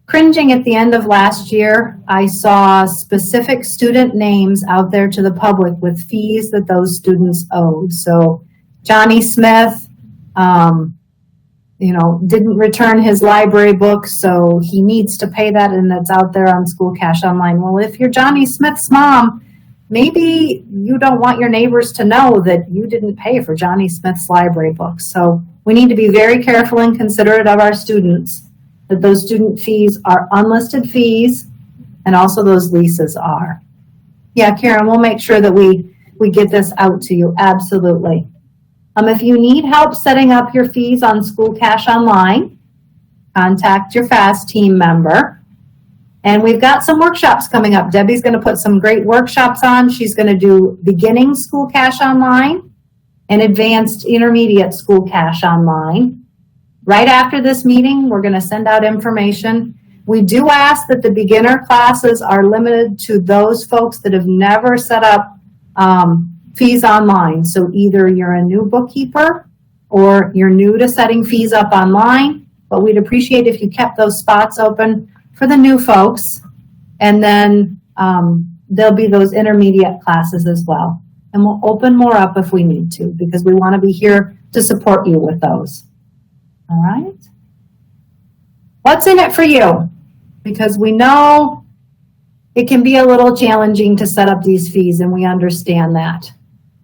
cringing at the end of last year. I saw specific student names out there to the public with fees that those students owed. So Johnny Smith, didn't return his library book, so he needs to pay that, and that's out there on School Cash Online. Well, if you're Johnny Smith's mom, maybe you don't want your neighbors to know that you didn't pay for Johnny Smith's library books. So we need to be very careful and considerate of our students, that those student fees are unlisted fees, and also those leases are. Yeah, Karen, we'll make sure that we get this out to you, absolutely. If you need help setting up your fees on School Cash Online, contact your FAST team member. And we've got some workshops coming up. Debbie's going to put some great workshops on. She's going to do beginning School Cash Online and advanced intermediate School Cash Online. Right after this meeting, we're going to send out information. We do ask that the beginner classes are limited to those folks that have never set up fees online. So either you're a new bookkeeper or you're new to setting fees up online, but we'd appreciate if you kept those spots open for the new folks. And then there'll be those intermediate classes as well. And we'll open more up if we need to, because we want to be here to support you with those. All right. What's in it for you? Because we know it can be a little challenging to set up these fees, and we understand that.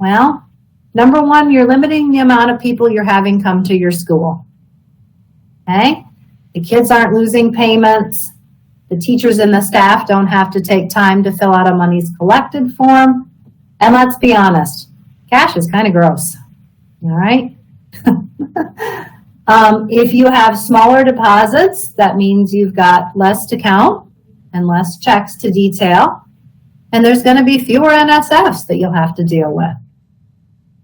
Well, number one, you're limiting the amount of people you're having come to your school. Okay? The kids aren't losing payments. The teachers and the staff don't have to take time to fill out a monies collected form. And let's be honest, cash is kind of gross. All right? If you have smaller deposits, that means you've got less to count and less checks to detail. And there's going to be fewer NSFs that you'll have to deal with.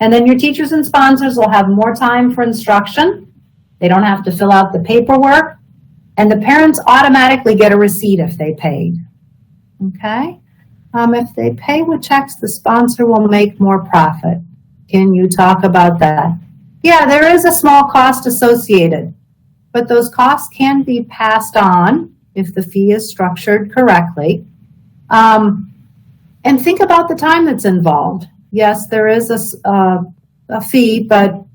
And then your teachers and sponsors will have more time for instruction. They don't have to fill out the paperwork. And the parents automatically get a receipt if they paid. Okay? If they pay with checks, the sponsor will make more profit. Can you talk about that? Yeah, there is a small cost associated, but those costs can be passed on if the fee is structured correctly. And think about the time that's involved. Yes, there is a fee, but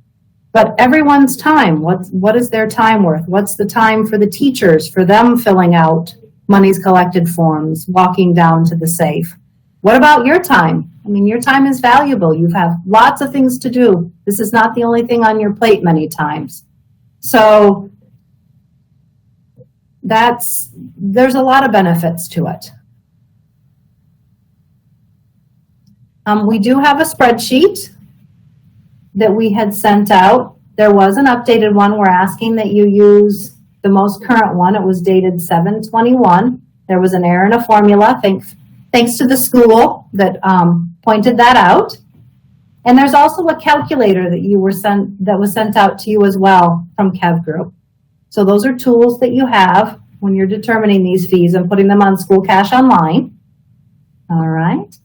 everyone's time, what is their time worth? What's the time for the teachers, for them filling out monies collected forms, walking down to the safe? What about your time? I mean, your time is valuable. You have lots of things to do. This is not the only thing on your plate many times. So there's a lot of benefits to it. We do have a spreadsheet that we had sent out. There was an updated one. We're asking that you use the most current one. It was dated 7/21. There was an error in a formula. Thanks to the school that pointed that out. And there's also a calculator that was sent out to you as well from Kev Group. So those are tools that you have when you're determining these fees and putting them on School Cash Online. All right.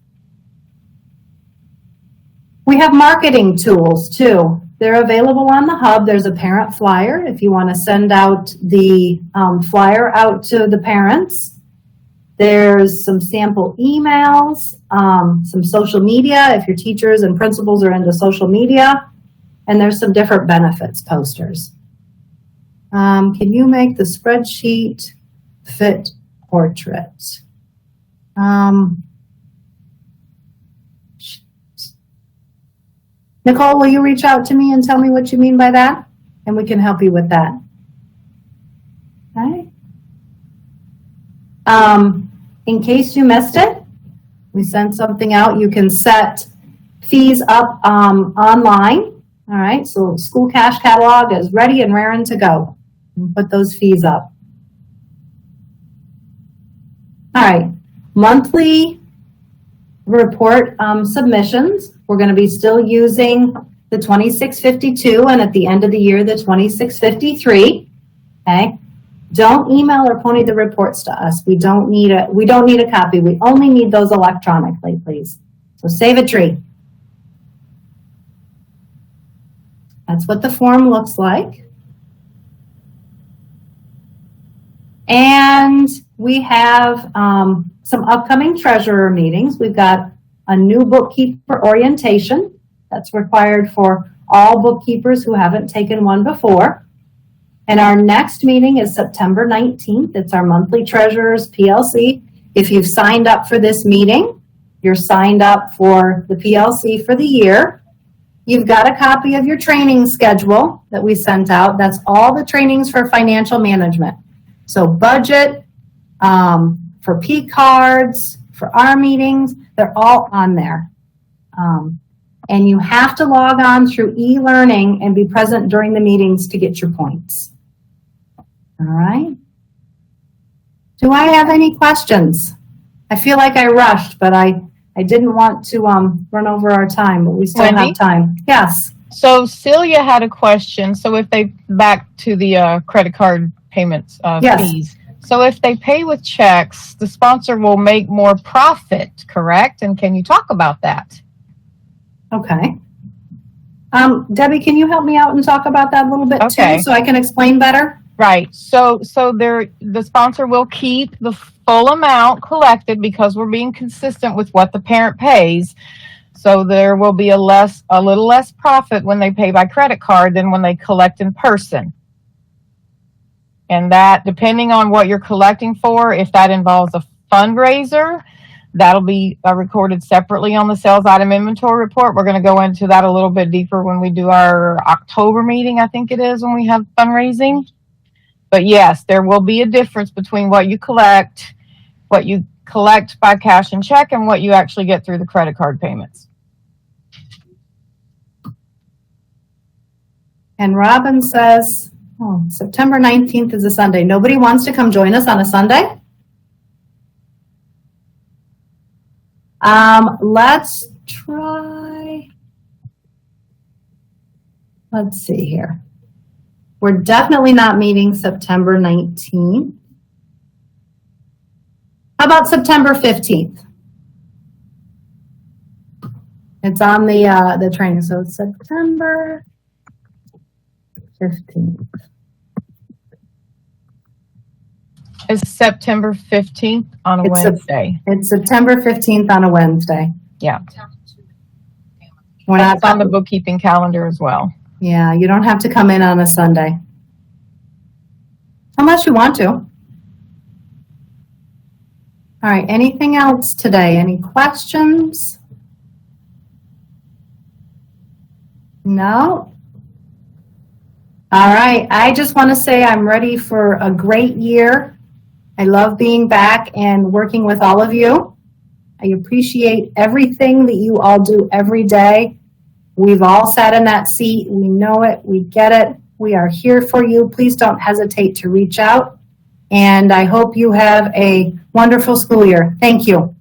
We have marketing tools too. They're available on the hub. There's a parent flyer if you want to send out the flyer out to the parents. There's some sample emails, some social media if your teachers and principals are into social media, and there's some different benefits posters. Can you make the spreadsheet fit portrait? Nicole, will you reach out to me and tell me what you mean by that? And we can help you with that. Okay. In case you missed it, we sent something out. You can set fees up online. All right, so School Cash Catalog is ready and raring to go. We'll put those fees up. All right, monthly report submissions. We're going to be still using the 2652, and at the end of the year, the 2653. Okay. Don't email or pony the reports to us. We don't need a copy. We only need those electronically, please. So save a tree. That's what the form looks like. And we have some upcoming treasurer meetings. We've got a new bookkeeper orientation that's required for all bookkeepers who haven't taken one before. And our next meeting is September 19th. It's our monthly treasurers PLC. If you've signed up for this meeting, you're signed up for the PLC for the year. You've got a copy of your training schedule that we sent out. That's all the trainings for financial management. So budget, for P cards, for our meetings, they're all on there. And you have to log on through e-learning and be present during the meetings to get your points. All right. Do I have any questions? I feel like I rushed, but I didn't want to run over our time, but we still have time. Yes. So Celia had a question. So if they, back to the credit card payments fees. So if they pay with checks, the sponsor will make more profit, correct? And can you talk about that? Okay. Debbie, can you help me out and talk about that a little bit Okay. too, so I can explain better? Right. So the sponsor will keep the full amount collected because we're being consistent with what the parent pays. So there will be a little less profit when they pay by credit card than when they collect in person. And that, depending on what you're collecting for, if that involves a fundraiser, that'll be recorded separately on the sales item inventory report. We're going to go into that a little bit deeper when we do our October meeting, I think it is, when we have fundraising. But yes, there will be a difference between what you collect by cash and check, and what you actually get through the credit card payments. And Robin says, September 19th is a Sunday. Nobody wants to come join us on a Sunday? Let's try. Let's see here. We're definitely not meeting September 19th. How about September 15th? It's on the training, so it's September 15th. It's September 15th on a Wednesday. It's September 15th on a Wednesday. Yeah. That's on the bookkeeping calendar as well. Yeah, you don't have to come in on a Sunday. Unless you want to. All right, anything else today? Any questions? No? All right, I just want to say I'm ready for a great year. I love being back and working with all of you. I appreciate everything that you all do every day. We've all sat in that seat. We know it. We get it. We are here for you. Please don't hesitate to reach out. And I hope you have a wonderful school year. Thank you.